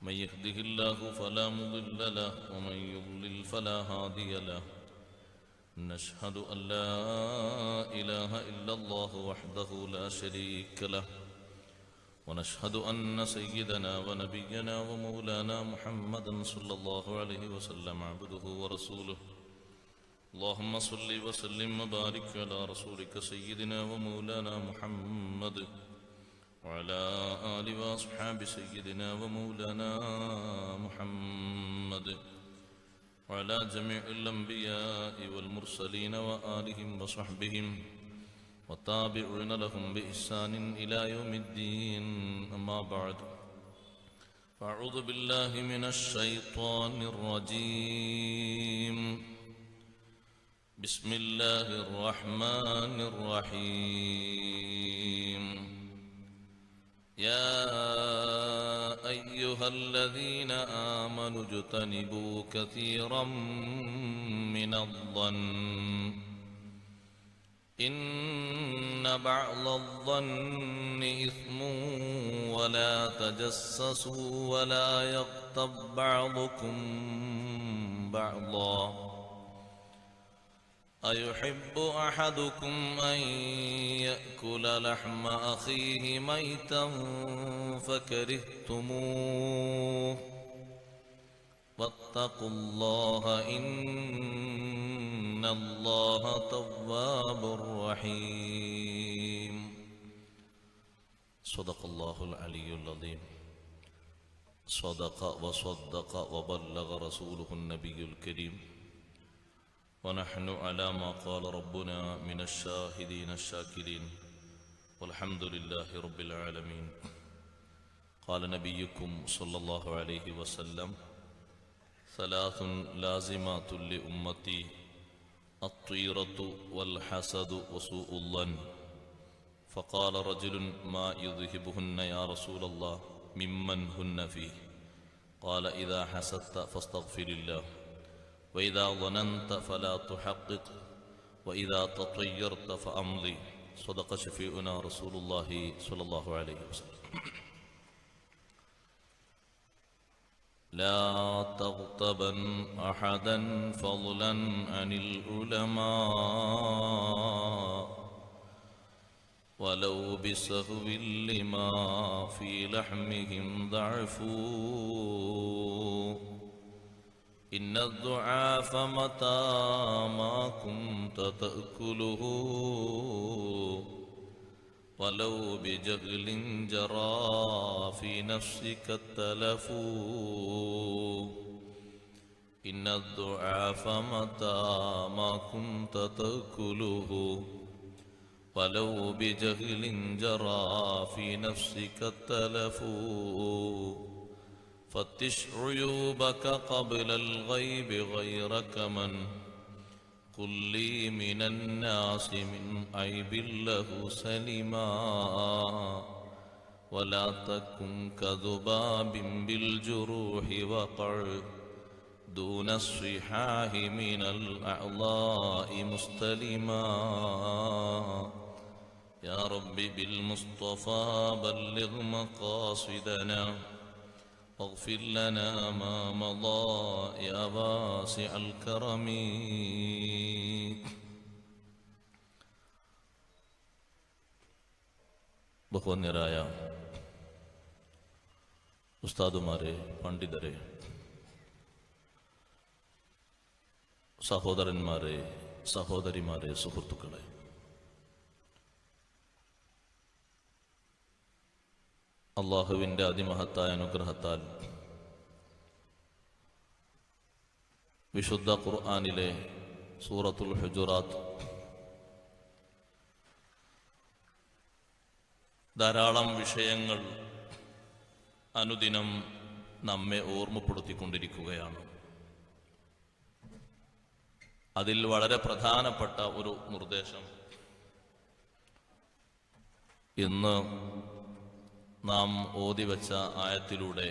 من يهده الله فلا مضل له ومن يضلل فلا هادي له. نشهد أن لا إله إلا الله وحده لا شريك له، ونشهد أن سيدنا ونبينا ومولانا محمدا صلى الله عليه وسلم عبده ورسوله. اللهم صل وسلم وبارك على رسولك سيدنا ومولانا محمد وعلى آل وأصحاب سيدنا ومولانا محمد وعلى جميع الأنبياء والمرسلين وآلهم وصحبهم والتابعين لهم بإحسان إلى يوم الدين. أما بعد، فأعوذ بالله من الشيطان الرجيم. بسم الله الرحمن الرحيم. يا أيها الذين آمنوا اجتنبوا كثيرا من الظن إن بعض الظن إثم ولا تجسسوا ولا يغتب بعضكم بعضا أيحب أحدكم أن يأكل لحم أخيه ميتا فكرهتموه واتقوا الله إن الله تواب رحيم. صدق الله العلي العظيم. صدق وصدق وبلغ رسوله النبي الكريم، ونحن على ما قال ربنا من الشاهدين الشاكرين، والحمد لله رب العالمين. قال نبيكم صلى الله عليه وسلم: ثلاث لازمات لأمتي: الطيرة والحسد وسوء الظن. فقال رجل: ما يذهبهن يا رسول الله؟ ممن هن فيه؟ قال: إذا حسدت فاستغفر الله، وإذا ظننت فلا تحقق، وإذا تطيرت فأمضي. صدق شفيعنا رسول الله صلى الله عليه وسلم. لا تغتبن أحدا فضلا عن العلماء ولو بسهو لما في لحمهم ضعف. إن الضعاف متى ما كنت تأكله ولو بجهل جرى في نفسك التلف. إن الضعاف متى ما كنت تأكله ولو بجهل جرى في نفسك التلف. فتش عيوبك قبل الغيب غيرك من قل لي من الناس من عيب له سلما. ولا تكن كذباب بالجروح وقع دون الصحاح من الأعضاء مستلما. يا رب بالمصطفى بلغ مقاصدنا واغفر لنا ما مضى يا واسع الكرم. ബഹുവന്യരായ ഉസ്താദുമാരെ, പണ്ഡിതരെ, സഹോദരന്മാരെ, സഹോദരിമാരെ, സുഹൃത്തുക്കളെ, അള്ളാഹുവിൻ്റെ അതിമഹത്തായ അനുഗ്രഹത്താൽ വിശുദ്ധ ഖുർആനിലെ സൂറത്തുൽ ഹുജുറാത്ത് ധാരാളം വിഷയങ്ങൾ അനുദിനം നമ്മെ ഓർമ്മപ്പെടുത്തിക്കൊണ്ടിരിക്കുകയാണ്. അതിൽ വളരെ പ്രധാനപ്പെട്ട ഒരു നിർദ്ദേശം ഇന്ന് നാം ഓതിവെച്ച ആയത്തിലൂടെ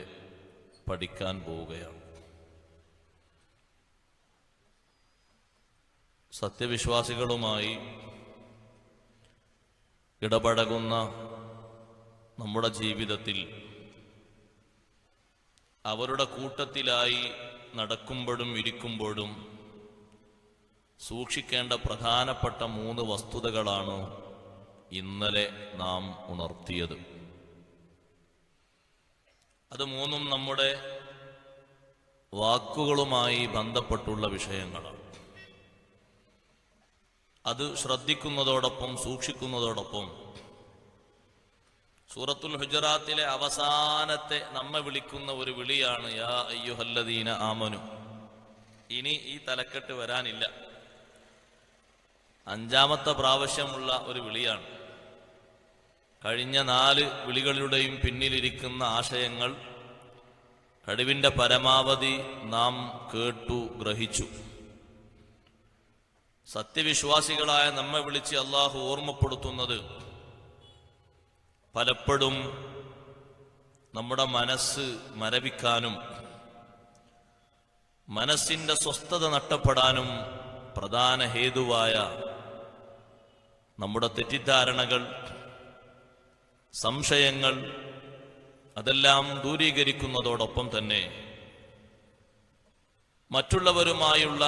പഠിക്കാൻ പോവുകയാണ്. സത്യവിശ്വാസികളുമായി ഇടപഴകുന്ന നമ്മുടെ ജീവിതത്തിൽ അവരുടെ കൂട്ടത്തിലായി നടക്കുമ്പോഴും ഇരിക്കുമ്പോഴും സൂക്ഷിക്കേണ്ട പ്രധാനപ്പെട്ട 3 വസ്തുതകളാണ് ഇന്നലെ നാം ഉണർത്തിയത്. അത് 3ഉം നമ്മുടെ വാക്കുകളുമായി ബന്ധപ്പെട്ടുള്ള വിഷയങ്ങളാണ്. അത് ശ്രദ്ധിക്കുന്നതോടൊപ്പം സൂക്ഷിക്കുന്നതോടൊപ്പം സൂറത്തുൽ ഹുജറാത്തിലെ അവസാനത്തെ നമ്മെ വിളിക്കുന്ന ഒരു വിളിയാണ് യാ അയ്യുഹല്ലദീന ആമനു. ഇനി ഈ തലക്കെട്ട് വരാനില്ല. 5ാമത്തെ പ്രാവശ്യമുള്ള ഒരു വിളിയാണ്. കഴിഞ്ഞ 4 വിളികളുടെയും പിന്നിലിരിക്കുന്ന ആശയങ്ങൾ കഴിവിന്റെ പരമാവധി നാം കേട്ടു ഗ്രഹിച്ചു. സത്യവിശ്വാസികളായ നമ്മെ വിളിച്ച് അള്ളാഹു ഓർമ്മപ്പെടുത്തുന്നത് പലപ്പോഴും നമ്മുടെ മനസ്സ് മരവിക്കാനും മനസ്സിന്റെ സ്വസ്ഥത നഷ്ടപ്പെടാനും പ്രധാന ഹേതുവായ നമ്മുടെ തെറ്റിദ്ധാരണകൾ, സംശയങ്ങൾ അതെല്ലാം ദൂരീകരിക്കുന്നതോടൊപ്പം തന്നെ മറ്റുള്ളവരുമായുള്ള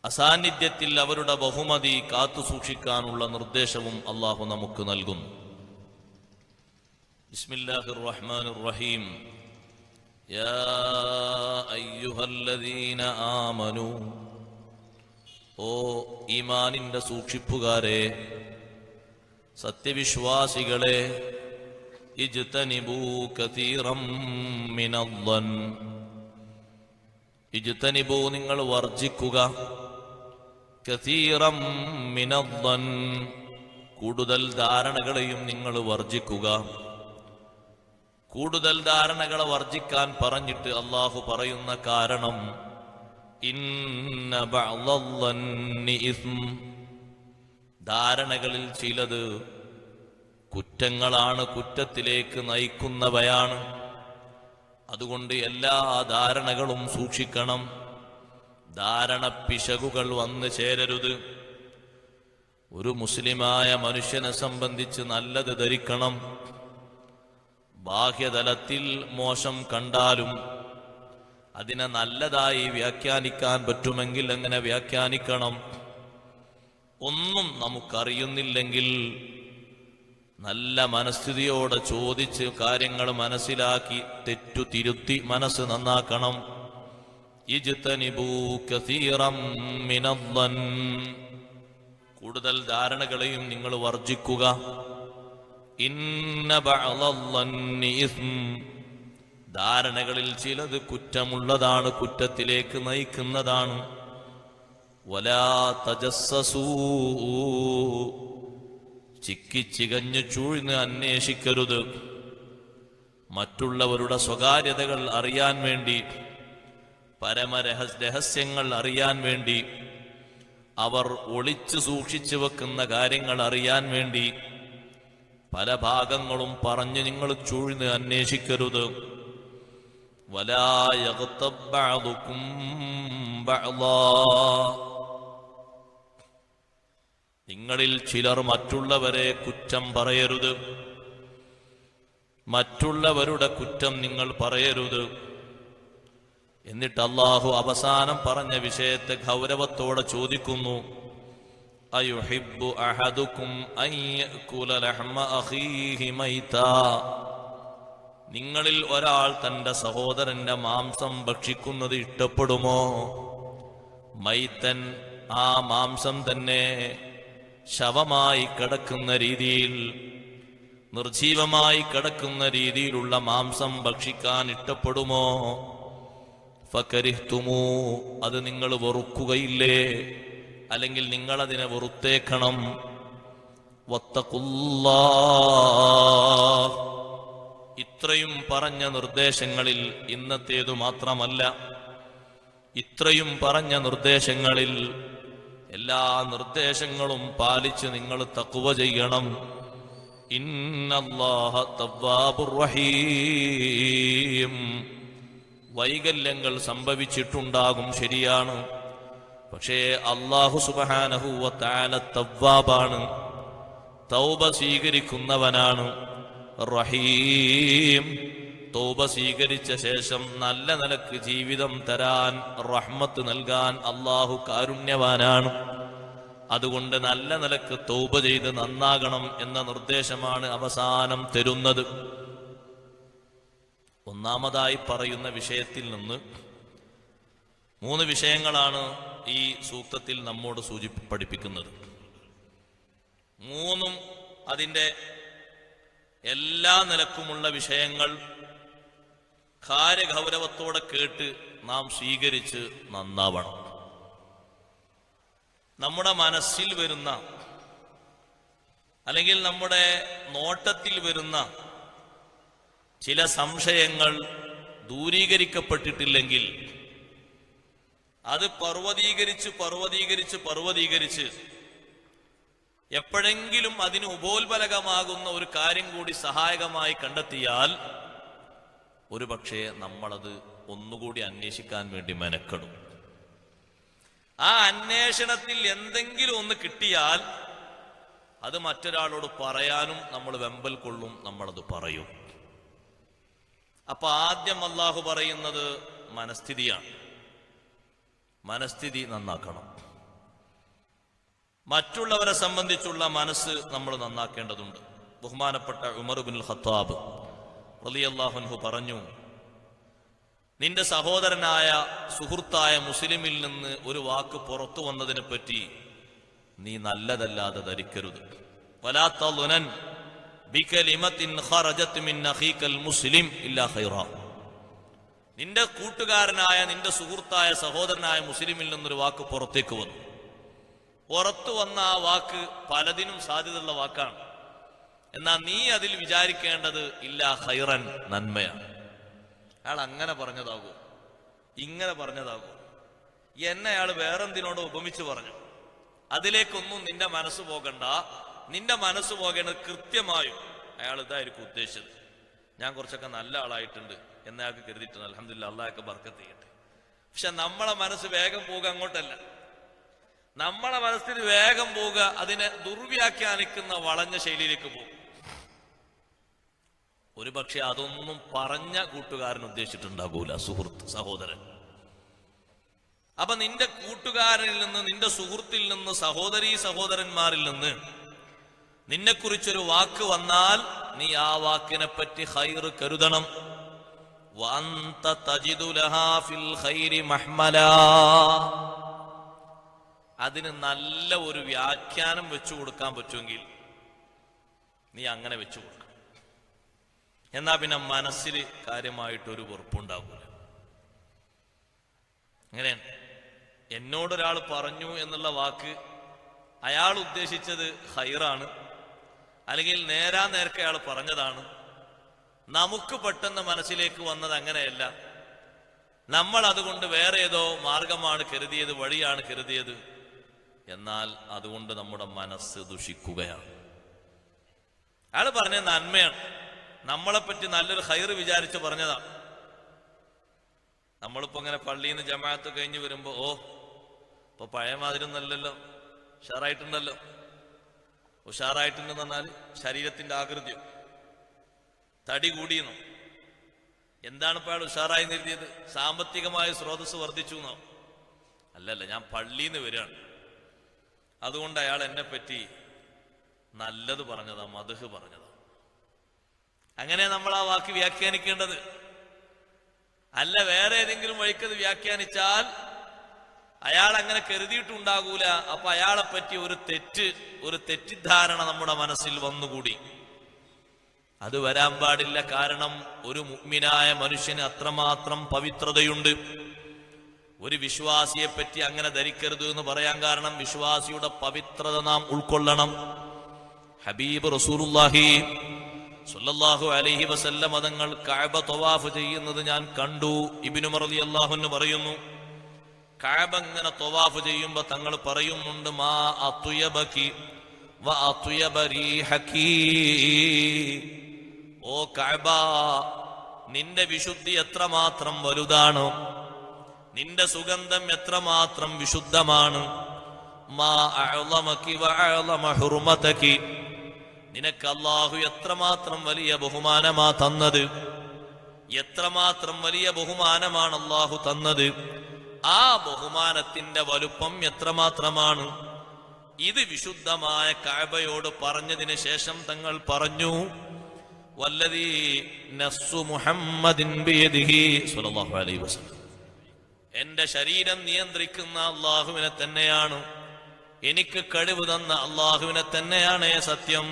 അസാന്നിധ്യത്തിൽ അവരുടെ ബഹുമതി കാത്തുസൂക്ഷിക്കാനുള്ള നിർദ്ദേശവും അള്ളാഹു നമുക്ക് നൽകുന്നു. ബിസ്മില്ലാഹിർ റഹ്മാനിർ റഹീം. യാ അയ്യുഹല്ലദീന ആമനു, ഓ ഈമാനിന്റെ സൂക്ഷിപ്പുകാരെ, സത്യവിശ്വാസികളെ, ഇജ്തനിബൂ കതീറം മിനദ്ദൻ, ഇജ്തനിബൂ നിങ്ങൾ വർജിക്കുക, കതീറം മിനദ്ദൻ കൂടുതൽ ധാരണകളെയും നിങ്ങൾ വർജിക്കുക. കൂടുതൽ ധാരണകളെ വർജിക്കാൻ പറഞ്ഞിട്ട് അള്ളാഹു പറയുന്ന കാരണം ഇന്ന ബഅ്ദദ്ദന്നി ഇസ്ം, ധാരണകളിൽ ചിലത് കുറ്റങ്ങളാണ്, കുറ്റത്തിലേക്ക് നയിക്കുന്നവയാണ്. അതുകൊണ്ട് എല്ലാ ധാരണകളും സൂക്ഷിക്കണം. ധാരണ പിശകുകൾ വന്നു ചേരരുത്. ഒരു മുസ്ലിമായ മനുഷ്യനെ സംബന്ധിച്ച് നല്ലത് ധരിക്കണം. ബാഹ്യതലത്തിൽ മോശം കണ്ടാലും അതിനെ നല്ലതായി വ്യാഖ്യാനിക്കാൻ പറ്റുമെങ്കിൽ അങ്ങനെ വ്യാഖ്യാനിക്കണം. ഒന്നും നമുക്കറിയുന്നില്ലെങ്കിൽ നല്ല മനസ്ഥിതിയോടെ ചോദിച്ച് കാര്യങ്ങൾ മനസ്സിലാക്കി തെറ്റു തിരുത്തി മനസ്സ് നന്നാക്കണം. ഇജ്തനിബൂ കസീറം മിനദ്ദൻ, കൂടുതൽ ധാരണകളെയും നിങ്ങൾ വർജിക്കുക. ഇന്ന ബഅ്ദദ്ദന്നി ഇസ്ം, ധാരണകളിൽ ചിലത് കുറ്റമുള്ളതാണ്, കുറ്റത്തിലേക്ക് നയിക്കുന്നതാണ്. വലാ തജസ്സസൂ, ചിക്കിച്ചികഞ്ഞു ചൂഴ്ന്ന് അന്വേഷിക്കരുത്. മറ്റുള്ളവരുടെ സ്വകാര്യതകൾ അറിയാൻ വേണ്ടി, രഹസ്യങ്ങൾ അറിയാൻ വേണ്ടി, അവർ ഒളിച്ചു സൂക്ഷിച്ചു വെക്കുന്ന കാര്യങ്ങൾ അറിയാൻ വേണ്ടി പല ഭാഗങ്ങളും പറഞ്ഞ് നിങ്ങൾ ചൂഴ്ന്ന് അന്വേഷിക്കരുത്. വലാ യഗ്തബ് ബഅ്ദുകും ബഅ്ദാ, നിങ്ങളിൽ ചിലർ മറ്റുള്ളവരെ കുറ്റം പറയരുത്. മറ്റുള്ളവരുടെ കുറ്റം നിങ്ങൾ പറയരുത്. എന്നിട്ട് അല്ലാഹു അവസാനം പറഞ്ഞ വിഷയത്തെ ഗൗരവത്തോടെ ചോദിക്കുന്നു. അയുഹിബ്ബു അഹദുകും അൻ യഅകുല ലഹ്മ അഖീഹി മൈതാ, നിങ്ങളിൽ ഒരാൾ തന്റെ സഹോദരന്റെ മാംസം ഭക്ഷിക്കുന്നത് ഇഷ്ടപ്പെടുമോ? മൈതൻ, ആ മാംസം തന്നെ ശവമായി കിടക്കുന്ന രീതിയിൽ, നിർജീവമായി കിടക്കുന്ന രീതിയിലുള്ള മാംസം ഭക്ഷിക്കാൻ ഇഷ്ടപ്പെടുമോ? ഫകരിഹ്തുമൂ, അത് നിങ്ങൾ വെറുക്കുകയില്ലേ? അല്ലെങ്കിൽ നിങ്ങളതിനെ വെറുത്തേക്കണം. വത്തഖുല്ലാഹ്, ഇത്രയും പറഞ്ഞ നിർദ്ദേശങ്ങളിൽ ഇന്നത്തേതു മാത്രമല്ല, ഇത്രയും പറഞ്ഞ നിർദ്ദേശങ്ങളിൽ എല്ലാ നിർദ്ദേശങ്ങളും പാലിച്ച് നിങ്ങൾ തഖ്വ ചെയ്യണം. ഇന്നല്ലാഹ തവ്വാബുർ റഹീം, വൈകല്യങ്ങൾ സംഭവിച്ചിട്ടുണ്ടാകും, ശരിയാണ്. പക്ഷേ അല്ലാഹു സുബ്ഹാനഹു വ തആല തവ്വാബാണ്, തൗബ സ്വീകരിക്കുന്നവനാണ്. റഹീം, തൗബ സ്വീകരിച്ച ശേഷം നല്ല നിലക്ക് ജീവിതം തരാൻ, റഹ്മത്ത് നൽകാൻ അല്ലാഹു കാരുണ്യവാനാണ്. അതുകൊണ്ട് നല്ല നിലക്ക് തൗബ ചെയ്ത് നന്നാകണം എന്ന നിർദ്ദേശമാണ് അവസാനം തരുന്നത്. ഒന്നാമതായി പറയുന്ന വിഷയത്തിൽ നിന്ന് 3 വിഷയങ്ങളാണ് ഈ സൂക്തത്തിൽ നമ്മോട് പഠിപ്പിക്കുന്നത്. 3 അതിൻ്റെ എല്ലാ നിലക്കുമുള്ള വിഷയങ്ങൾ കാര്യഗൗരവത്തോടെ കേട്ട് നാം സ്വീകരിച്ച് നന്നാവണം. നമ്മുടെ മനസ്സിൽ വരുന്ന അല്ലെങ്കിൽ നമ്മുടെ നോട്ടത്തിൽ വരുന്ന ചില സംശയങ്ങൾ ദൂരീകരിക്കപ്പെട്ടിട്ടില്ലെങ്കിൽ അത് പർവ്വതീകരിച്ച് എപ്പോഴെങ്കിലും അതിന് ഉപോത്ബലകമാകുന്ന ഒരു കാര്യം കൂടി സഹായകമായി കണ്ടെത്തിയാൽ ഒരുപക്ഷെ നമ്മളത് ഒന്നുകൂടി അന്വേഷിക്കാൻ വേണ്ടി മെനക്കെടും. ആ അന്വേഷണത്തിൽ എന്തെങ്കിലും ഒന്ന് കിട്ടിയാൽ അത് മറ്റൊരാളോട് പറയാനും നമ്മൾ വെമ്പൽ കൊള്ളും, നമ്മളത് പറയും. അപ്പൊ ആദ്യം അല്ലാഹു പറയുന്നത് മനസ്ഥിതിയാണ്. മനസ്ഥിതി നന്നാക്കണം. മറ്റുള്ളവരെ സംബന്ധിച്ചുള്ള മനസ്സ് നമ്മൾ നന്നാക്കേണ്ടതുണ്ട്. ബഹുമാനപ്പെട്ട ഉമർ ഇബ്നുൽ ഖത്താബ് റളിയല്ലാഹു അൻഹു പറഞ്ഞു, നിന്റെ സഹോദരനായ സുഹൃത്തായ മുസ്ലിമിൽ നിന്ന് ഒരു വാക്ക് പുറത്തു വന്നതിനെ പറ്റി നീ നല്ലതല്ലാതെ ധരിക്കരുത്. വലാ തളുനൻ ബികലിമത്തിൻ ഖറജത് മിൻ അഖീകൽ മുസ്ലിം ഇല്ലാ ഖൈറാ. നിന്റെ കൂട്ടുകാരനായ, നിന്റെ സുഹൃത്തായ, സഹോദരനായ മുസ്ലിമിൽ നിന്നൊരു വാക്ക് പുറത്തേക്ക് വന്നു. പുറത്തു വന്ന ആ വാക്ക് പലതിനും സാധ്യതയുള്ള വാക്കാണ്. എന്നാൽ നീ അതിൽ വിചാരിക്കേണ്ടത് ഇല്ലാ ഖൈറൻ, നന്മയാണ്. അയാൾ അങ്ങനെ പറഞ്ഞതാകൂ, ഇങ്ങനെ പറഞ്ഞതാകൂ, എന്നെ അയാൾ വേറെന്തിനോട് ഉപമിച്ച് പറഞ്ഞു, അതിലേക്കൊന്നും നിന്റെ മനസ്സ് പോകണ്ട. നിന്റെ മനസ്സ് പോകേണ്ടത് കൃത്യമായും അയാൾ ഇതായിരിക്കും ഉദ്ദേശിച്ചത്. ഞാൻ കുറച്ചൊക്കെ നല്ല ആളായിട്ടുണ്ട് എന്നയാൾക്ക് കരുതിയിട്ടുണ്ട്. അൽഹംദുലില്ലാഹ്, അള്ളാഹൊക്കെ ബർക്കത്ത് ചെയ്യട്ടെ. പക്ഷെ നമ്മളെ മനസ്സ് വേഗം പോവുക അങ്ങോട്ടല്ല. നമ്മളെ മനസ്സിന് വേഗം പോവുക അതിനെ ദുർവ്യാഖ്യാനിക്കുന്ന വളഞ്ഞ ശൈലിയിലേക്ക് പോകും. ഒരുപക്ഷെ അതൊന്നും പറഞ്ഞ കൂട്ടുകാരൻ ഉദ്ദേശിച്ചിട്ടുണ്ടാകൂല, സുഹൃത്ത്, സഹോദരൻ. അപ്പൊ നിന്റെ കൂട്ടുകാരനിൽ നിന്ന്, നിന്റെ സുഹൃത്തിൽ നിന്ന്, സഹോദരീ സഹോദരന്മാരിൽ നിന്ന് നിന്നെക്കുറിച്ചൊരു വാക്ക് വന്നാൽ നീ ആ വാക്കിനെ പറ്റി ഖൈറ് കരുതണം. വഅന്ത തജിദു ലഹാ ഫിൽ ഖൈരി മഹ്മലാ. അതിന് നല്ല ഒരു വ്യാഖ്യാനം വെച്ചു കൊടുക്കാൻ പറ്റുമെങ്കിൽ നീ അങ്ങനെ വെച്ചു കൊടുക്കണം. എന്നാ പിന്നെ മനസ്സിൽ കാര്യമായിട്ടൊരു വെറുപ്പുണ്ടാകൂല. അങ്ങനെയാണ്. എന്നോടൊരാൾ പറഞ്ഞു എന്നുള്ള വാക്ക് അയാൾ ഉദ്ദേശിച്ചത് ഖൈറാണ്, അല്ലെങ്കിൽ നേരത്തെ അയാൾ പറഞ്ഞതാണ്. നമുക്ക് പെട്ടെന്ന് മനസ്സിലേക്ക് വന്നത് അങ്ങനെയല്ല. നമ്മൾ അതുകൊണ്ട് വേറെ ഏതോ മാർഗമാണ് കരുതിയത്, വഴിയാണ് കരുതിയത്. എന്നാൽ അതുകൊണ്ട് നമ്മുടെ മനസ്സ് ദുഷിക്കുകയാണ്. അയാൾ പറഞ്ഞ നന്മയാണ്, നമ്മളെപ്പറ്റി നല്ലൊരു ഖൈറ് വിചാരിച്ച് പറഞ്ഞതാണ്. നമ്മളിപ്പോ ഇങ്ങനെ പള്ളിയിൽ നിന്ന് ജമാഅത്ത് കഴിഞ്ഞ് വരുമ്പോ, ഓ ഇപ്പൊ പഴയ മാതിരി ഒന്നല്ലല്ലോ, ഉഷാറായിട്ടുണ്ടല്ലോ. ഉഷാറായിട്ടുണ്ടെന്ന് പറഞ്ഞാൽ ശരീരത്തിന്റെ ആകൃതിയോ, തടി കൂടിയെന്നോ? എന്താണ് ഇപ്പോൾ അയാൾ ഉഷാറായി നിർത്തിയത്? സാമ്പത്തികമായ സ്രോതസ് വർദ്ധിച്ചു എന്നോ? അല്ലല്ല, ഞാൻ പള്ളിയിൽ നിന്ന് വരികയാണ്, അതുകൊണ്ട് അയാൾ എന്നെ പറ്റി നല്ലത് പറഞ്ഞതാ, മദ്ഹ് പറഞ്ഞതാ. അങ്ങനെ നമ്മൾ ആ വാക്ക് വ്യാഖ്യാനിക്കേണ്ടത്. അല്ല വേറെ ഏതെങ്കിലും വഴിക്കത് വ്യാഖ്യാനിച്ചാൽ അയാൾ അങ്ങനെ കരുതിയിട്ടുണ്ടാകൂല. അപ്പൊ അയാളെ പറ്റി ഒരു തെറ്റിദ്ധാരണ നമ്മുടെ മനസ്സിൽ വന്നുകൂടി. അത് വരാൻ പാടില്ല. കാരണം ഒരു മുഅ്മിനായ മനുഷ്യന് അത്രമാത്രം പവിത്രതയുണ്ട്. ഒരു വിശ്വാസിയെ പറ്റി അങ്ങനെ ധരിക്കരുത് എന്ന് പറയാൻ കാരണം വിശ്വാസിയുടെ പവിത്രത നാം ഉൾക്കൊള്ളണം. ഹബീബ് റസൂലുള്ളാഹി സ്വല്ലല്ലാഹു അലൈഹി വസല്ലം തങ്ങൾ കഅബ തവാഫ് ചെയ്യുന്നത് ഞാൻ കണ്ടു. ഇബ്നു ഉമർ റളിയല്ലാഹു അൻഹു പറയുന്നു, കഅബ ഇങ്ങനെ തവാഫ് ചെയ്യുമ്പോൾ തങ്ങൾ പറയുന്നുണ്ട്, മാ അത്യബകി വ അത്യബ റീഹകി. ഓ കഅബ, നിന്റെ വിശുദ്ധി എത്രമാത്രം വലുതാണ്, നിന്റെ സുഗന്ധം എത്രമാത്രം വിശുദ്ധമാണ്. മാ അഅ്ളമകി വ അഅ്ളമ ഹുർമതകി. നിനക്ക് അല്ലാഹു എത്രമാത്രം വലിയ ബഹുമാനമാ തന്നത്. എത്രമാത്രം വലിയ ബഹുമാനമാണ് അല്ലാഹു തന്നത്. ആ ബഹുമാനത്തിന്റെ വലുപ്പം എത്രമാത്രമാണ്. ഇത് വിശുദ്ധമായ കഅബയോട് പറഞ്ഞതിന് ശേഷം തങ്ങൾ പറഞ്ഞു, വല്ലദീ നഫ്സു മുഹമ്മദിൻ ബിയദിഹി സ്വല്ലല്ലാഹു അലൈഹി വസല്ലം, എന്റെ ശരീരം നിയന്ത്രിക്കുന്ന അല്ലാഹുവിനെ തന്നെയാണ്, എനിക്ക് കഴിവ് തന്ന അല്ലാഹുവിനെ തന്നെയാണ് സത്യം.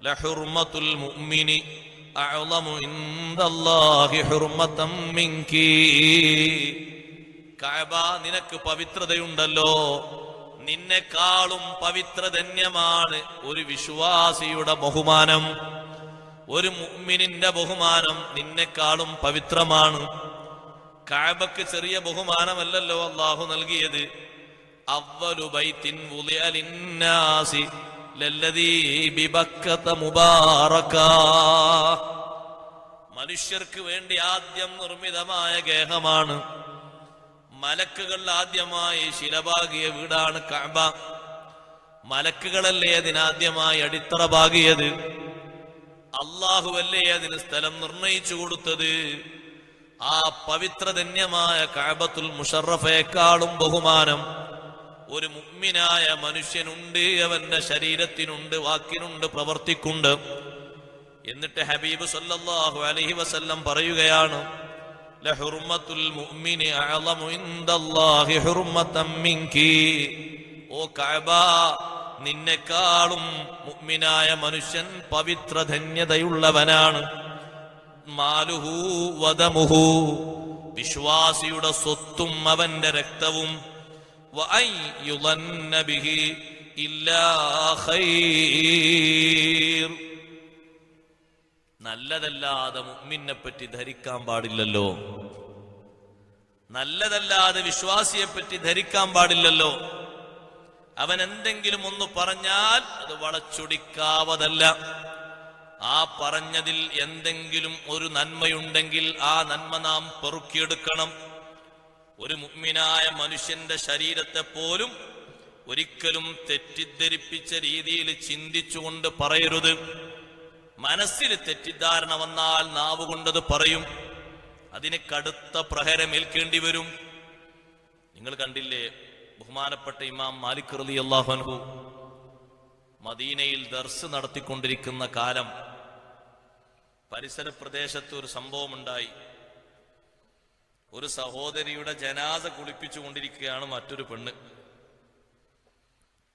ലഹുർമത്തുൽ മുഅ്മിനി അഅ്ളമു ഇൻദല്ലാഹി ഹുർമതൻ മിൻകി. കഅബ, നിനക്ക് പവിത്രതയുണ്ടല്ലോ, നിന്നെക്കാളും പവിത്രധന്യമാണ് ഒരു വിശ്വാസിയുടെ ബഹുമാനം. ഒരു മുഅ്മിനിന്റെ ബഹുമാനം നിന്നെക്കാളും പവിത്രമാണ്. കഅബക്ക് ചെറിയ ബഹുമാനമല്ലല്ലോ അല്ലാഹു നൽകിയത്. അവ്വലു ബൈത്തിൻ വുളിഅ ലിന്നാസി ലല്ലദീ ബിബക്കത മുബാറകാ. മനുഷ്യർക്ക് വേണ്ടി ആദ്യം നിർമ്മിതമായ ഗേഹമാണ്. മലക്കുകൾ ആദ്യമായി ശിലപാകിയ വീടാണ് കഅബ. മലക്കുകളല്ലേ അതിനാദ്യമായി അടിത്തറ പാകിയത്. അല്ലാഹുവല്ലേ അതിന് സ്ഥലം നിർണയിച്ചു കൊടുത്തത്. ആ പവിത്രധന്യമായ കഅബത്തുൽ മുശറഫയേക്കാളും ബഹുമാനം ഒരു മുഅ്മിനായ മനുഷ്യനുണ്ട്. അവന്റെ ശരീരത്തിനുണ്ട്, വാക്കിനുണ്ട്, പ്രവർത്തിക്കുണ്ട്. എന്നിട്ട് ഹബീബ് സല്ലല്ലാഹു അലൈഹി വസല്ലം പറയുകയാണ്, ലഹുർമത്തുൽ മുഅ്മിനി അഅ്ളമു ഇൻദല്ലാഹി ഹുർമതൻ മിൻകി. ഓ കഅബ, നിന്നെക്കാളും മുഅ്മിനായ മനുഷ്യൻ പവിത്രധന്യതയുള്ളവനാണ്. മാലുഹു വദമുഹു, വിശ്വാസിയുടെ സ്വത്തും അവന്റെ രക്തവും. വഅൻ യുളന്ന ബിഹി ഇല്ലാ ഖൈർ, നല്ലതല്ലാതെ മുഅ്മിനെ പറ്റി ധരിക്കാൻ പാടില്ലല്ലോ. നല്ലതല്ലാതെ വിശ്വാസിയെ പറ്റി ധരിക്കാൻ പാടില്ലല്ലോ. അവൻ എന്തെങ്കിലും ഒന്ന് പറഞ്ഞാൽ അത് വളച്ചൊടിക്കാവതല്ല. ആ പറഞ്ഞതിൽ എന്തെങ്കിലും ഒരു നന്മയുണ്ടെങ്കിൽ ആ നന്മ നാം പെറുക്കിയെടുക്കണം. ഒരു മുഅ്മിനായ മനുഷ്യന്റെ ശരീരത്തെ പോലും ഒരിക്കലും തെറ്റിദ്ധരിപ്പിച്ച രീതിയിൽ ചിന്തിച്ചുകൊണ്ട് പറയരുത്. മനസ്സിൽ തെറ്റിദ്ധാരണ വന്നാൽ നാവ് കൊണ്ടത് പറയും. അതിന് കടുത്ത പ്രഹരമേൽക്കേണ്ടി വരും. നിങ്ങൾ കണ്ടില്ലേ, ബഹുമാനപ്പെട്ട ഇമാം മാലിക് റളിയല്ലാഹു അൻഹു മദീനയിൽ ദർസ് നടത്തിക്കൊണ്ടിരിക്കുന്ന കാലം പരിസര പ്രദേശത്ത് ഒരു സംഭവം ഉണ്ടായി. ഒരു സഹോദരിയുടെ ജനാസ കുളിപ്പിച്ചു കൊണ്ടിരിക്കുകയാണ് മറ്റൊരു പെണ്ണ്.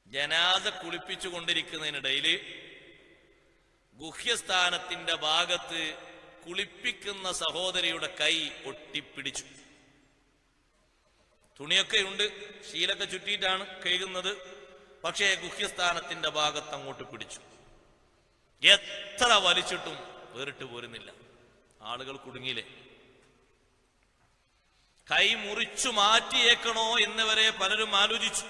ജനാസ കുളിപ്പിച്ചു കൊണ്ടിരിക്കുന്നതിനിടയിൽ ഗുഹ്യസ്ഥാനത്തിന്റെ ഭാഗത്ത് കുളിപ്പിക്കുന്ന സഹോദരിയുടെ കൈ ഒട്ടിപ്പിടിച്ചു. തുണിയൊക്കെ ഉണ്ട്, ശീലൊക്കെ ചുറ്റിയിട്ടാണ് കഴുകുന്നത്. പക്ഷേ ഗുഹ്യസ്ഥാനത്തിന്റെ ഭാഗത്ത് അങ്ങോട്ട് പിടിച്ചു. എത്ര വലിച്ചിട്ടും വേറിട്ട് പോരുന്നില്ല. ആളുകൾ കുടുങ്ങിയില്ലേ. കൈ മുറിച്ചു മാറ്റിയേക്കണോ എന്നിവരെ പലരും ആലോചിച്ചു.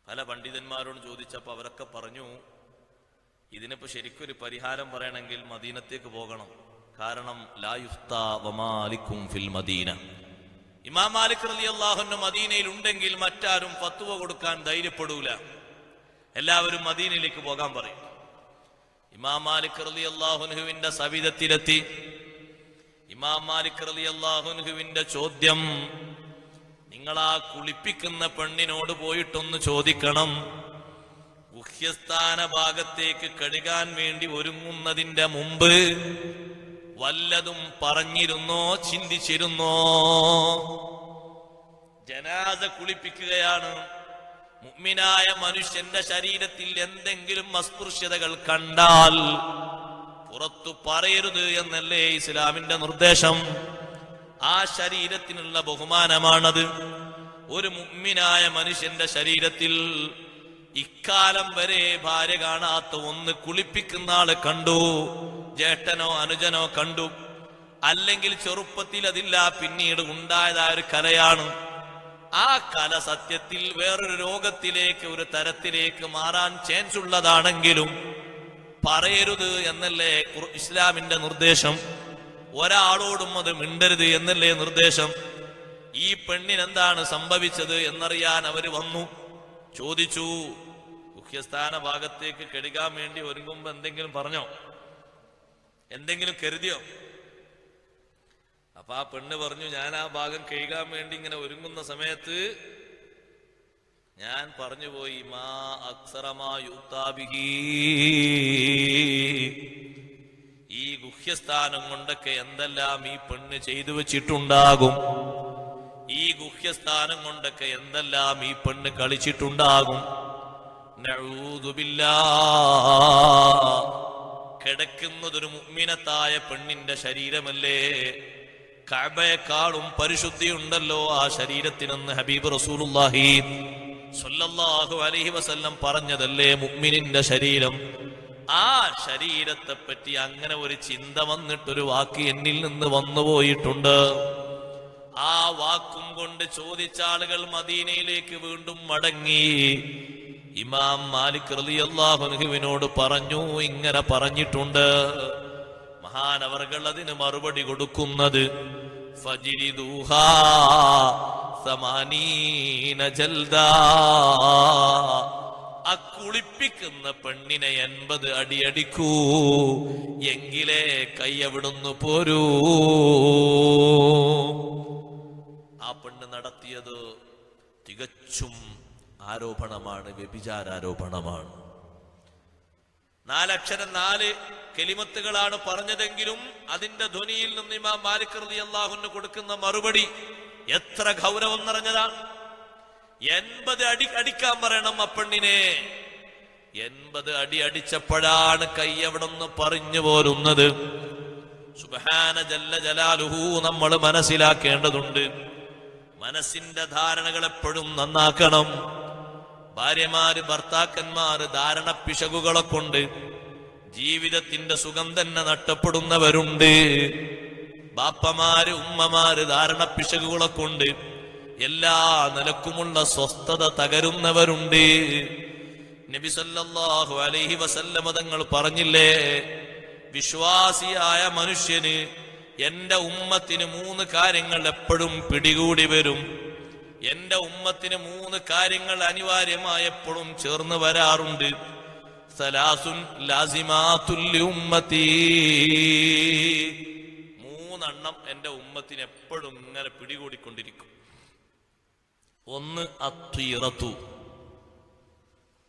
പല പണ്ഡിതന്മാരോട് ചോദിച്ചപ്പോ അവരൊക്കെ പറഞ്ഞു, ഇതിനിപ്പോ ശരിക്കൊരു പരിഹാരം പറയണമെങ്കിൽ മദീനത്തേക്ക് പോകണം. കാരണം ലാ യുഫ്താ വമാലിക്കും ഫിൽ മദീന, ഇമാം മാലിക് റളിയല്ലാഹു അൻഹു മദീനയിൽ ഉണ്ടെങ്കിൽ മറ്റാരും ഫത്വ കൊടുക്കാൻ ധൈര്യപ്പെടൂല. എല്ലാവരും മദീനയിലേക്ക് പോകാൻ പറയും. ഇമാം മാലിക് റളിയല്ലാഹു അൻഹുവിന്റെ സവിധത്തിലെത്തി. ഇമാം മാലിക് റളിയല്ലാഹു അൻഹുവിന്റെ ചോദ്യം, നിങ്ങളാ കുളിപ്പിക്കുന്ന പെണ്ണിനോട് പോയിട്ടൊന്ന് ചോദിക്കണം, ഗുഹ്യസ്ഥാന ഭാഗത്തേക്ക് കഴുകാൻ വേണ്ടി ഒരുങ്ങുന്നതിന്റെ മുമ്പ് വല്ലതും പറഞ്ഞിരുന്നോ, ചിന്തിച്ചിരുന്നോ? ജനാസ കുളിപ്പിക്കുകയാണ്. മുഅ്മിനായ മനുഷ്യന്റെ ശരീരത്തിൽ എന്തെങ്കിലും അസ്പൃശ്യതകൾ കണ്ടാൽ പുറത്തു പറയരുത് എന്നല്ലേ ഇസ്ലാമിന്റെ നിർദ്ദേശം. ആ ശരീരത്തിനുള്ള ബഹുമാനമാണത്. ഒരു മുഅ്മിനായ മനുഷ്യന്റെ ശരീരത്തിൽ ഇക്കാലം വരെ ഭാര്യ കാണാത്ത ഒന്ന് കുളിപ്പിക്കുന്ന ആള് കണ്ടു, ജ്യേഷ്ഠനോ അനുജനോ കണ്ടു, അല്ലെങ്കിൽ ചെറുപ്പത്തിൽ അതില്ല, പിന്നീട് ഉണ്ടായതായ ഒരു കലയാണ്. ആ കല സത്യത്തിൽ വേറൊരു രോഗത്തിലേക്ക്, ഒരു തരത്തിലേക്ക് മാറാൻ ചാൻസ് ഉള്ളതാണെങ്കിലും പറയരുത് എന്നല്ലേ ഇസ്ലാമിന്റെ നിർദ്ദേശം. ഒരാളോടും അത് മിണ്ടരുത് എന്നല്ലേ നിർദ്ദേശം. ഈ പെണ്ണിനെന്താണ് സംഭവിച്ചത് എന്നറിയാൻ അവര് വന്നു, ചോദിച്ചു. ഗുഹ്യസ്ഥാന ഭാഗത്തേക്ക് കഴുകാൻ വേണ്ടി ഒരുങ്ങുമ്പോ എന്തെങ്കിലും പറഞ്ഞോ? എന്തെങ്കിലും കരുതിയോ? അപ്പൊ ആ പെണ്ണ് പറഞ്ഞു, ഞാൻ ആ ഭാഗം കഴുകാൻ വേണ്ടി ഇങ്ങനെ ഒരുങ്ങുന്ന സമയത്ത് ഞാൻ പറഞ്ഞു പോയി, മാ അക്സറമാ യുക്താബിഹി, ഈ ഗുഹ്യസ്ഥാനം കൊണ്ടൊക്കെ എന്തെല്ലാം ഈ പെണ്ണ് ചെയ്തു വെച്ചിട്ടുണ്ടാകും, ഈ ഗുഹ്യസ്ഥാനം കൊണ്ടൊക്കെ എന്തെല്ലാം ഈ പെണ്ണ് കളിച്ചിട്ടുണ്ടാകും. നഊദു ബില്ലാഹ്, കിടക്കുന്നതൊരു മുഅ്മിനത്തായ പെണ്ണിന്റെ ശരീരമല്ലേ, കഅബയെക്കാളും പരിശുദ്ധി ഉണ്ടല്ലോ ആ ശരീരത്തിനെന്ന് ഹബീബ് റസൂലുള്ളാഹി സ്വല്ലല്ലാഹു അലൈഹി വസല്ലം പറഞ്ഞതല്ലേ മുഅ്മിനിന്റെ ശരീരം. ആ ശരീരത്തെ പറ്റി അങ്ങനെ ഒരു ചിന്ത വന്നിട്ടൊരു വാക്ക് എന്നിൽ നിന്ന് വന്നുപോയിട്ടുണ്ട്. ആ വാക്കും കൊണ്ട് ചോദിച്ച ആളുകൾ മദീനയിലേക്ക് വീണ്ടും മടങ്ങി. ഇമാം മാലിക് റളിയല്ലാഹു അൻഹുവിനോട് പറഞ്ഞു, ഇങ്ങനെ പറഞ്ഞിട്ടുണ്ട്. മഹാനവർകൾ അതിന് മറുപടി കൊടുക്കുന്നത്, ഫജ്ലിദൂഹാ സമാനീന ജൽദാ, ആ കുളിപ്പിക്കുന്ന പെണ്ണിനെ 80 അടിയടിക്കൂ, എങ്കിലേ കൈയവിടുന്നു പോരൂ. ആ പെണ്ണ് നടത്തിയത് തികച്ചും ആരോപണമാണ്, വ്യഭിചാരാരോപണമാണ്. 4 അക്ഷരം 4 കലിമത്തുകളാണ് പറഞ്ഞതെങ്കിലും അതിന്റെ ധ്വനിയിൽ നിന്ന് ഇമാം മാലിക് റളിയല്ലാഹു അൻഹു കൊടുക്കുന്ന മറുപടി എത്ര ഗൗരവം നിറഞ്ഞതാണ്. 80 അടി അടിക്കാൻ പറയണം ആ പെണ്ണിനെ. 80 അടി അടിച്ചപ്പോഴാണ് കൈ എവിടെന്ന് പറഞ്ഞു പോരുന്നത്. സുബ്ഹാന ജല്ല ജലാലുഹു. നമ്മൾ മനസ്സിലാക്കേണ്ടതുണ്ട്, മനസ്സിന്റെ ധാരണകൾ എപ്പോഴും നന്നാക്കണം. ഭാര്യമാര് ഭർത്താക്കന്മാര് ധാരണ പിശകുകളെ കൊണ്ട് ജീവിതത്തിന്റെ സുഖം തന്നെ നഷ്ടപ്പെടുന്നവരുണ്ട്. ബാപ്പമാര് ഉമ്മമാര് ധാരണ പിശകുകളെ കൊണ്ട് എല്ലാ നിലക്കുമുള്ള സ്വസ്ഥത തകരുന്നവരുണ്ട്. നബി സല്ലല്ലാഹു അലൈഹി വസല്ലമ തങ്ങൾ പറഞ്ഞില്ലേ, വിശ്വാസിയായ മനുഷ്യന് എന്റെ ഉമ്മത്തിന് 3 കാര്യങ്ങൾ എപ്പോഴും പിടികൂടി വരും. എന്റെ ഉമ്മത്തിന് 3 കാര്യങ്ങൾ അനിവാര്യമായപ്പോഴും ചേർന്ന് വരാറുണ്ട്. സലാസുൻ ലാസിമാതുൽ ഉമ്മത്തി, 3 എന്റെ ഉമ്മത്തിന് എപ്പോഴും ഇങ്ങനെ പിടികൂടിക്കൊണ്ടിരിക്കും. 1 അത്വീറത്തു,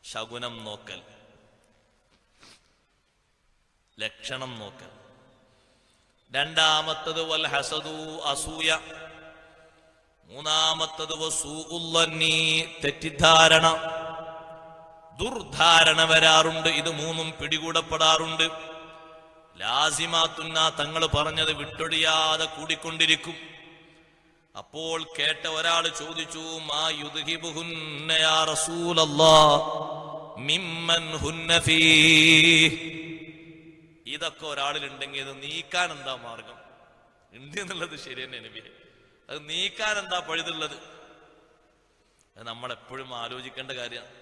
ശകുനം നോക്കൽ, ലക്ഷണം നോക്കൽ. 2 വൽ ഹസദു, അസൂയ. 3 വസൂഉല്ലന്നി, തെറ്റിദ്ധാരണ, ദുർധാരണ വരാറുണ്ട്. ഇത് 3 പിടികൂടപ്പെടാറുണ്ട്. ലാസിമാത്തുന്ന തങ്ങൾ പറഞ്ഞത് വിട്ടൊഴിയാതെ കൂടിക്കൊണ്ടിരിക്കും. അപ്പോൾ കേട്ട ഒരാൾ ചോദിച്ചു, മാ യുദ്ഹിബുഹുന്ന യാ റസൂലല്ലാഹ് മിമ്മൻ ഹുന്ന ഫീഹ്. ഇതൊക്കെ ഒരാളിലുണ്ടെങ്കിൽ ഇത് നീക്കാൻ എന്താ മാർഗം ഉണ്ട് എന്നുള്ളത് ശരി തന്നെ നബിയെ. അത് നീക്കാൻ എന്താ പഴുതുള്ളത്? അത് നമ്മളെപ്പോഴും ആലോചിക്കേണ്ട കാര്യമാണ്.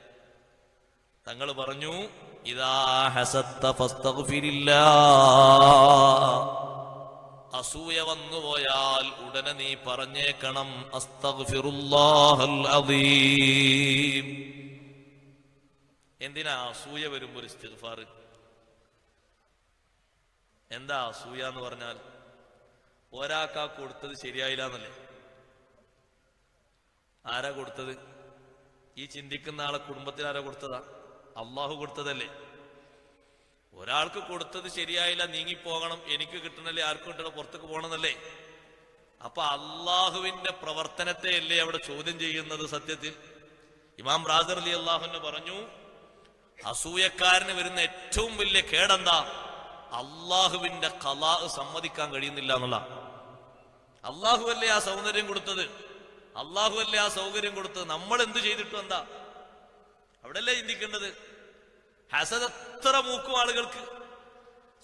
തങ്ങൾ പറഞ്ഞു, ഇദാ ഹസത്ത ഫസ്തഗ്ഫിരില്ലാഹ്, അസൂയ വന്നുപോയാൽ ഉടനെ നീ പറഞ്ഞേക്കണം, അസ്തഗ്ഫിറുല്ലാഹൽ അദീം. എന്തിനാ അസൂയ വരുമ്പോൾ ഇസ്തിഗ്ഫാർ? എന്താ അസൂയ എന്ന് പറഞ്ഞാൽ? ഒരാൾക്കാ കൊടുത്തത് ശരിയായില്ല എന്നല്ലേ? ആരാ കൊടുത്തത്? ഈ ചിന്തിക്കുന്ന ആളെ കുടുംബത്തിൽ ആരാ കൊടുത്തതാ? അള്ളാഹു കൊടുത്തതല്ലേ? ഒരാൾക്ക് കൊടുത്തത് ശരിയായില്ല, നീങ്ങിപ്പോകണം, എനിക്ക് കിട്ടണല്ലേ, ആർക്കും കിട്ടണം, പുറത്തേക്ക് പോകണമെന്നല്ലേ? അപ്പൊ അള്ളാഹുവിന്റെ പ്രവർത്തനത്തെ അല്ലേ അവിടെ ചോദ്യം ചെയ്യുന്നത്? സത്യത്തിൽ ഇമാം റാസി റളിയല്ലാഹു അൻഹു പറഞ്ഞു, അസൂയക്കാരന് വരുന്ന ഏറ്റവും വലിയ കേടെന്താ? അള്ളാഹുവിന്റെ ഖലാ സമ്മതിക്കാൻ കഴിയുന്നില്ല എന്നുള്ള. അള്ളാഹു അല്ലേ ആ സൗന്ദര്യം കൊടുത്തത്, അള്ളാഹു അല്ലേ ആ സൗകര്യം കൊടുത്തത്, നമ്മൾ എന്ത് ചെയ്തിട്ടും എന്താ? അവിടെയല്ലേ ചിന്തിക്കേണ്ടത്. ഹസദ് എത്ര മൂക്കും ആളുകൾക്ക്.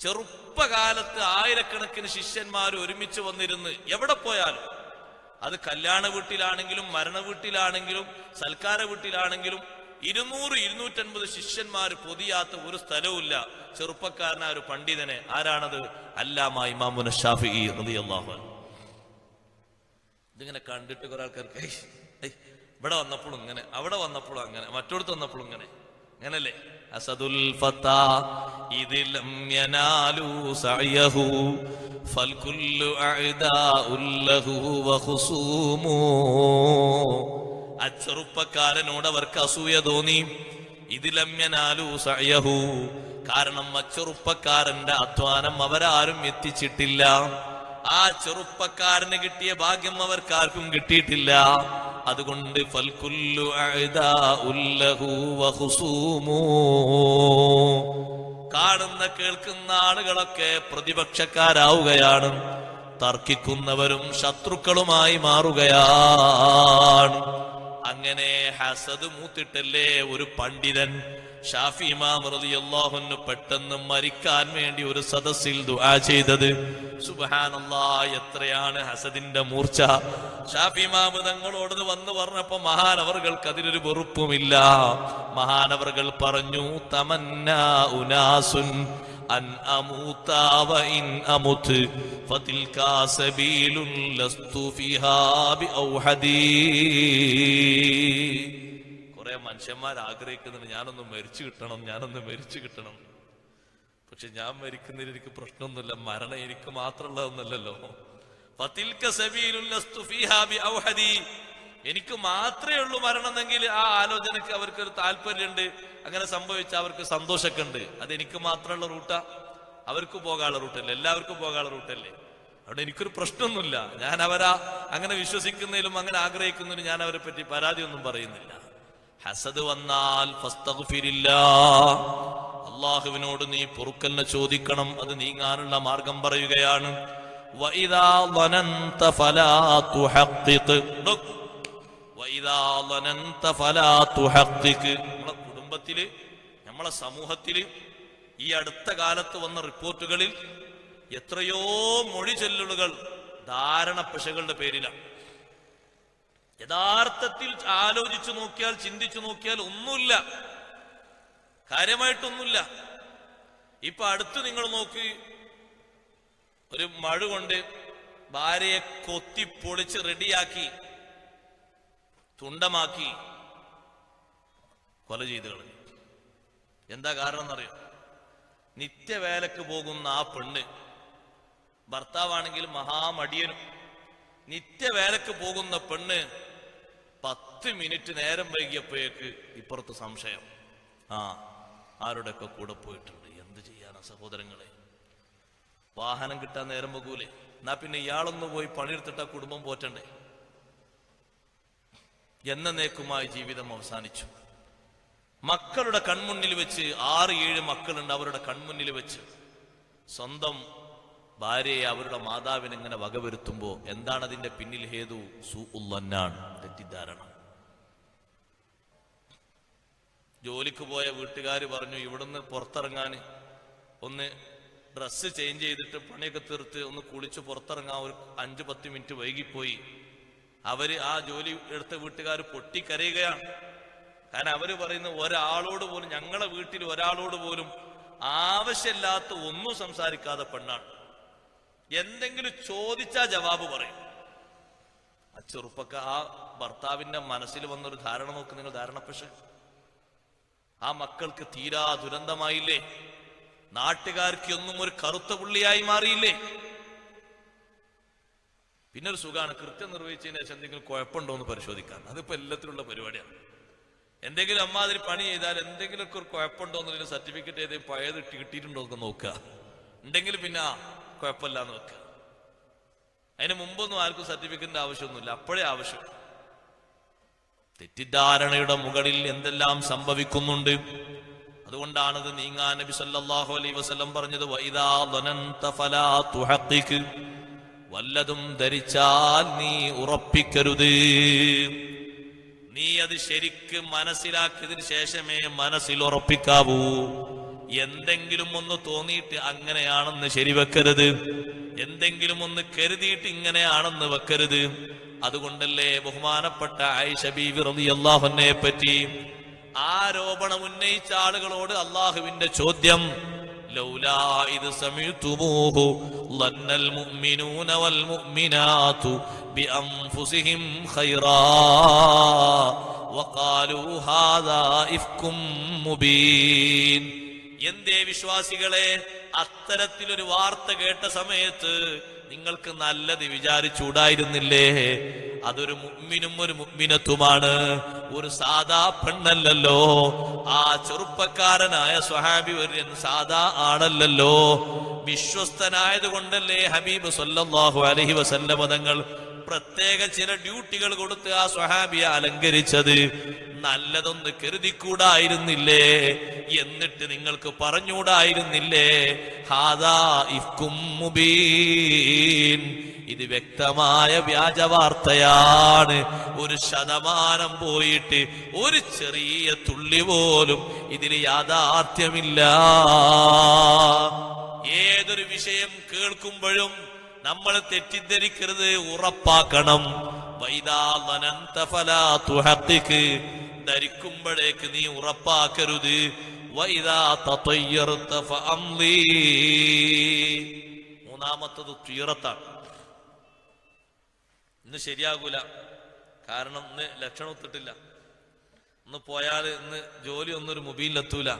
ചെറുപ്പകാലത്ത് ആയിരക്കണക്കിന് ശിഷ്യന്മാർ ഒരുമിച്ച് വന്നിരുന്ന് എവിടെ പോയാലും, അത് കല്യാണ വീട്ടിലാണെങ്കിലും മരണ വീട്ടിലാണെങ്കിലും സൽക്കാര വീട്ടിലാണെങ്കിലും 200-250 ശിഷ്യന്മാർ പൊതിയാത്ത ഒരു സ്ഥലവുമില്ല. ചെറുപ്പക്കാരനായ ഒരു പണ്ഡിതനെ. ആരാണത്? അല്ലാമ ഇമാമുന ശാഫിഈ റളിയല്ലാഹു അൻഹു. ഇതിങ്ങനെ കണ്ടിട്ട് കുറെ ആൾക്കാർക്ക് ഇവിടെ വന്നപ്പോഴും ഇങ്ങനെ, അവിടെ വന്നപ്പോഴും അങ്ങനെ, മറ്റോടത്ത് വന്നപ്പോഴും ഇങ്ങനെ. അങ്ങനല്ലേ? അസദുൽ ഫത്താ ഇദ് ലം യനാലു സഅയഹു ഫൽകുല്ലു അഅദാഉൽ ലഹു വഖുസൂമു. ചെറുപ്പക്കാരനോട് അവർക്ക് അസൂയ തോന്നി. ഇദ് ലം യനാലു സഅയഹു, കാരണം ആ ചെറുപ്പക്കാരന്റെ അധ്വാനം അവരാരും എത്തിച്ചിട്ടില്ല. ആ ചെറുപ്പക്കാരന് കിട്ടിയ ഭാഗ്യം അവർക്കാർക്കും കിട്ടിയിട്ടില്ല. അതുകൊണ്ട് ഫൽകുല്ലു അഅദാഉൽ ലഹു വഖുസൂമു, കാണുന്ന കേൾക്കുന്ന ആളുകളൊക്കെ പ്രതിപക്ഷക്കാരാവുകയാണ്, തർക്കിക്കുന്നവരും ശത്രുക്കളുമായി മാറുകയാണ്. അങ്ങനെ ഹസദ് മൂത്തിട്ടല്ലേ ഒരു പണ്ഡിതൻ ഷാഫി ഇമാം റളിയല്ലാഹു അൻഹു പെട്ടെന്ന് മരിക്കാൻ വേണ്ടി ഒരു സദസ്സിൽ ദുആ ചെയ്തത്. സുബ്ഹാനല്ലാഹ്, എത്രയാണ് ഹസദിന്റെ മൂർച്ച! ഷാഫി ഇമാം തങ്ങളോട് വന്ന് പറഞ്ഞപ്പോ മഹാനവർകൾക്ക് അതിലൊരു വെറുപ്പുമില്ല. മഹാനവർകൾ പറഞ്ഞു, തമന്നാ ഉനാസുൻ അൻ അമൂത വ ഇൻ അമുത് ഫതിൽകാ സബീലുൻ ലസ്തു ഫിഹാ ബിഔഹദീ. കുറെ മനുഷ്യന്മാർ ആഗ്രഹിക്കുന്നുണ്ട്, ഞാനൊന്ന് മരിച്ചു കിട്ടണം. പക്ഷെ ഞാൻ മരിക്കുന്നതിൽ എനിക്ക് പ്രശ്നമൊന്നുമില്ല, മരണം എനിക്ക് മാത്രമുള്ളതൊന്നല്ലോ. ഫതിൽക സബീലുൻ ലസ്തു ഫിഹാ ബിഔഹദീ, എനിക്ക് മാത്രമേ ഉള്ളൂ മരണമെങ്കിൽ ആ ആലോചനക്ക് അവർക്കൊരു താല്പര്യമുണ്ട്. അങ്ങനെ സംഭവിച്ച അവർക്ക് സന്തോഷമൊക്കെ ഉണ്ട്. അതെനിക്ക് മാത്രമുള്ള റൂട്ടാ? അവർക്ക് പോകാനുള്ള റൂട്ടല്ലേ? എല്ലാവർക്കും പോകാനുള്ള റൂട്ടല്ലേ? അവിടെ എനിക്കൊരു പ്രശ്നമൊന്നുമില്ല. ഞാൻ അവരാ അങ്ങനെ വിശ്വസിക്കുന്നതിലും അങ്ങനെ ആഗ്രഹിക്കുന്നതിലും ഞാൻ അവരെ പറ്റി പരാതിയൊന്നും പറയുന്നില്ല. ഹസദ് വന്നാൽ ഫസ്തഗ്ഫിരില്ലാഹ്, അല്ലാഹുവിനോട് നീ പൊറുക്കലിനെ ചോദിക്കണം. അത് നീങ്ങാനുള്ള മാർഗം പറയുകയാണ്. വഇദാ ളനന്ത ഫലാ തുഹഖിഖ്, വഇദാ ളനന്ത ഫലാ തുഹഖിഖ്. നമ്മളെ കുടുംബത്തില്, നമ്മളെ സമൂഹത്തില് ഈ അടുത്ത കാലത്ത് വന്ന റിപ്പോർട്ടുകളിൽ എത്രയോ മൊഴിചൊല്ലുകൾ ധാരണ പിശകളുടെ പേരിലാണ്. യഥാർത്ഥത്തിൽ ആലോചിച്ചു നോക്കിയാൽ, ചിന്തിച്ചു നോക്കിയാൽ ഒന്നുമില്ല, കാര്യമായിട്ടൊന്നുമില്ല. ഇപ്പൊ അടുത്ത് നിങ്ങൾ നോക്ക്, ഒരു മഴ കൊണ്ട് ഭാര്യയെ കൊത്തി പൊളിച്ച് റെഡിയാക്കി തുണ്ടമാക്കി കൊല ചെയ്ത് കളഞ്ഞു. എന്താ കാരണം എന്നറിയാം? നിത്യവേലക്ക് പോകുന്ന ആ പെണ്ണ്, ഭർത്താവാണെങ്കിൽ മഹാമടിയനും, നിത്യവേലക്ക് പോകുന്ന പെണ്ണ് 10 മിനിറ്റ് നേരം വൈകിയപ്പോഴേക്ക് ഇപ്പുറത്ത് സംശയം, ആരുടെയൊക്കെ കൂടെ പോയിട്ടുണ്ട്. എന്ത് ചെയ്യാനാ സഹോദരങ്ങളെ? വാഹനം കിട്ടാൻ നേരം പോകൂലേ? എന്നാ പിന്നെ ഇയാളൊന്ന് പോയി പണിയെടുത്തിട്ട് കുടുംബം പോറ്റണ്ടേ? എന്നേക്കുമായി ജീവിതം അവസാനിച്ചു. മക്കളുടെ കൺമുന്നിൽ വെച്ച്, 6-7 മക്കളുണ്ട്, അവരുടെ കൺമുന്നിൽ വെച്ച് സ്വന്തം ഭാര്യയെ, അവരുടെ മാതാവിനെ ഇങ്ങനെ വകവരുത്തുമ്പോ എന്താണ് അതിന്റെ പിന്നിൽ ഹേതു? സൂഉല്ലന്നാണ്, തെറ്റിദ്ധാരണ. ജോലിക്ക് പോയ വീട്ടുകാര് പറഞ്ഞു, ഇവിടുന്ന് പുറത്തിറങ്ങാൻ ഒന്ന് ഡ്രസ്സ് ചേഞ്ച് ചെയ്തിട്ട് പണിയൊക്കെ തീർത്ത് ഒന്ന് കുളിച്ച് പുറത്തിറങ്ങാൻ ഒരു 5-10 മിനിറ്റ് വൈകിപ്പോയി. അവര്, ആ ജോലി എടുത്ത വീട്ടുകാർ പൊട്ടിക്കരയുകയാണ്. കാരണം അവര് പറയുന്ന ഒരാളോട് പോലും, ഞങ്ങളെ വീട്ടിൽ ഒരാളോട് പോലും ആവശ്യമില്ലാത്ത ഒന്നും സംസാരിക്കാതെ പെണ്ണാണ്. എന്തെങ്കിലും ചോദിച്ചാ ജവാബ് പറയും. ആ ആ ഭർത്താവിന്റെ മനസ്സിൽ വന്നൊരു ധാരണ നോക്ക് നിങ്ങൾ, ധാരണ. പക്ഷെ ആ മക്കൾക്ക് തീരാ ദുരന്തമായില്ലേ? നാട്ടുകാർക്ക് ഒന്നും ഒരു കറുത്ത പുള്ളിയായി മാറിയില്ലേ? പിന്നെ ഒരു സുഖമാണ്, കൃത്യം നിർവഹിച്ചതിന് ശേഷം എന്തെങ്കിലും കുഴപ്പമുണ്ടോ എന്ന് പരിശോധിക്കാൻ. അതിപ്പോ എല്ലാത്തിലുള്ള പരിപാടിയാണ്. എന്തെങ്കിലും അമ്മാതിരി പണി ചെയ്താൽ എന്തെങ്കിലുമൊക്കെ ഒരു കുഴപ്പമുണ്ടോ എന്നതിന് സർട്ടിഫിക്കറ്റ് ചെയ്ത് പഴയത് കിട്ടിയിട്ടുണ്ടോ എന്ന് നോക്കുക. ഉണ്ടെങ്കിൽ പിന്നെ കുഴപ്പമില്ല എന്ന് വെക്കുക. അതിന് മുമ്പൊന്നും ആർക്കും സർട്ടിഫിക്കറ്റിന്റെ ആവശ്യമൊന്നുമില്ല, അപ്പോഴേ ആവശ്യം. തെറ്റിദ്ധാരണയുടെ മുകളിൽ എന്തെല്ലാം സംഭവിക്കുന്നുണ്ട്. അതുകൊണ്ടാണത് നീങ്ങാൻ നബി സല്ലല്ലാഹു അലൈഹി വസല്ലം പറഞ്ഞത്, വഇദാ ളനന്ത ഫലാ തുഹഖിഖ്, വല്ലതും ധരിച്ചാൽ നീ ഉറപ്പിക്കരുത്. നീ അത് ശരിക്ക് മനസ്സിലാക്കിയതിന് ശേഷമേ മനസ്സിൽ ഉറപ്പിക്കാവൂ. എന്തെങ്കിലും ഒന്ന് തോന്നിയിട്ട് അങ്ങനെയാണെന്ന് ശരിവെക്കരുത്, എന്തെങ്കിലും ഒന്ന് കരുതിയിട്ട് ഇങ്ങനെയാണെന്ന് വെക്കരുത്. അതുകൊണ്ടല്ലേ ബഹുമാനപ്പെട്ട ആയിഷ ബീവി റളിയല്ലാഹു അൻഹയെ പറ്റി ആരോപണം ഉന്നയിച്ച ആളുകളോട് അള്ളാഹുവിന്റെ ചോദ്യം, ലൗലാ ഇദ് സമീതുമൂഹു ളന്നൽ മുഅ്മിനൂന വൽ മുഅ്മിനാതു ബിഅൻഫുസിഹിം ഖൈറാ വഖാലൂ ഹാദാ ഇഫ്കും മുബീൻ. എന്തേ വിശ്വാസികളെ, അത്തരത്തിലൊരു വാർത്ത കേട്ട സമയത്ത് നിങ്ങൾക്ക് നല്ലത് വിചാരിച്ചൂടായിരുന്നില്ലേ? അതൊരു മുഅ്മിനും ഒരു മുഅ്മിനത്തുമാണ്, ഒരു സാദാ പെണ്ണല്ലല്ലോ. ആ ചെറുപ്പക്കാരനായ സ്വഹാബി ഒരു സാദാ ആണല്ലല്ലോ. വിശ്വസ്തനായത് കൊണ്ടല്ലേ ഹബീബ് സല്ലല്ലാഹു അലൈഹി വസല്ലം തങ്ങൾ പ്രത്യേക ചില ഡ്യൂട്ടികൾ കൊടുത്ത് ആ സ്വഹാബിയെ അലങ്കരിച്ചത്. നല്ലതൊന്ന് കരുതിക്കൂടായിരുന്നില്ലേ? എന്നിട്ട് നിങ്ങൾക്ക് പറഞ്ഞൂടായിരുന്നില്ലേ ഹാദാ ഇഫ്കും മുബീൻ, ഇത് വ്യക്തമായ വ്യാജവാർത്തയാണ്, 1% പോയിട്ട് ഒരു ചെറിയ തുള്ളി പോലും ഇതിൽ യാഥാർത്ഥ്യമില്ല. ഏതൊരു വിഷയം കേൾക്കുമ്പോഴും നമ്മൾ തെറ്റിദ്ധരിക്കരുത്, ഉറപ്പാക്കണം. ധരിക്കുമ്പോഴേക്ക് നീ ഉറപ്പാക്കരുത്. മൂന്നാമത്തത് തീറത്താണ്. ഇന്ന് ശരിയാകൂല, കാരണം ഇന്ന് ലക്ഷണം ഒത്തിട്ടില്ല, ഇന്ന് പോയാൽ ഇന്ന് ജോലി ഒന്നൊരു മൊബൈലിലെത്തൂല.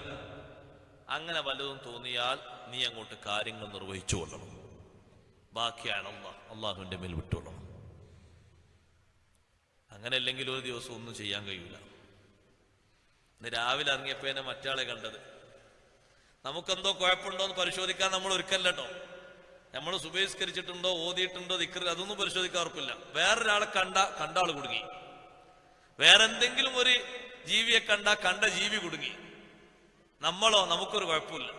അങ്ങനെ വല്ലതും തോന്നിയാൽ നീ അങ്ങോട്ട് കാര്യങ്ങൾ നിർവഹിച്ചു കൊള്ളണം. ബാക്കിയാണ് അള്ളാഹുവിന്റെ മേൽ വിട്ടോളണം. അങ്ങനെ അല്ലെങ്കിൽ ഒരു ദിവസം ഒന്നും ചെയ്യാൻ കഴിയൂല. ഇന്ന് രാവിലെ ഇറങ്ങിയപ്പോ എന്നെ മറ്റാളെ കണ്ടത്. നമുക്കെന്തോ കുഴപ്പമുണ്ടോ എന്ന് പരിശോധിക്കാൻ നമ്മൾ ഒരുക്കല്ലോ. നമ്മൾ സുബഹിസ്കരിച്ചിട്ടുണ്ടോ, ഓതിയിട്ടുണ്ടോ, ദിക്ർ, അതൊന്നും പരിശോധിക്കാറുപ്പില്ല. വേറൊരാളെ കണ്ട ആള് കുടുങ്ങി. വേറെന്തെങ്കിലും ഒരു ജീവിയെ കണ്ട ജീവി കുടുങ്ങി. നമ്മളോ, നമുക്കൊരു കുഴപ്പമില്ല.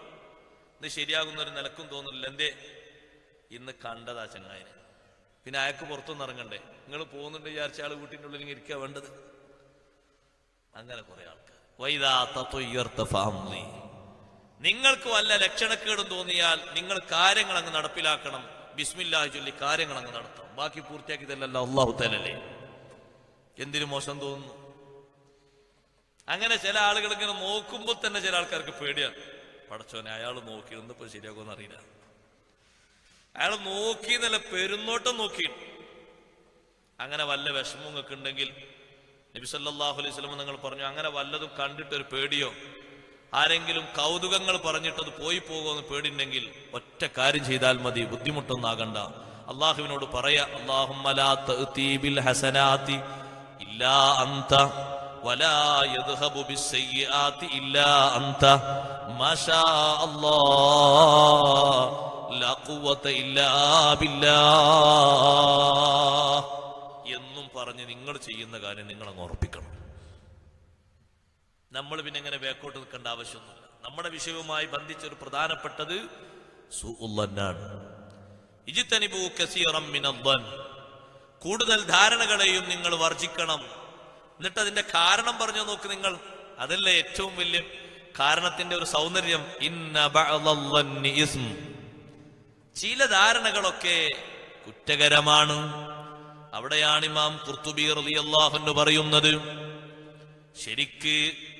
ഇന്ന് ശരിയാകുന്ന ഒരു നിലക്കും തോന്നുന്നില്ല. എന്തേ? ഇന്ന് കണ്ടതാ ചങ്ങായിനെ. പിന്നെ അയാൾക്ക് പുറത്തൊന്നും ഇറങ്ങണ്ടേ? നിങ്ങൾ പോകുന്നുണ്ട് വിചാരിച്ച ആള് വീട്ടിൻ്റെ ഉള്ളിൽ ഇരിക്കുക വേണ്ടത്. അങ്ങനെ കുറെ ആൾക്കാർ. നിങ്ങൾക്ക് വല്ല ലക്ഷണക്കേടും തോന്നിയാൽ നിങ്ങൾ കാര്യങ്ങൾ അങ്ങ് നടപ്പിലാക്കണം. ബിസ്മില്ലാഹി ചൊല്ലി കാര്യങ്ങൾ അങ്ങ് നടത്തണം. ബാക്കി പൂർത്തിയാക്കിയതല്ല അല്ലാഹു തആലല്ലേ. എന്തിനു മോശം തോന്നുന്നു? അങ്ങനെ ചില ആളുകൾ ഇങ്ങനെ നോക്കുമ്പോൾ തന്നെ ചില ആൾക്കാർക്ക് പേടിയാണ്. പടച്ചോനെ, അയാൾ നോക്കി ഇന്നിപ്പോ ശരിയാകുമെന്ന് അറിയില്ല. അയാൾ നോക്കിയെന്നല്ല, പെരുന്നോട്ടം നോക്കി. അങ്ങനെ വല്ല വിഷമം നിങ്ങൾക്ക് ഉണ്ടെങ്കിൽ നബി സല്ലല്ലാഹു അലൈഹി വസല്ലം നിങ്ങൾ പറഞ്ഞു, അങ്ങനെ വല്ലതും കണ്ടിട്ടൊരു പേടിയോ ആരെങ്കിലും കൗതുകങ്ങൾ പറഞ്ഞിട്ടത് പോയി പോകുമെന്ന് പേടിയുണ്ടെങ്കിൽ ഒറ്റ കാര്യം ചെയ്താൽ മതി, ബുദ്ധിമുട്ടൊന്നും ആകണ്ട. അള്ളാഹുവിനോട് പറയാ, അല്ലാഹുമ്മ ലാ തഅതി ബിൽ ഹസനാതി ഇല്ലാ അൻത വലാ യദ്ഹബു ബിസ്സയ്യിആതി ഇല്ലാ അൻത മാഷാ അല്ലാഹ് ലാ ഖുവത ഇല്ലാ ബില്ലാഹ് എന്നും പറഞ്ഞ് നിങ്ങൾ ചെയ്യുന്ന കാര്യം നിങ്ങൾ അങ്ങ് ഉറപ്പിക്കണം. നമ്മൾ പിന്നെ എങ്ങനെ ബാക്കോട്ട് നിൽക്കേണ്ട ആവശ്യമൊന്നുമില്ല. നമ്മുടെ വിഷയവുമായി ബന്ധിച്ചൊരു പ്രധാനപ്പെട്ടത് സുഉല്ലന്നാണ്. ഇജ്തനിബൂ കസീറൻ മിനദ്ദൻ, കൂടുതൽ ധാരണകളെയും നിങ്ങൾ വർജിക്കണം. എന്നിട്ട് അതിന്റെ കാരണം പറഞ്ഞു നോക്ക് നിങ്ങൾ. അതല്ലേ ഏറ്റവും വലിയ കാരണത്തിന്റെ ഒരു സൗന്ദര്യം. ഇന്ന ബഅദല്ലന്നി ഇസ്ം, ചില ധാരണകളൊക്കെ കുറ്റകരമാണ്. അവിടെയാണ് ഇമാം ഖുർത്തുബി റളിയല്ലാഹു അൻഹു പറയുന്നത്, ശരിക്ക്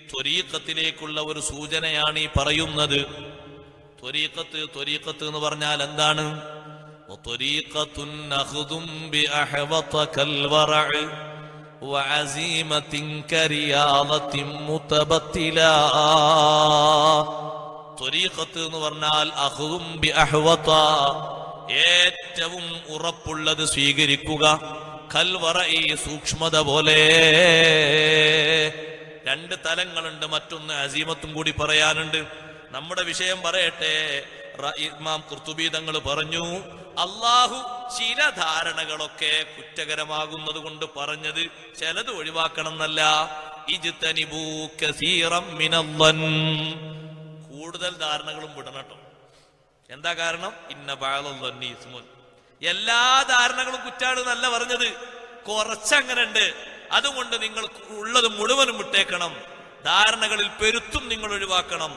ത്വരീഖത്തിലേക്കുള്ള ഒരു സൂചനയാണ് ഈ പറയുന്നത്. ത്വരീഖത്ത് എന്ന് പറഞ്ഞാൽ എന്താണ്? വത്വരീഖത്തുൻ നഖ്ദും ബിഅഹ്വത കൽവറഅ വഅസീമത്തിൻ കരിയാദത്തിൻ മുതബത്തിലാ. ത്വരീഖത്ത് എന്ന് പറഞ്ഞാൽ അഖ്ദും ബിഅഹ്വത, ഏറ്റവും ഉറപ്പുള്ളത് സ്വീകരിക്കുക. കൽവറഇ, സൂക്ഷ്മത പോലെ. രണ്ട് തലങ്ങളുണ്ട്, മറ്റൊന്ന് അസീമത്തും കൂടി പറയാനുണ്ട്. നമ്മുടെ വിഷയം പറയട്ടെ. ഇമാം ഖുർത്തുബി തങ്ങൾ പറഞ്ഞു, അള്ളാഹു ചില ധാരണകളൊക്കെ കുറ്റകരമാകുന്നത് കൊണ്ട് പറഞ്ഞത് ചിലത് ഒഴിവാക്കണം എന്നല്ല. ഇജ്തനിബൂ കസീറൻ മിനദ്ദൻ, കൂടുതൽ ധാരണകളും വിടണട്ടോ. എന്താ കാരണം? ഇന്ന ബഅദല്ലന്നി ഇസ്മുൻ, എല്ലാ ധാരണകളും കുറ്റാണ് എന്നല്ല പറഞ്ഞത്, കുറച്ചങ്ങനെ ഉണ്ട്. അതുകൊണ്ട് നിങ്ങൾ ഉള്ളത് മുഴുവനും വിട്ടേക്കണം. ധാരണകളിൽ പെരുത്തും നിങ്ങൾ ഒഴിവാക്കണം.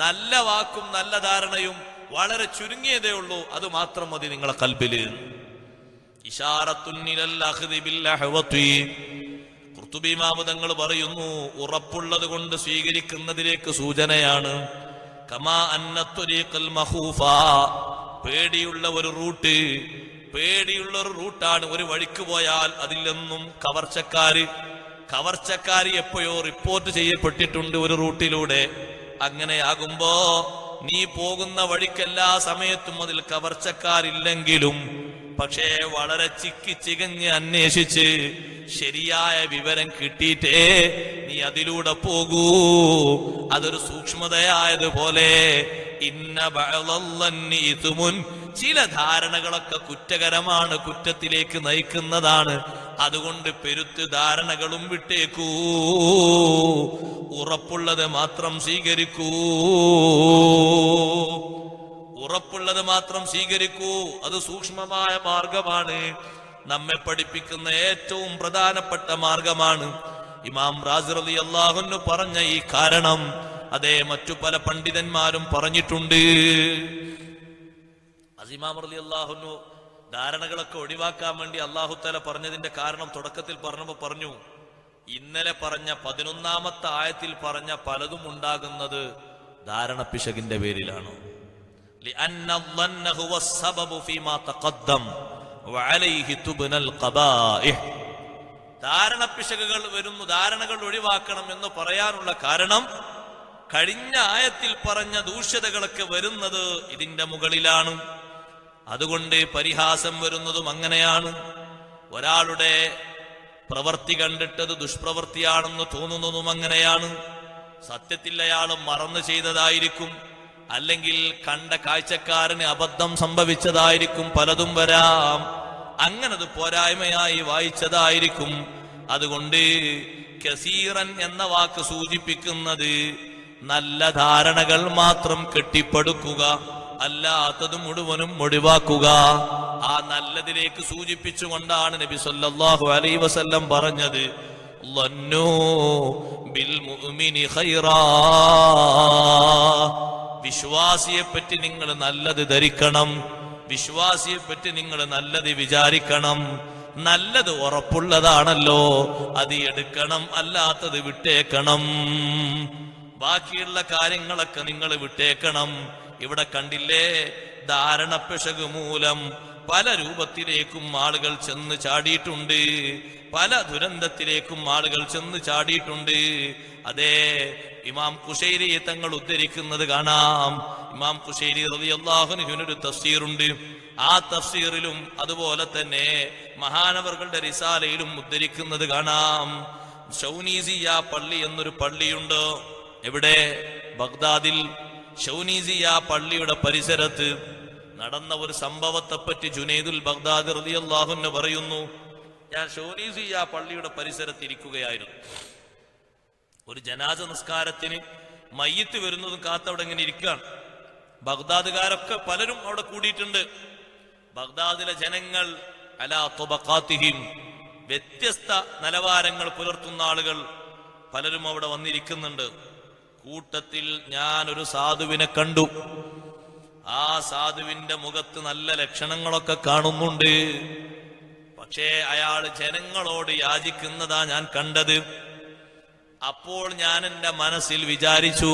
നല്ല വാക്കും നല്ല ധാരണയും വളരെ ചുരുങ്ങിയതേ ഉള്ളൂ, അത് മാത്രം മതി നിങ്ങളെ ഖൽബിൽ. ഇശാറത്തുൻ ഇലൽ അഖ്ദി ബിൽ അഹ്വതി, ഖുർത്തുബി ഇമാം തങ്ങൾ പറയുന്നു, ഉറപ്പുള്ളത് കൊണ്ട് സ്വീകരിക്കുന്നതിലേക്ക് സൂചനയാണ്. കമാ അന്ന ത്വരീഖൽ മഖൂഫ, പേടിയുള്ള ഒരു റൂട്ടാണ്. ഒരു വഴിക്ക് പോയാൽ അതിൽ നിന്നും കവർച്ചക്കാര് കവർച്ചക്കാരി എപ്പോഴോ റിപ്പോർട്ട് ചെയ്യപ്പെട്ടിട്ടുണ്ട് ഒരു റൂട്ടിലൂടെ. അങ്ങനെയാകുമ്പോ നീ പോകുന്ന വഴിക്കെല്ലാ സമയത്തും അതിൽ കവർച്ചക്കാരില്ലെങ്കിലും പക്ഷേ വളരെ ചിക്കിച്ചികഞ്ഞ് അന്വേഷിച്ച് ശരിയായ വിവരം കിട്ടിയിട്ടേ നീ അതിലൂടെ പോകൂ. അതൊരു സൂക്ഷ്മതയായതുപോലെ ഇന്ന ബഅദല്ലന്നി ഇത്മുൻ, ചില ധാരണകളൊക്കെ കുറ്റകരമാണ്, കുറ്റത്തിലേക്ക് നയിക്കുന്നതാണ്. അതുകൊണ്ട് പെരുത്ത് ധാരണകളും വിട്ടേക്കൂ, ഉറപ്പുള്ളത് മാത്രം സ്വീകരിക്കൂ, ഉറപ്പുള്ളത് മാത്രം സ്വീകരിക്കൂ. അത് സൂക്ഷ്മമായ മാർഗമാണ്, നമ്മെ പഠിപ്പിക്കുന്ന ഏറ്റവും പ്രധാനപ്പെട്ട മാർഗമാണ്. ഇമാം റാസി റളിയല്ലാഹു അൻഹു പറഞ്ഞ ഈ കാരണം അതേ മറ്റു പല പണ്ഡിതന്മാരും പറഞ്ഞിട്ടുണ്ട്. ഇമാം റളിയല്ലാഹു അൻഹു ധാരണകളൊക്കെ ഒഴിവാക്കാൻ വേണ്ടി അല്ലാഹു തആല പറഞ്ഞതിന്റെ കാരണം തുടക്കത്തിൽ പറഞ്ഞപ്പോൾ പറഞ്ഞു, ഇന്നലെ പറഞ്ഞ 11ാമത്തെ ആയത്തിൽ പറഞ്ഞ പലതും ഉണ്ടാകുന്നത് ധാരണ പിശകിന്റെ പേരിലാണ്. ധാരണ പിശകുകൾ വരുന്നു, ധാരണകൾ ഒഴിവാക്കണം എന്ന് പറയാനുള്ള കാരണം കഴിഞ്ഞ ആയത്തിൽ പറഞ്ഞ ദൂഷ്യതകളൊക്കെ വരുന്നത് ഇതിന്റെ മുകളിലാണ്. അതുകൊണ്ട് പരിഹാസം വരുന്നതും അങ്ങനെയാണ്. ഒരാളുടെ പ്രവൃത്തി കണ്ടിട്ടത് ദുഷ്പ്രവൃത്തിയാണെന്ന് തോന്നുന്നതും അങ്ങനെയാണ്. സത്യത്തിൽ അയാൾ മറന്നു ചെയ്തതായിരിക്കും, അല്ലെങ്കിൽ കണ്ട കാഴ്ചക്കാരന് അബദ്ധം സംഭവിച്ചതായിരിക്കും, പലതും വരാം. അങ്ങനത് പോരായ്മയായി വായിച്ചതായിരിക്കും. അതുകൊണ്ട് കസീറൻ എന്ന വാക്ക് സൂചിപ്പിക്കുന്നത് നല്ല ധാരണകൾ മാത്രം കെട്ടിപ്പടുക്കുക, അല്ലാത്തത് മുഴുവനും ഒഴിവാക്കുക. ആ നല്ലതിലേക്ക് സൂചിപ്പിച്ചുകൊണ്ടാണ് നബി സല്ലല്ലാഹു അലൈഹി വസല്ലം പറഞ്ഞത്, ലന്നൂ ബിൽ മുഅ്മിനി ഖൈറാ, വിശ്വാസിയെ പറ്റി നിങ്ങൾ നല്ലത് ധരിക്കണം, വിശ്വാസിയെ പറ്റി നിങ്ങൾ നല്ലത് വിചാരിക്കണം. നല്ലത് ഉറപ്പുള്ളതാണല്ലോ, അത് എടുക്കണം, അല്ലാത്തത് വിട്ടേക്കണം. ബാക്കിയുള്ള കാര്യങ്ങളൊക്കെ നിങ്ങൾ വിട്ടേക്കണം. ഇവിടെ കണ്ടില്ലേ, ധാരണ പിശക് മൂലം പല രൂപത്തിലേക്കും ആളുകൾ ചെന്ന് ചാടിയിട്ടുണ്ട്, പല ദുരന്തത്തിലേക്കും ആളുകൾ ചെന്ന് ചാടിയിട്ടുണ്ട്. അതേ ഇമാം ഖുശൈരി തങ്ങൾ ഉദ്ധരിക്കുന്നത് കാണാം. ഇമാം ഖുശൈരി റളിയല്ലാഹു അൻഹുവിന് ഒരു തഫ്സീറുണ്ട്. ആ തഫ്സീറിലും അതുപോലെ തന്നെ മഹാനവറുകളുടെ റിസാലയിലും ഉദ്ധരിക്കുന്നത് കാണാം. ഷൗനീസിയ പള്ളി എന്നൊരു പള്ളിയുണ്ട്. എവിടെ? ബഗ്ദാദിൽ. ഷൗനീസിയ പള്ളിയുടെ പരിസരത്ത് നടന്ന ഒരു സംഭവത്തെപ്പറ്റി ജുനൈദുൽ ബഗ്ദാദി റളിയല്ലാഹു അൻഹു പറയുന്നു, ഞാൻ ഷൗനീസിയ പള്ളിയുടെ പരിസരത്ത് ഇരിക്കുകയായിരുന്നു. ഒരു ജനാസ നിസ്കാരത്തിന് മയ്യിത്ത് വരുന്നതും കാത്തവിടെ ഇങ്ങനെ ഇരിക്കുകയാണ്. ബഗ്ദാദുകാരൊക്കെ പലരും അവിടെ കൂടിയിട്ടുണ്ട്. ബഗ്ദാദിലെ ജനങ്ങൾ അലാ തുബഖാതിഹിം, വ്യത്യസ്ത നിലവാരങ്ങൾ പുലർത്തുന്ന ആളുകൾ പലരും അവിടെ വന്നിരിക്കുന്നുണ്ട്. കൂട്ടത്തിൽ ഞാൻ ഒരു സാധുവിനെ കണ്ടു. ആ സാധുവിന്റെ മുഖത്ത് നല്ല ലക്ഷണങ്ങളൊക്കെ കാണുന്നുണ്ട്. പക്ഷേ അയാൾ ജനങ്ങളോട് യാചിക്കുന്നതാ ഞാൻ കണ്ടത്. അപ്പോൾ ഞാൻ എന്റെ മനസ്സിൽ വിചാരിച്ചു,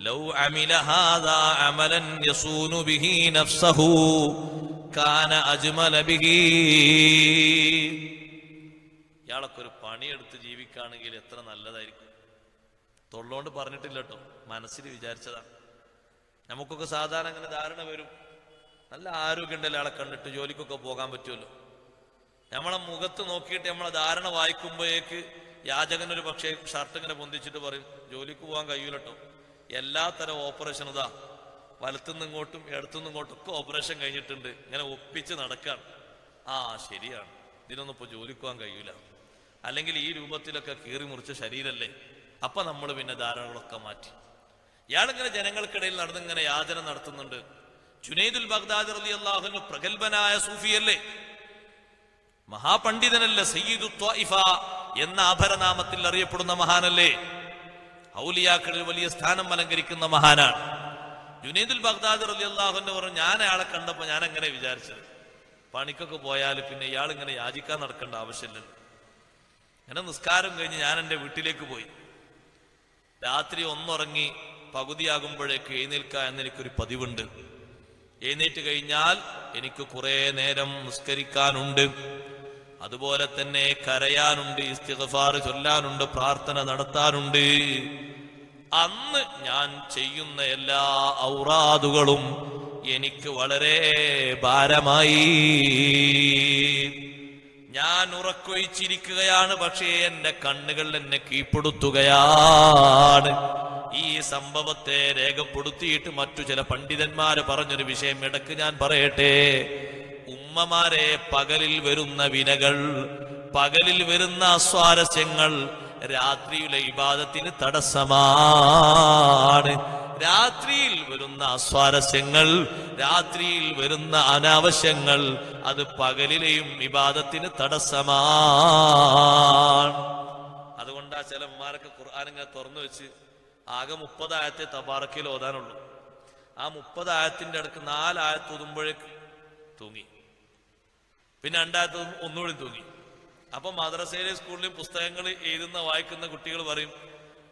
ലൗ അമില ഹാദാ അമലൻ യസൂനു ബിഹി നഫ്സഹു കാന അജ്മല ബിഹി. ഇയാളൊക്കെ ഒരു പണിയെടുത്ത് ജീവിക്കുകയാണെങ്കിൽ എത്ര നല്ലതായിരിക്കും. തൊള്ളോണ്ട് പറഞ്ഞിട്ടില്ല കേട്ടോ, മനസ്സിൽ വിചാരിച്ചതാണ്. നമുക്കൊക്കെ സാധാരണ അങ്ങനെ ധാരണ വരും, നല്ല ആരോഗ്യമുണ്ടല്ലോ ആളെ കണ്ടിട്ട് ജോലിക്കൊക്കെ പോകാൻ പറ്റുമല്ലോ. നമ്മളെ മുഖത്ത് നോക്കിയിട്ട് നമ്മളെ ധാരണ വായിക്കുമ്പോഴേക്ക് യാചകനൊരു പക്ഷേ ഷർട്ട് ഇങ്ങനെ പൊന്തിച്ചിട്ട് പറയും, ജോലിക്ക് പോകാൻ കഴിയൂലട്ടോ, എല്ലാ തരം ഓപ്പറേഷൻ ഇതാ, വലത്തുനിന്ന് ഇങ്ങോട്ടും ഇടത്തുനിന്ന് ഇങ്ങോട്ടും ഒക്കെ ഓപ്പറേഷൻ കഴിഞ്ഞിട്ടുണ്ട്, ഇങ്ങനെ ഒപ്പിച്ച് നടക്കാണ്. ആ ശരിയാണ്, ഇതിനൊന്നും ഇപ്പോൾ ജോലിക്ക് പോകാൻ കഴിയൂല, അല്ലെങ്കിൽ ഈ രൂപത്തിലൊക്കെ കീറി മുറിച്ച ശരീരല്ലേ. അപ്പൊ നമ്മൾ പിന്നെ ധാരണകളൊക്കെ മാറ്റി. ഇയാളിങ്ങനെ ജനങ്ങൾക്കിടയിൽ നടന്നിങ്ങനെ യാചന നടത്തുന്നുണ്ട്. ജുനൈദുൽ ബഗ്ദാദി റളിയല്ലാഹു അൻഹു പ്രഗൽഭനായ സൂഫിയല്ലേ, മഹാപണ്ഡിതനല്ലേ, സയ്യിദു ത്വായിഫ എന്ന ആഭരനാമത്തിൽ അറിയപ്പെടുന്ന മഹാനല്ലേ, ഔലിയാക്കളിൽ വലിയ സ്ഥാനം അലങ്കരിക്കുന്ന മഹാനാണ്. ജുനൈദുൽ ബഗ്ദാദി റളിയല്ലാഹു അൻഹു പറഞ്ഞു, ഞാൻ അയാളെ കണ്ടപ്പോ ഞാൻ എങ്ങനെ വിചാരിച്ചത്, പണിക്കൊക്കെ പോയാൽ പിന്നെ ഇയാൾ ഇങ്ങനെ യാചിക്കാൻ നടക്കേണ്ട ആവശ്യമില്ലല്ലോ. അങ്ങനെ നിസ്കാരം കഴിഞ്ഞ് ഞാൻ എൻ്റെ വീട്ടിലേക്ക് പോയി. രാത്രി ഒന്നുറങ്ങി പകുതിയാകുമ്പോഴേക്ക് എഴുന്നേൽക്കുക എന്നെനിക്കൊരു പതിവുണ്ട്. എഴുന്നേറ്റ് കഴിഞ്ഞാൽ എനിക്ക് കുറെ നേരം നിസ്കരിക്കാനുണ്ട്. അതുപോലെ തന്നെ കരയാനുണ്ട്, ഇസ്തിഗ്ഫാർ ചൊല്ലാനുണ്ട്, പ്രാർത്ഥന നടത്താനുണ്ട്. അന്ന് ഞാൻ ചെയ്യുന്ന എല്ലാ ഔറാദുകളും എനിക്ക് വളരെ ഭാരമായി. ഞാൻ ഉറക്കൊഴിച്ചിരിക്കുകയാണ്, പക്ഷേ എന്റെ കണ്ണുകൾ എന്നെ കീഴ്പ്പെടുത്തുകയാണ്. ഈ സംഭവത്തെ രേഖപ്പെടുത്തിയിട്ട് മറ്റു ചില പണ്ഡിതന്മാര് പറഞ്ഞൊരു വിഷയം ഇടക്ക് ഞാൻ പറയട്ടെ. ഉമ്മമാരെ, പകലിൽ വരുന്ന വിനകൾ, പകലിൽ വരുന്ന അസ്വാരസ്യങ്ങൾ രാത്രിയിലെ ഇബാദത്തിന് തടസ്സമാണ്. രാത്രിയിൽ വരുന്ന അസ്വാരസ്യങ്ങൾ, രാത്രിയിൽ വരുന്ന അനാവശ്യങ്ങൾ, അത് പകലിലെയും ഇബാദത്തിന് തടസ്സമാണ്. അതുകൊണ്ടാ ചില ഉമ്മാരൊക്കെ ഖുർആൻ ഇങ്ങനെ തുറന്നു വെച്ച് ആകെ 30 ആയത്തെ തബാറക്കിൽ ഓതാനുള്ളൂ. ആ 30 ആയത്തിന്റെ അടുക്ക് 4 ആയത്ത് ഓതുമ്പോഴേക്ക് തൂങ്ങി, പിന്നെ 2 ആയത്ത് ഒന്നുകൂടി തൂങ്ങി. അപ്പൊ മദ്രസയിലെ സ്കൂളിലെയും പുസ്തകങ്ങൾ എഴുതുന്ന വായിക്കുന്ന കുട്ടികൾ പറയും,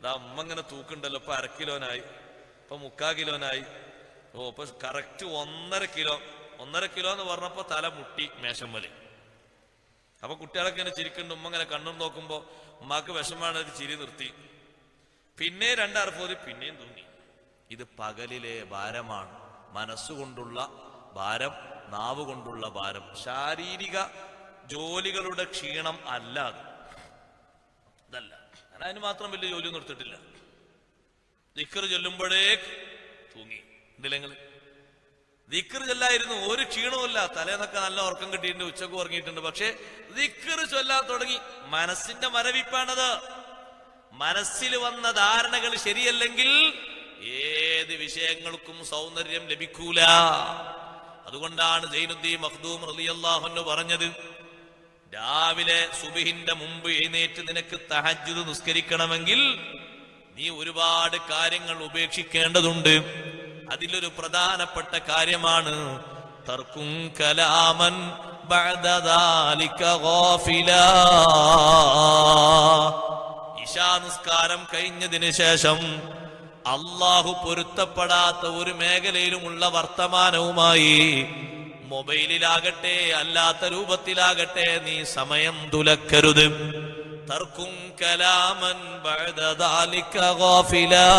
ദാ അമ്മ ഇങ്ങനെ തൂക്കുണ്ടല്ലോ, ഇപ്പൊ 1/2 കിലോനായി, ഇപ്പൊ 3/4 കിലോനായി. ഓ, ഇപ്പൊ കറക്റ്റ് 1.5 കിലോ. 1.5 കിലോ എന്ന് പറഞ്ഞപ്പോ തല മുട്ടി മേശമ്മല്. അപ്പൊ കുട്ടികളൊക്കെ ഇങ്ങനെ ചിരിക്കുന്നുണ്ട്. ഉമ്മ ഇങ്ങനെ കണ്ണും നോക്കുമ്പോ ഉമ്മാക്ക് വിഷമാണ്, ഒരു ചിരി നിർത്തി. പിന്നെ 2 അർഫോതി പിന്നെയും തൂങ്ങി. ഇത് പകലിലെ ഭാരമാണ്, മനസ്സുകൊണ്ടുള്ള ഭാരം, നാവ് കൊണ്ടുള്ള ഭാരം, ശാരീരിക ജോലികളുടെ ക്ഷീണം അല്ല. അതല്ല, ഞാൻ അതിന് മാത്രം വലിയ ജോലിയൊന്നും എടുത്തിട്ടില്ല. ദിക്ർ ചൊല്ലുമ്പോഴേക്ക് തൂങ്ങി. എന്തിലെങ്കിൽ ദിക്ർ ചൊല്ലായിരുന്നു, ഒരു ക്ഷീണവുമില്ല. തലേന്നൊക്കെ നല്ല ഉറക്കം കിട്ടിയിട്ടുണ്ട്, ഉച്ചക്ക് ഉറങ്ങിയിട്ടുണ്ട്. പക്ഷെ ദിക്ർ ചൊല്ലാൻ തുടങ്ങി. മനസ്സിന്റെ മരവിപ്പാണത്. മനസ്സിൽ വന്ന ധാരണകൾ ശരിയല്ലെങ്കിൽ ഏത് വിഷയങ്ങൾക്കും സൗന്ദര്യം ലഭിക്കൂല. അതുകൊണ്ടാണ് സൈനുദ്ദീൻ മഖ്ദൂം റളിയല്ലാഹു അൻഹു പറഞ്ഞത്, രാവിലെ സുബ്ഹിന്റെ മുമ്പ് എഴുന്നേറ്റ് നിനക്ക് തഹജ്ജുദ് നിസ്കരിക്കണമെങ്കിൽ നീ ഒരുപാട് കാര്യങ്ങൾ ഉപേക്ഷിക്കേണ്ടതുണ്ട്. അതിലൊരു പ്രധാനപ്പെട്ട കാര്യമാണ് തർക്കും കലാമൻ ബഅദ ദാലിക ഗാഫിലാ. ഇശാ നിസ്കാരം കഴിഞ്ഞതിന് ശേഷം അല്ലാഹു പൊരുത്തപ്പെടാത്ത ഒരു മേഖലയിലുമുള്ള വർത്തമാനവുമായി, മൊബൈലിലാകട്ടെ അല്ലാത്ത രൂപത്തിലാകട്ടെ, നീ സമയം തുലക്കരുത്. തർക്കും കലാമൻ ബഅദ ദാലിക ഗാഫിലാ.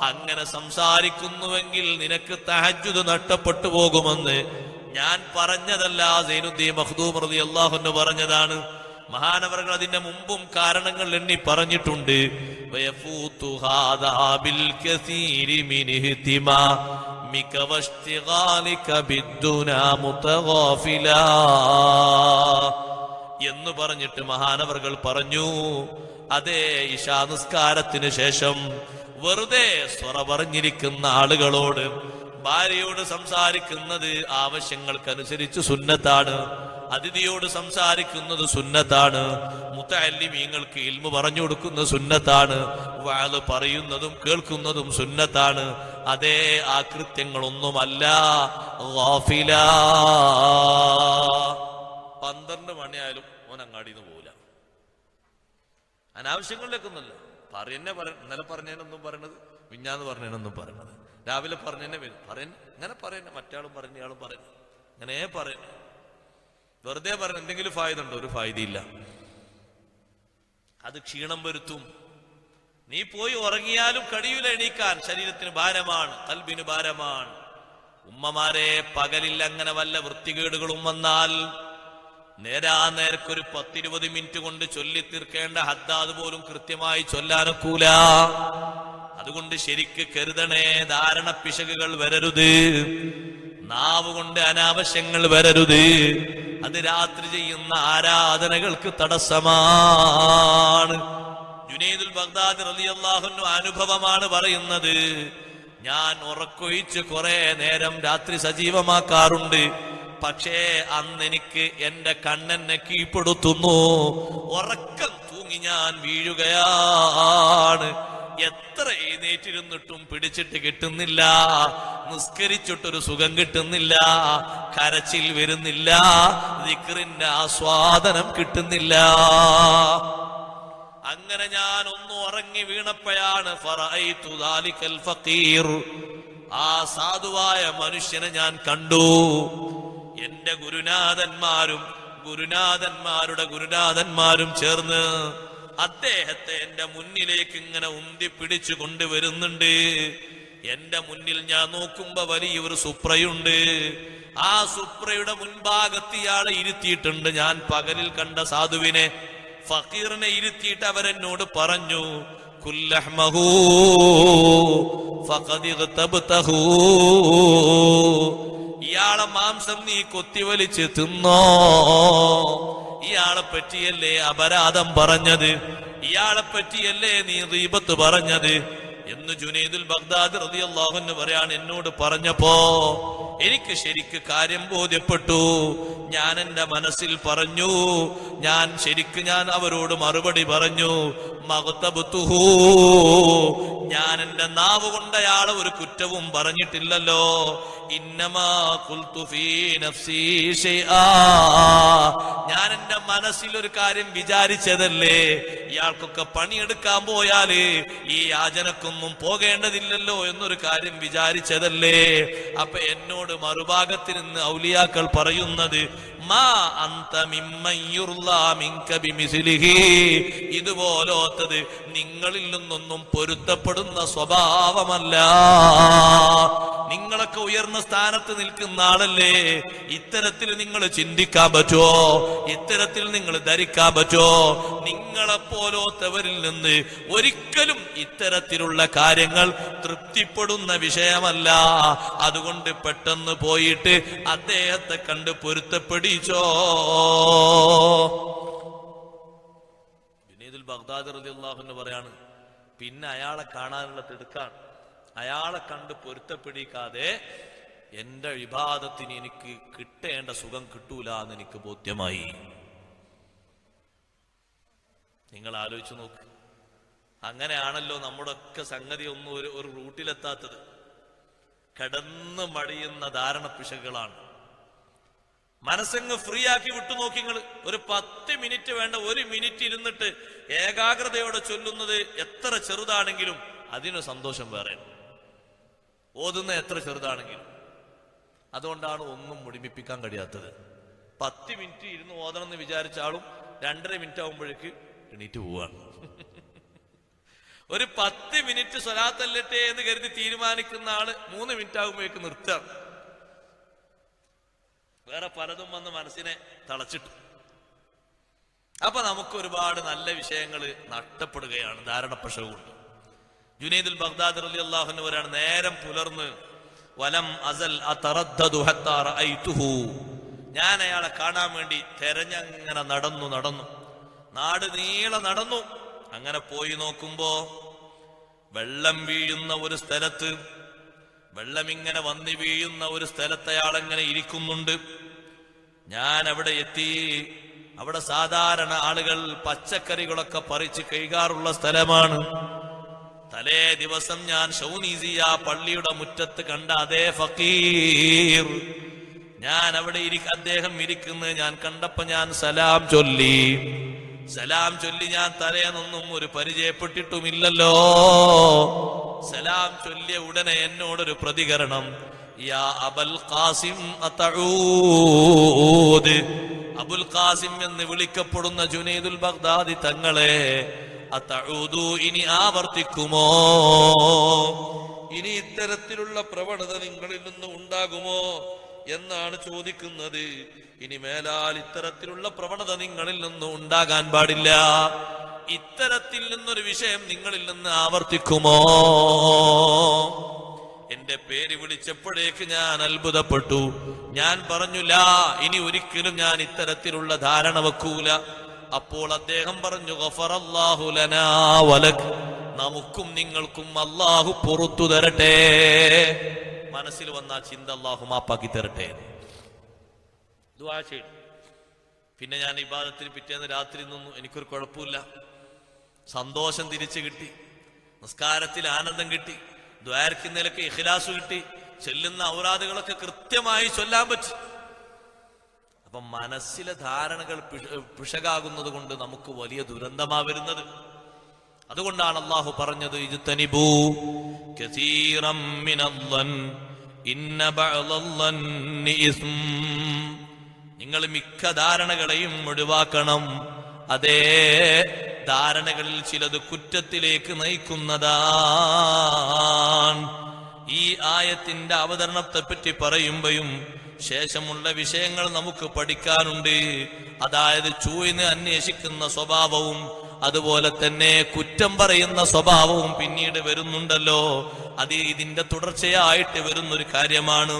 അങ്ങനെ സംസാരിക്കുന്നുവെങ്കിൽ നിനക്ക് തഹജ്ജുദ് നഷ്ടപ്പെട്ടു പോകുമെന്ന് ഞാൻ പറഞ്ഞതല്ല, സൈനുദ്ദീൻ മഖ്ദൂം റളിയല്ലാഹു അൻഹു പറഞ്ഞതാണ്. മഹാനവറുകൾ അതിന്റെ മുമ്പും കാരണങ്ങൾ എണ്ണി പറഞ്ഞിട്ടുണ്ട്. വയഫൂതു ഹാദാ ബിൽ കസീരി മിൻ ഇഹ്തിമാമിക വഷ്തിഗാലിക ബിദ്ദുനാ മുതഗാഫിലാ എന്ന് പറഞ്ഞിട്ട് മഹാനവറുകൾ പറഞ്ഞു, അതേ, ഇശാ നിസ്കാരത്തിന് ശേഷം വെറുതെ സ്വറ പറഞ്ഞിരിക്കുന്ന ആളുകളോട്, ഭാര്യയോട് സംസാരിക്കുന്നത് ആവശ്യങ്ങൾക്കനുസരിച്ച് സുന്നത്താണ്. അതിഥിയോട് സംസാരിക്കുന്നത് സുന്നത്താണ്. മുതഅല്ലിമീങ്ങൾക്ക് ഇൽമു പറഞ്ഞു കൊടുക്കുന്ന സുന്നത്താണ്. വഅദ് പറയുന്നതും കേൾക്കുന്നതും സുന്നത്താണ്. അതേ, ആ കൃത്യങ്ങളൊന്നുമല്ല ഗാഫിലാ. 12 മണിയായാലും ഓൻ അങ്ങാടിന്ന് പോവില്ല. അനാവശ്യങ്ങളിലേക്കൊന്നുമല്ല. ഇന്നലെ പറഞ്ഞതിനൊന്നും പറയണത്, മിഞ്ഞാന്ന് പറഞ്ഞതിനൊന്നും പറയണത്, രാവിലെ പറഞ്ഞതന്നെ ഇങ്ങനെ പറയുന്നത്, മറ്റാളും പറഞ്ഞു, ഇയാളും പറയുന്നു, ഇങ്ങനെ പറയുന്നു. വെറുതെ പറഞ്ഞ എന്തെങ്കിലും ഫായ്ദ ഉണ്ടോ? ഒരു ഫായ്ദയില്ല. അത് ക്ഷീണം വരുത്തും. നീ പോയി ഉറങ്ങിയാലും കഴിയൂല എണീക്കാൻ. ശരീരത്തിന് ഭാരമാണ്, ഖൽബിന് ഭാരമാണ്. ഉമ്മമാരെ, പകലിൽ അങ്ങനെ വല്ല വൃത്തികേടുകളും വന്നാൽ നേർക്കൊരു 10-20 മിനിറ്റ് കൊണ്ട് ചൊല്ലി തീർക്കേണ്ട ഹദ്ദാദ് പോലും കൃത്യമായി ചൊല്ലാനൊക്കൂല. അതുകൊണ്ട് ശരിക്ക് കരുതണേ, ധാരണ പിശകുകൾ വരരുത്, നാവ് കൊണ്ട് അനാവശ്യങ്ങൾ വരരുത്. അത് രാത്രി ചെയ്യുന്ന ആരാധനകൾക്ക് തടസ്സമാണ്. ജുനൈദുൽ ബഗ്ദാദി റളിയല്ലാഹു അൻഹു അനുഭവമാണ് പറയുന്നത്. ഞാൻ ഉറക്കൊഴിച്ച് കുറെ നേരം രാത്രി സജീവമാക്കാറുണ്ട്. പക്ഷേ അന്ന് എനിക്ക് എന്റെ കണ്ണെന്നെ കീഴ്പ്പെടുത്തുന്നു. ഉറക്കം തൂങ്ങി ഞാൻ വീഴുകയാണ്. എത്ര എഴുന്നേറ്റിരുന്നിട്ടും പിടിച്ചിട്ട് കിട്ടുന്നില്ല. നിസ്കരിച്ചിട്ടൊരു സുഖം കിട്ടുന്നില്ല. കരച്ചിൽ വരുന്നില്ല. ദിക്റിന്റെ ആസ്വാദനം കിട്ടുന്നില്ല. അങ്ങനെ ഞാൻ ഒന്ന് ഉറങ്ങി വീണപ്പോഴാണ് ഫറഅയ്തു ദാലികൽ ഫഖീർ, ആ സാധുവായ മനുഷ്യനെ ഞാൻ കണ്ടു. എന്റെ ഗുരുനാഥന്മാരും ഗുരുനാഥന്മാരുടെ ഗുരുനാഥന്മാരും ചേർന്ന് അദ്ദേഹത്തെ എന്റെ മുന്നിലേക്ക് ഇങ്ങനെ ഉന്തി പിടിച്ചു കൊണ്ടുവരുന്നുണ്ട്. എന്റെ മുന്നിൽ ഞാൻ നോക്കുമ്പോ വലിയൊരു സുപ്രയുണ്ട്. ആ സുപ്രയുടെ മുൻഭാഗത്ത് ഇയാളെ ഇരുത്തിയിട്ടുണ്ട്. ഞാൻ പകലിൽ കണ്ട സാധുവിനെ, ഫക്കീറിനെ ഇരുത്തിയിട്ട് അവരെന്നോട് പറഞ്ഞു, കുല്ലഹ്മഹു ഫഖദ് ഇഗ്തബ്തഹു, ഇയാളെ മാംസം നീ കൊത്തിവലിച്ച് തിന്നോ, ഇയാളെ പറ്റിയല്ലേ അപരാധം പറഞ്ഞത്, ഇയാളെ പറ്റിയല്ലേ നീ ഗീബത്ത് പറഞ്ഞത് എന്ന് ജുനൈദുൽ ബഗ്ദാദി റളിയല്ലാഹു അൻഹു പറയാണ്. എന്നോട് പറഞ്ഞപ്പോ എനിക്ക് ശരിക്ക് കാര്യം ബോധ്യപ്പെട്ടു. ഞാൻ എന്റെ മനസ്സിൽ പറഞ്ഞു, ഞാൻ അവരോട് മറുപടി പറഞ്ഞു, മഗ്തബ്തുഹു, ഞാൻ എന്റെ നാവ് കൊണ്ട് അയാളെ ഒരു കുറ്റവും പറഞ്ഞിട്ടില്ലല്ലോ. ഇന്നമാ ഖുൽതു ഫീ നഫ്സി ശൈആ, ഞാൻ എന്റെ മനസ്സിൽ ഒരു കാര്യം വിചാരിച്ചതല്ലേ, ഇയാൾക്കൊക്കെ പണിയെടുക്കാൻ പോയാല് ഈ യാചനക്കൊന്നും പോകേണ്ടതില്ലല്ലോ എന്നൊരു കാര്യം വിചാരിച്ചതല്ലേ. അപ്പൊ എന്നോട് മറുഭാഗത്തിൽ നിന്ന് ഔലിയാക്കൾ പറയുന്നത്, മാ അന്ത മിമ്മൻ യുർലാ മിൻക ബിമിസ്ലിഹി, ഇതുപോലത്തത് നിങ്ങളിൽ നിന്നൊന്നും പൊരുത്തപ്പെടുന്ന സ്വഭാവമല്ല. നിങ്ങളൊക്കെ ഉയർന്ന സ്ഥാനത്ത് നിൽക്കുന്ന ആളല്ലേ, ഇത്തരത്തിൽ നിങ്ങൾ ചിന്തിക്കാൻ പറ്റുമോ, ഇത്തരത്തിൽ നിങ്ങൾ ധരിക്കാൻ പറ്റുമോ? നിങ്ങളെപ്പോലത്തവരിൽ നിന്ന് ഒരിക്കലും ഇത്തരത്തിലുള്ള കാര്യങ്ങൾ തൃപ്തിപ്പെടുന്ന വിഷയമല്ല. അതുകൊണ്ട് പെട്ടെന്ന് പോയിട്ട് അദ്ദേഹത്തെ കണ്ട് പൊരുത്തപ്പെടിച്ചോ. ജുനൈദുൽ ബഗ്ദാദി റളിയല്ലാഹു അൻഹു പറയാണ്, പിന്നെ അയാളെ കാണാനുള്ള തിടുക്കാണ്. അയാളെ കണ്ട് പൊരുത്തപ്പെടിക്കാതെ എന്റെ ഇബാദത്തിന് എനിക്ക് കിട്ടേണ്ട സുഖം കിട്ടൂല എന്ന് എനിക്ക് ബോധ്യമായി. നിങ്ങൾ ആലോചിച്ചു നോക്ക്. അങ്ങനെയാണല്ലോ നമ്മുടെ ഒക്കെ സംഗതി ഒന്നും ഒരു റൂട്ടിലെത്താത്തത്. കിടന്ന് മടിയുന്ന ധാരണ പിശകുകളാണ്. മനസ്സങ്ങ് ഫ്രീ ആക്കി വിട്ടു നോക്കി. നിങ്ങൾ ഒരു 10 മിനിറ്റ് വേണ്ട, 1 മിനിറ്റ് ഇരുന്നിട്ട് ഏകാഗ്രതയോടെ ചൊല്ലുന്നത് എത്ര ചെറുതാണെങ്കിലും അതിന് സന്തോഷം വേറെ. ഓതുന്ന എത്ര ചെറുതാണെങ്കിലും. അതുകൊണ്ടാണ് ഒന്നും മുടിമിപ്പിക്കാൻ കഴിയാത്തത്. 10 മിനിറ്റ് ഇരുന്ന് ഓതണം എന്ന് വിചാരിച്ച ആളും 2.5 മിനിറ്റ് ആകുമ്പോഴേക്ക് എണീറ്റ് പോവാണ്. ഒരു 10 മിനിറ്റ് സ്വലാത്തല്ലട്ടെ എന്ന് കരുതി തീരുമാനിക്കുന്ന ആള് 3 മിനിറ്റ് ആകുമ്പോഴേക്ക് നിർത്താം. വേറെ പലതും വന്ന് മനസ്സിനെ തളച്ചിട്ടു. അപ്പൊ നമുക്ക് ഒരുപാട് നല്ല വിഷയങ്ങൾ നഷ്ടപ്പെടുകയാണ് ധാരണപ്പശവുകൊണ്ട്. ജുനൈദുൽ ബഗ്ദാദി റളിയല്ലാഹു അൻഹു വരാണ്, നേരം പുലർന്ന് വലം അസൽ അതറദ്ദദു ഹത്താ റഅയ്തുഹു, ഞാൻ അയാളെ കാണാൻ വേണ്ടി തെരഞ്ഞങ്ങനെ നടന്നു. നാട് നീളെ നടന്നു. അങ്ങനെ പോയി നോക്കുമ്പോ വെള്ളം വീഴുന്ന ഒരു സ്ഥലത്ത്, വെള്ളം ഇങ്ങനെ വന്നു വീഴുന്ന ഒരു സ്ഥലത്ത് അയാളെങ്ങനെ ഇരിക്കുന്നുണ്ട്. ഞാൻ അവിടെ എത്തി. അവിടെ സാധാരണ ആളുകൾ പച്ചക്കറികളൊക്കെ പറിച്ച് കഴിക്കാറുള്ള സ്ഥലമാണ്. തലേ ദിവസം ഞാൻ ഷൗനീസിയ പള്ളിയുടെ മുറ്റത്ത് കണ്ട അതേ ഫക്കീർ, ഞാൻ അവിടെ അദ്ദേഹം ഇരിക്കുന്നത് ഞാൻ കണ്ടപ്പോ ഞാൻ സലാം ചൊല്ലി. ഞാൻ തലേന്നൊന്നും ഒരു പരിചയപ്പെട്ടിട്ടുമില്ലല്ലോ. സലാം ചൊല്ലിയ ഉടനെ എന്നോടൊരു പ്രതികരണം, യാ അബുൽ ഖാസിം അതഊദ്, അബുൽ ഖാസിം എന്ന് വിളിക്കപ്പെടുന്ന ജുനൈദുൽ ബഗ്ദാദി തങ്ങളെ, അതഊദു, ഇനി ആവർത്തിക്കുമോ? ഇനി ഇത്തരത്തിലുള്ള പ്രവണത നിങ്ങളിൽ നിന്ന് ഉണ്ടാകുമോ എന്നാണ് ചോദിക്കുന്നത്. ഇനി മേലാൽ ഇത്തരത്തിലുള്ള പ്രവണത നിങ്ങളിൽ നിന്ന് ഉണ്ടാകാൻ പാടില്ല. ഇത്തരത്തിൽ നിന്നൊരു വിഷയം നിങ്ങളിൽ നിന്ന് ആവർത്തിക്കുമോ? എന്റെ പേര് വിളിച്ചപ്പോഴേക്ക് ഞാൻ അത്ഭുതപ്പെട്ടു. ഞാൻ പറഞ്ഞു, ലാ, ഇനി ഒരിക്കലും ഞാൻ ഇത്തരത്തിലുള്ള ധാരണ വെക്കൂല. അപ്പോൾ അദ്ദേഹം പറഞ്ഞു, ഗഫറല്ലാഹു ലനാ വലക്, നമുക്കും നിങ്ങൾക്കും അല്ലാഹു പുറത്തു തരട്ടെ. മനസ്സിൽ വന്ന ചിന്ത അല്ലാഹു മാപ്പാക്കി തരട്ടെ. ദുആ ചെയ്തു. പിന്നെ ഞാൻ ഇബാദത്തിന് പിറ്റേന്ന് രാത്രി നിന്നു. എനിക്കൊരു കുഴപ്പമില്ല. സന്തോഷം തിരിച്ചു കിട്ടി, നിസ്കാരത്തിൽ ആനന്ദം കിട്ടി, ദ്വാരക്കുന്നതിലൊക്കെ ഇഖ്ലാസ് കിട്ടി, ചൊല്ലുന്ന ഔറാദുകളൊക്കെ കൃത്യമായി ചൊല്ലാൻ പറ്റി. അപ്പൊ മനസ്സിലെ ധാരണകൾ പിശകാകുന്നത് കൊണ്ട് നമുക്ക് വലിയ ദുരന്തമാ വരുന്നത്. അതുകൊണ്ടാണ് അല്ലാഹു പറഞ്ഞത്, ഇജ്തനിബൂ കസീറം മിനൽ-ളൻ ഇന്ന ബഅദൽ-ളന്നി ഇസ്ം. നിങ്ങൾ മിക്ക ധാരണകളെയും ഒഴിവാക്കണം. അതേ ധാരണകളിൽ ചിലത് കുറ്റത്തിലേക്ക് നയിക്കുന്നതാണ്. ഈ ആയത്തിന്റെ അവതരണത്തെപ്പറ്റി പറയുമ്പോഴും ശേഷമുള്ള വിഷയങ്ങൾ നമുക്ക് പഠിക്കാനുണ്ട്. അതായത് ചൂയിന് അന്വേഷിക്കുന്ന സ്വഭാവവും അതുപോലെ തന്നെ കുറ്റം പറയുന്ന സ്വഭാവവും പിന്നീട് വരുന്നുണ്ടല്ലോ. അത് ഇതിന്റെ തുടർച്ചയായിട്ട് വരുന്നൊരു കാര്യമാണ്.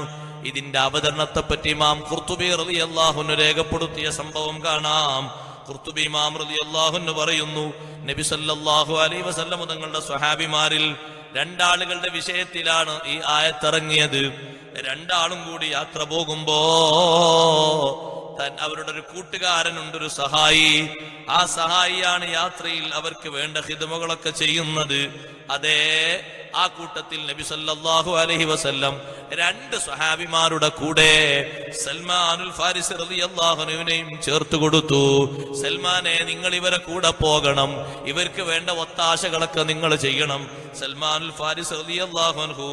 ഇതിന്റെ അവതരണത്തെപ്പറ്റി ഇമാം ഖുർത്തുബി റളിയല്ലാഹു അൻഹു രേഖപ്പെടുത്തിയ സംഭവം കാണാം. ഖുർത്തുബി ഇമാം റളിയല്ലാഹു അൻഹു പറയുന്നു, നബി സല്ലല്ലാഹു അലൈഹി വസല്ലം തങ്ങളുടെ സ്വഹാബിമാരിൽ രണ്ടാളുകളുടെ വിഷയത്തിലാണ് ഈ ആയത്തിറങ്ങിയത്. രണ്ടാളും കൂടി യാത്ര പോകുമ്പോ അവരുടെ ഒരു കൂട്ടുകാരനുണ്ട്, ഒരു സഹായി. ആ സഹായിയാണ് യാത്രയിൽ അവർക്ക് വേണ്ട ഖിദ്മകളൊക്കെ ചെയ്യുന്നത്. അതേ ആ കൂട്ടത്തിൽ നബി സല്ലല്ലാഹു അലൈഹി വസല്ലം രണ്ട് സ്വഹാബിമാരുടെ കൂടെ സൽമാനുൽ ഫാരിസി റളിയല്ലാഹു അൻഹുവിനെയും ചേർത്ത് കൊടുത്തു. സൽമാനെ, നിങ്ങൾ ഇവരെ കൂടെ പോകണം, ഇവർക്ക് വേണ്ട ഒത്താശകളൊക്കെ നിങ്ങൾ ചെയ്യണം. സൽമാനുൽ ഫാരിസി റളിയല്ലാഹു അൻഹു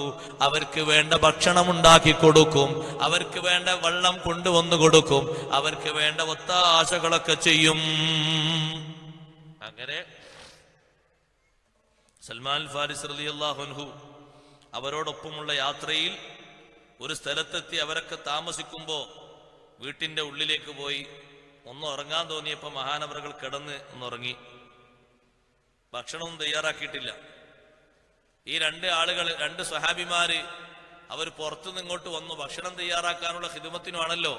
അവർക്ക് വേണ്ട ഭക്ഷണം ഉണ്ടാക്കി കൊടുക്കും, അവർക്ക് വേണ്ട വെള്ളം കൊണ്ടുവന്നു കൊടുക്കും, അവർക്ക് വേണ്ട ഒത്താശകളൊക്കെ ചെയ്യും. അങ്ങനെ സൽമാൻ ഫാരിസ് റളിയല്ലാഹു അൻഹു അവരോടൊപ്പമുള്ള യാത്രയിൽ ഒരു സ്ഥലത്തെത്തി. അവരൊക്കെ താമസിക്കുമ്പോ വീട്ടിന്റെ ഉള്ളിലേക്ക് പോയി ഒന്ന് ഉറങ്ങാൻ തോന്നിയപ്പോ മഹാനവറുകൾ കിടന്ന് ഒന്നുറങ്ങി. ഭക്ഷണവും തയ്യാറാക്കിയിട്ടില്ല. ഈ രണ്ട് സ്വഹാബിമാര് അവർ പുറത്തുനിന്ന് ഇങ്ങോട്ട് വന്നു. ഭക്ഷണം തയ്യാറാക്കാനുള്ള ഖിദ്മത്തിനുമാണല്ലോ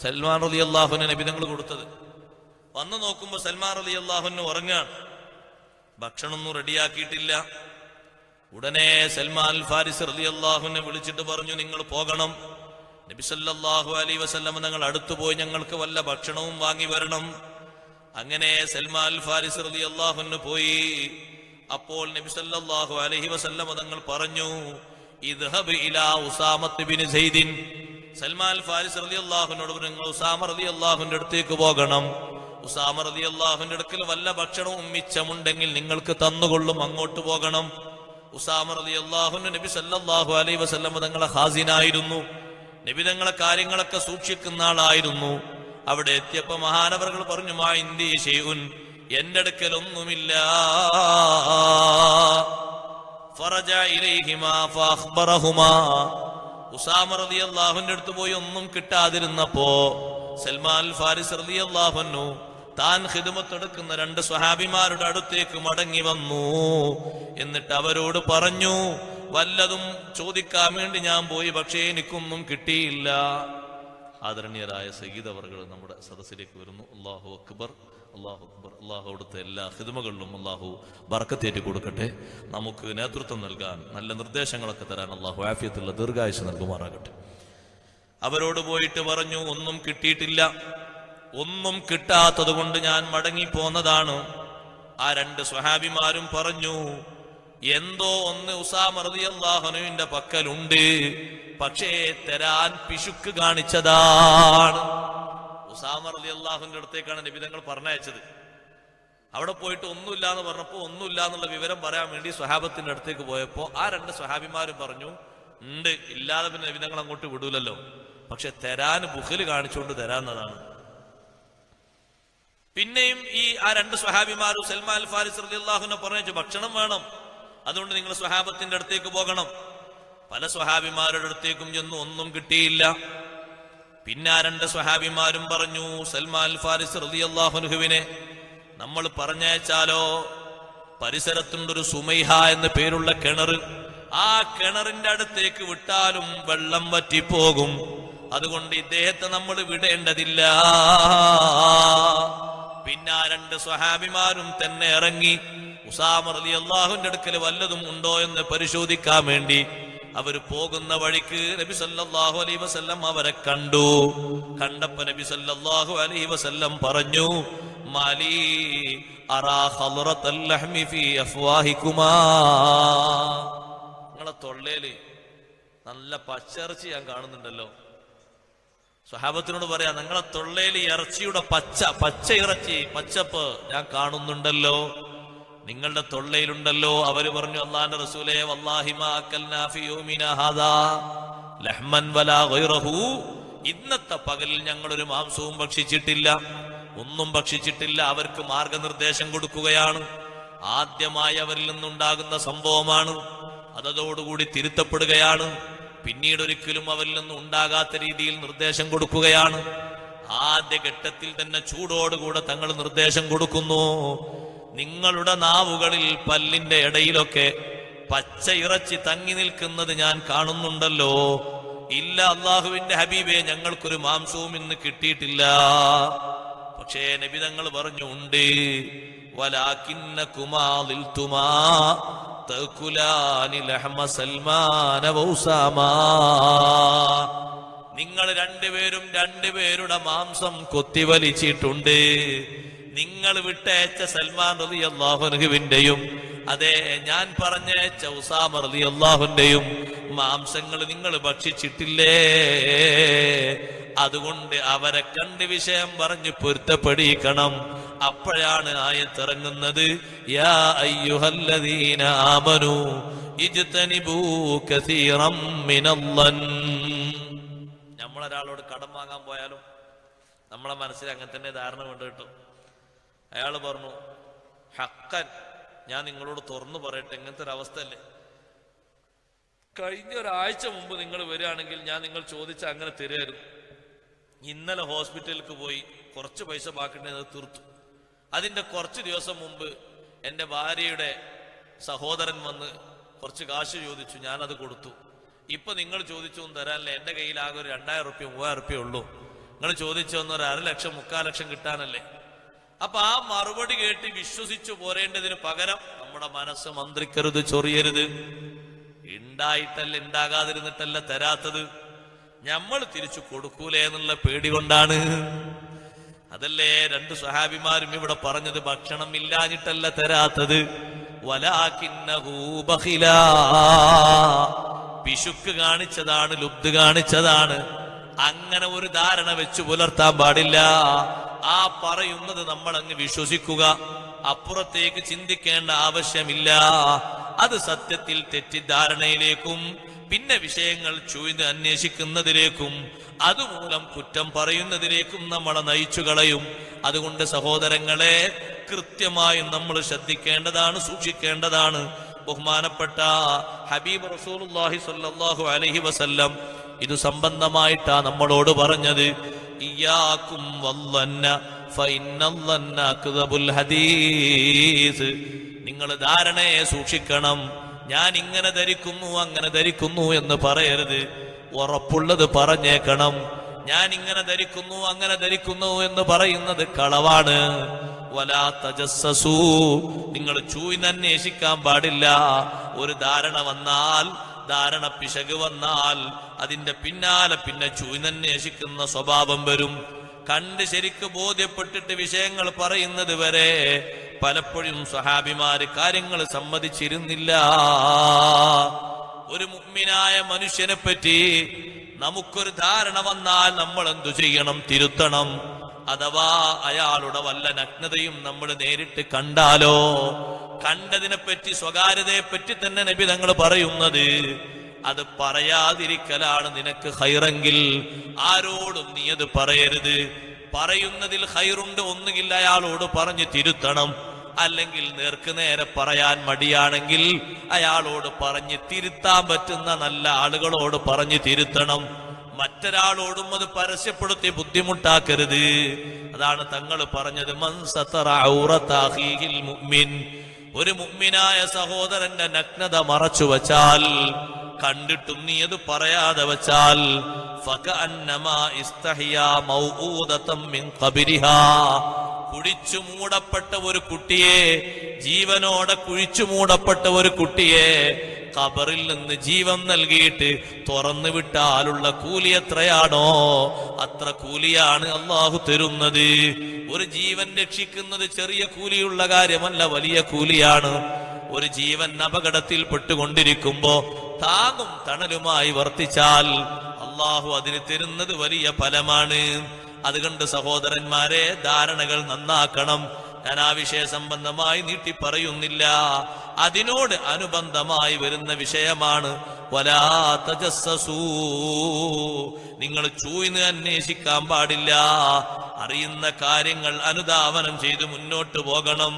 സൽമാൻ റളിയല്ലാഹു അൻഹു നബി തങ്ങൾ കൊടുത്തത്. വന്നു നോക്കുമ്പോ സൽമാൻ റളിയല്ലാഹു അൻഹു ഉറങ്ങാണ്. ഭക്ഷണമൊന്നും റെഡിയാക്കിയിട്ടില്ല. ഉടനെ സൽമാൻ ഫാരിസ് റളിയല്ലാഹു അൻഹു വിളിച്ചിട്ട് പറഞ്ഞു, നിങ്ങൾ പോകണം, നബി സല്ലല്ലാഹു അലൈഹി വസല്ലം തങ്ങൾ അടുത്തു പോയി ഞങ്ങൾക്ക് വല്ല ഭക്ഷണവും വാങ്ങി വരണം. അങ്ങനെ സൽമാൻ ഫാരിസ് റളിയല്ലാഹു അൻഹു പോയി. അപ്പോൾ നബി സല്ലല്ലാഹു അലൈഹി വസല്ലം തങ്ങൾ പറഞ്ഞു, ഇദ്ഹബ് ഇലാ ഉസാമത്ത് ബിൻ സൈദിൻ. സൽമാൻ ഫാരിസ് റളിയല്ലാഹു അൻഹുവോട് നിങ്ങൾ ഉസാമ റളിയല്ലാഹുവിന്റെ അടുത്തേക്ക് പോകണം. ഉസാമ റളിയല്ലാഹുവിന്റെ അടുക്കൽ വല്ല ഭക്ഷണവും മിച്ചമുണ്ടെങ്കിൽ നിങ്ങൾക്ക് തന്നുകൊള്ളും, അങ്ങോട്ട് പോകണം. ഉസാമ റളിയല്ലാഹു അൻഹു നബി സല്ലല്ലാഹു അലൈഹി വസല്ലം തങ്ങളെ ഖാസിനായിരുന്നു. നബി തങ്ങളെ കാര്യങ്ങളൊക്കെ സൂക്ഷിക്കുന്ന ആളായിരുന്നു. അവിടെ എത്തിയപ്പോ മഹാനവറുകൾ പറഞ്ഞു, മാ ഇന്ദി ശൈഉൻ, എന്റെ അടുക്കൽ ഒന്നുമില്ല. ഫറജ ഇലൈഹിമാ ഫഅഖ്ബറഹുമാ. ഉസാമ റളിയല്ലാഹുവിന്റെ അടുത്ത് പോയി ഒന്നും കിട്ടാതിരുന്നപ്പോ സൽമാൻ ഫാരിസ് റളിയല്ലാഹു അൻഹു താൻ ഖിദ്മത്തെടുക്കുന്ന രണ്ട് സ്വഹാബിമാരുടെ അടുത്തേക്ക് മടങ്ങി വന്നു. എന്നിട്ട് അവരോട് പറഞ്ഞു, വല്ലതും ചോദിക്കാൻ വേണ്ടി ഞാൻ പോയി, പക്ഷേ എനിക്കൊന്നും കിട്ടിയില്ല. ആദരണീയരായ സയ്യിദ് അവർകൾ നമ്മുടെ സദസ്സിലേക്ക് വരുന്നു. അല്ലാഹു അക്ബർ, അല്ലാഹു അക്ബർ. അല്ലാഹു അവിടുത്തെ എല്ലാ ഖിദ്മകളിലും അല്ലാഹു ബർക്കത്തേറ്റി കൊടുക്കട്ടെ. നമുക്ക് നേതൃത്വം നൽകാൻ, നല്ല നിർദ്ദേശങ്ങളൊക്കെ തരാൻ അല്ലാഹു ആഫിയത്തുള്ള ദീർഘായുസ്സ് നൽകുമാറാകട്ടെ. അവരോട് പോയിട്ട് പറഞ്ഞു, ഒന്നും കിട്ടിയിട്ടില്ല, ഒന്നും കിട്ടാത്തത് കൊണ്ട് ഞാൻ മടങ്ങിപ്പോന്നതാണ്. ആ രണ്ട് സ്വഹാബിമാരും പറഞ്ഞു, എന്തോ ഒന്ന് ഉസാമ റളിയല്ലാഹു അൻഹുവിന്റെ പക്കലുണ്ട്, പക്ഷേ തരാൻ പിശുക്ക് കാണിച്ചതാണ്. ഉസാമ റളിയല്ലാഹുവിന്റെ അടുത്തേക്കാണ് നബി തങ്ങൾ പറഞ്ഞയച്ചത്. അവിടെ പോയിട്ട് ഒന്നുമില്ല എന്ന് പറഞ്ഞപ്പോ ഒന്നുമില്ല എന്നുള്ള വിവരം പറയാൻ വേണ്ടി സ്വഹാബത്തിന്റെ അടുത്തേക്ക് പോയപ്പോ ആ രണ്ട് സ്വഹാബിമാരും പറഞ്ഞു, ഉണ്ട്, ഇല്ലാതെ പിന്നെ നബി തങ്ങൾ അങ്ങോട്ട് വിടൂലല്ലോ, പക്ഷെ തരാൻ ബുഖല് കാണിച്ചുകൊണ്ട് തരാന്നതാണ്. പിന്നെയും ആ രണ്ട് സ്വഹാബിമാരും സൽമാൻ ഫാരിസ് റളിയല്ലാഹു അൻഹു പറഞ്ഞു, ഭക്ഷണം വേണം, അതുകൊണ്ട് നിങ്ങൾ സ്വഹാബത്തിന്റെ അടുത്തേക്ക് പോകണം. പല സ്വഹാബിമാരുടെ അടുത്തേക്കും ചെന്നു, ഒന്നും കിട്ടിയില്ല. പിന്നെ ആ രണ്ട് സ്വഹാബിമാരും പറഞ്ഞു, സൽമാൻ ഫാരിസ് റളിയല്ലാഹു അൻഹുവിനെ നമ്മൾ പറഞ്ഞയച്ചാലോ? പരിസരത്തുണ്ടൊരു സുമൈഹ എന്ന് പേരുള്ള കിണർ, ആ കിണറിന്റെ അടുത്തേക്ക് വിട്ടാലും വെള്ളം വറ്റിപ്പോകും, അതുകൊണ്ട് ഇദ്ദേഹത്തെ നമ്മൾ വിടേണ്ടതില്ല. പിന്നെ ആ രണ്ട് സ്വഹാബിമാരും തന്നെ ഇറങ്ങി ഉസാമ റളിയല്ലാഹുവിന്റെ അടുക്കൽ വല്ലതും ഉണ്ടോ എന്ന് പരിശോധിക്കാൻ വേണ്ടി അവര് പോകുന്ന വഴിക്ക് നബി സല്ലല്ലാഹു അലൈഹി വസല്ലം അവരെ കണ്ടു. കണ്ടപ്പോ നബി സല്ലല്ലാഹു അലൈഹി വസല്ലം പറഞ്ഞു, മാലി അറാ ഖൽറത്തൽ ലഹ്മി ഫീ അഫ്വാഹികുമാ. നിങ്ങളെ തൊള്ളേല് നല്ല പച്ചിറച്ചി ഞാൻ കാണുന്നുണ്ടല്ലോ. സ്വഹാബത്തിനോട് പറയാ, നിങ്ങളെ തൊള്ളേല് ഇറച്ചിയുടെ പച്ച ഇറച്ചി, പച്ചപ്പ് ഞാൻ കാണുന്നുണ്ടല്ലോ, നിങ്ങളുടെ തൊള്ളയിലുണ്ടല്ലോ. അവര് പറഞ്ഞു, അല്ലാഹുവിന്റെ റസൂലേ, വല്ലാഹി മാ അക്കൽനാ ഫീ യൗമിനാ ഹാദാ ലഹ്മൻ വലാ ഗൈറഹു. ഇന്നത്തെ പകലിൽ ഞങ്ങളൊരു മാംസവും ഭക്ഷിച്ചിട്ടില്ല, ഒന്നും ഭക്ഷിച്ചിട്ടില്ല. അവർക്ക് മാർഗനിർദ്ദേശം കൊടുക്കുകയാണ്. ആദ്യമായി അവരിൽ നിന്നുണ്ടാകുന്ന സംഭവമാണ്. അതോടുകൂടി തിരുത്തപ്പെടുകയാണ്. പിന്നീട് ഒരിക്കലും അവരിൽ നിന്നും ഉണ്ടാകാത്ത രീതിയിൽ നിർദ്ദേശം കൊടുക്കുകയാണ്. ആദ്യ ഘട്ടത്തിൽ തന്നെ ചൂടോടുകൂടെ തങ്ങൾ നിർദ്ദേശം കൊടുക്കുന്നു. നിങ്ങളുടെ നാവുകളിൽ പല്ലിന്റെ ഇടയിലൊക്കെ പച്ച ഇറച്ചി തങ്ങി നിൽക്കുന്നത് ഞാൻ കാണുന്നുണ്ടല്ലോ. ഇല്ല അള്ളാഹുവിന്റെ ഹബീബേ, ഞങ്ങൾക്കൊരു മാംസവും ഇന്ന് കിട്ടിയിട്ടില്ല. പക്ഷേ നബി തങ്ങൾ പറഞ്ഞു, ഉണ്ട്. വലാകിന്നകുമാ ളിൽതുമാ തഅകുലാനി ലഹമ സൽമാന വൗസാമാ. നിങ്ങൾ രണ്ടുപേരുടെ മാംസം കൊത്തിവലിച്ചിട്ടുണ്ട്. നിങ്ങൾ വിട്ടയച്ച സൽമാൻ റളിയല്ലാഹു അൻഹുവിന്റെയും അതെ ഞാൻ പറഞ്ഞയച്ച ഉസാമ റളിയല്ലാഹുവിന്റെയും മാംസങ്ങൾ നിങ്ങൾ ഭക്ഷിച്ചിട്ടില്ലേ? അതുകൊണ്ട് അവരെ കണ്ട് വിഷയം പറഞ്ഞ് പൊരുത്തപ്പെടിക്കണം. അപ്പോഴാണ് ആയത്തിറങ്ങുന്നത്, യാ അയ്യുഹല്ലദീന ആമനൂ ഇജ്തനിബൂ കസീറം മിനല്ലൻ. നമ്മളൊരാളോട് കടം വാങ്ങാൻ പോയാലും നമ്മളെ മനസ്സിൽ അങ്ങനെ തന്നെ ധാരണ കൊണ്ട് കിട്ടും. അയാൾ പറഞ്ഞു, ഹക്കൻ ഞാൻ നിങ്ങളോട് തുറന്നു പറയട്ടെ, ഇങ്ങനത്തെ ഒരു അവസ്ഥയല്ലേ, കഴിഞ്ഞ ഒരാഴ്ച മുമ്പ് നിങ്ങൾ വരികയാണെങ്കിൽ ഞാൻ നിങ്ങൾ ചോദിച്ച അങ്ങനെ തരുമായിരുന്നു. ഇന്നലെ ഹോസ്പിറ്റലിലേക്ക് പോയി കുറച്ച് പൈസ ബാക്കിയുണ്ടെന്ന് തീർത്തു. അതിന്റെ കുറച്ച് ദിവസം മുമ്പ് എൻ്റെ ഭാര്യയുടെ സഹോദരൻ വന്ന് കുറച്ച് കാശ് ചോദിച്ചു, ഞാനത് കൊടുത്തു. ഇപ്പൊ നിങ്ങൾ ചോദിച്ചൊന്നും തരാനല്ലേ, എൻ്റെ കയ്യിലാകെ ഒരു 2000 റുപ്യ 3000 റുപ്യ ഉള്ളൂ. നിങ്ങൾ ചോദിച്ചൊന്ന് ഒരു 1.5 ലക്ഷം 3/4 ലക്ഷം കിട്ടാനല്ലേ. അപ്പൊ ആ മറുപടി കേട്ട് വിശ്വസിച്ചു പോരേണ്ടതിന് പകരം നമ്മുടെ മനസ്സ് മന്ത്രിക്കരുത്, ചൊറിയരുത്. ഉണ്ടായിട്ടല്ല, ഉണ്ടാകാതിരുന്നിട്ടല്ല തരാത്തത്, നമ്മൾ തിരിച്ചു കൊടുക്കൂലേ എന്നുള്ള പേടി കൊണ്ടാണ്. അതല്ലേ 2 സ്വഹാബിമാരും ഇവിടെ പറഞ്ഞത്, ഭക്ഷണം ഇല്ലാഞ്ഞിട്ടല്ല തരാത്തത്, വലാകിന്നഹു ബഖിലാ, പിശുക്ക് കാണിച്ചതാണ്, ലുബ്ധ് കാണിച്ചതാണ്. അങ്ങനെ ഒരു ധാരണ വെച്ച് പുലർത്താൻ പാടില്ല. ആ പറയുന്നത് നമ്മൾ അങ്ങ് വിശ്വസിക്കുക, അപ്പുറത്തേക്ക് ചിന്തിക്കേണ്ട ആവശ്യമില്ല. അത് സത്യത്തിൽ തെറ്റിദ്ധാരണയിലേക്കും പിന്നെ വിഷയങ്ങൾ ചൂഴ്ന്ന് അന്വേഷിക്കുന്നതിലേക്കും അതുമൂലം കുറ്റം പറയുന്നതിലേക്കും നമ്മളെ നയിച്ചു കളയും. അതുകൊണ്ട് സഹോദരങ്ങളെ, കൃത്യമായും നമ്മൾ ശ്രദ്ധിക്കേണ്ടതാണ്, സൂക്ഷിക്കേണ്ടതാണ്. ബഹുമാനപ്പെട്ട ഹബീബ് റസൂലുള്ളാഹി സ്വല്ലല്ലാഹു അലൈഹി വസല്ലം ഇത് സംബന്ധമായിട്ടാ നമ്മളോട് പറഞ്ഞത്, ഇയ്യാകും വല്ലന്ന ഫഇന്നല്ലന്ന അക്ദബുൽ ഹദീസ്. നിങ്ങൾ ധാരണയെ സൂക്ഷിക്കണം. ഞാൻ ഇങ്ങനെ ധരിക്കുന്നു അങ്ങനെ ധരിക്കുന്നു എന്ന് പറയരുത്, ഉറപ്പുള്ളത് പറഞ്ഞേക്കണം. ഞാൻ ഇങ്ങനെ ധരിക്കുന്നു അങ്ങനെ ധരിക്കുന്നു എന്ന് പറയുന്നത് കളവാണ്. വലാ തജസ്സസൂ, നിങ്ങൾ ചൂഴ്ന്നന്വേഷിക്കാൻ പാടില്ല. ഒരു ധാരണ വന്നാൽ, ധാരണ പിശക് വന്നാൽ അതിന്റെ പിന്നാലെ പിന്നെ ചൂഴ്ന്നന്വേഷിക്കുന്ന സ്വഭാവം വരും. കണ്ട് ശരിക്ക് ബോധ്യപ്പെട്ടിട്ട് വിഷയങ്ങൾ പറയുന്നത് വരെ പലപ്പോഴും സ്വഹാബിമാര് കാര്യങ്ങൾ സമ്മതിച്ചിരുന്നില്ല. ഒരു മുഅ്മിനായ മനുഷ്യനെ പറ്റി നമുക്കൊരു ധാരണ വന്നാൽ നമ്മൾ എന്തു ചെയ്യണം? തിരുത്തണം. അഥവാ അയാളുടെ വല്ല നഗ്നതയും നമ്മൾ നേരിട്ട് കണ്ടാലോ, കണ്ടതിനെ പറ്റി, സ്വകാര്യതയെ പറ്റി തന്നെ നബി തങ്ങൾ പറയുന്നത്, അത് പറയാതിരിക്കലാണ് നിനക്ക് ഖൈറെങ്കിൽ ആരോടും നീ അത് പറയരുത്. പറയുന്നതിൽ ഖൈറുണ്ട്, ഒന്നുകിൽ അയാളോട് പറഞ്ഞ് തിരുത്തണം, അല്ലെങ്കിൽ നേർക്ക് നേരെ പറയാൻ മടിയാണെങ്കിൽ അയാളോട് പറഞ്ഞ് തിരുത്താൻ പറ്റുന്ന നല്ല ആളുകളോട് പറഞ്ഞ് തിരുത്തണം. മറ്റൊരാളോടും അത് പരസ്യപ്പെടുത്തി ബുദ്ധിമുട്ടാക്കരുത്. അതാണ് തങ്ങൾ പറഞ്ഞത്, മൻ സതറ ഔറത അഖീഹിൽ മുഅ്മിൻ, ഒരു മുഅ്മിനായ സഹോദരന്റെ നഗ്നത മറച്ചു വച്ചാൽ, കണ്ടിട്ടും നീ അത് പറയാതെ വച്ചാൽ, ഫകഅന്നമാ ഇസ്തഹിയാ മൗഊദതൻ മിൻ ഖബരിഹാ, കുഴിച്ചു മൂടപ്പെട്ട ഒരു കുട്ടിയെ, ജീവനോടെ കുഴിച്ചു മൂടപ്പെട്ട ഒരു കുട്ടിയെ ഖബറിൽ നിന്ന് ജീവൻ നൽകിയിട്ട് തുറന്നു വിട്ടാലുള്ള കൂലി എത്രയാണോ അത്ര കൂലിയാണ് അള്ളാഹു തരുന്നത്. ഒരു ജീവൻ രക്ഷിക്കുന്നത് ചെറിയ കൂലിയുള്ള കാര്യമല്ല, വലിയ കൂലിയാണ്. ഒരു ജീവൻ അപകടത്തിൽ പെട്ടുകൊണ്ടിരിക്കുമ്പോ താങ്ങും തണലുമായി വർത്തിച്ചാൽ അള്ളാഹു അതിന് തരുന്നത് വലിയ ഫലമാണ്. അതുകൊണ്ട് സഹോദരന്മാരെ, ധാരണകൾ നന്നാക്കണം. ഞാൻ ആ വിഷയ സംബന്ധമായി നീട്ടി പറയുന്നില്ല, അതിനോട് അനുബന്ധമായി വരുന്ന വിഷയമാണ്. വലാ തജസ്സസൂ, നിങ്ങൾ ചൂഴ്ന്ന് അന്വേഷിക്കാൻ പാടില്ല. അറിയുന്ന കാര്യങ്ങൾ അനുധാവനം ചെയ്ത് മുന്നോട്ട് പോകണം.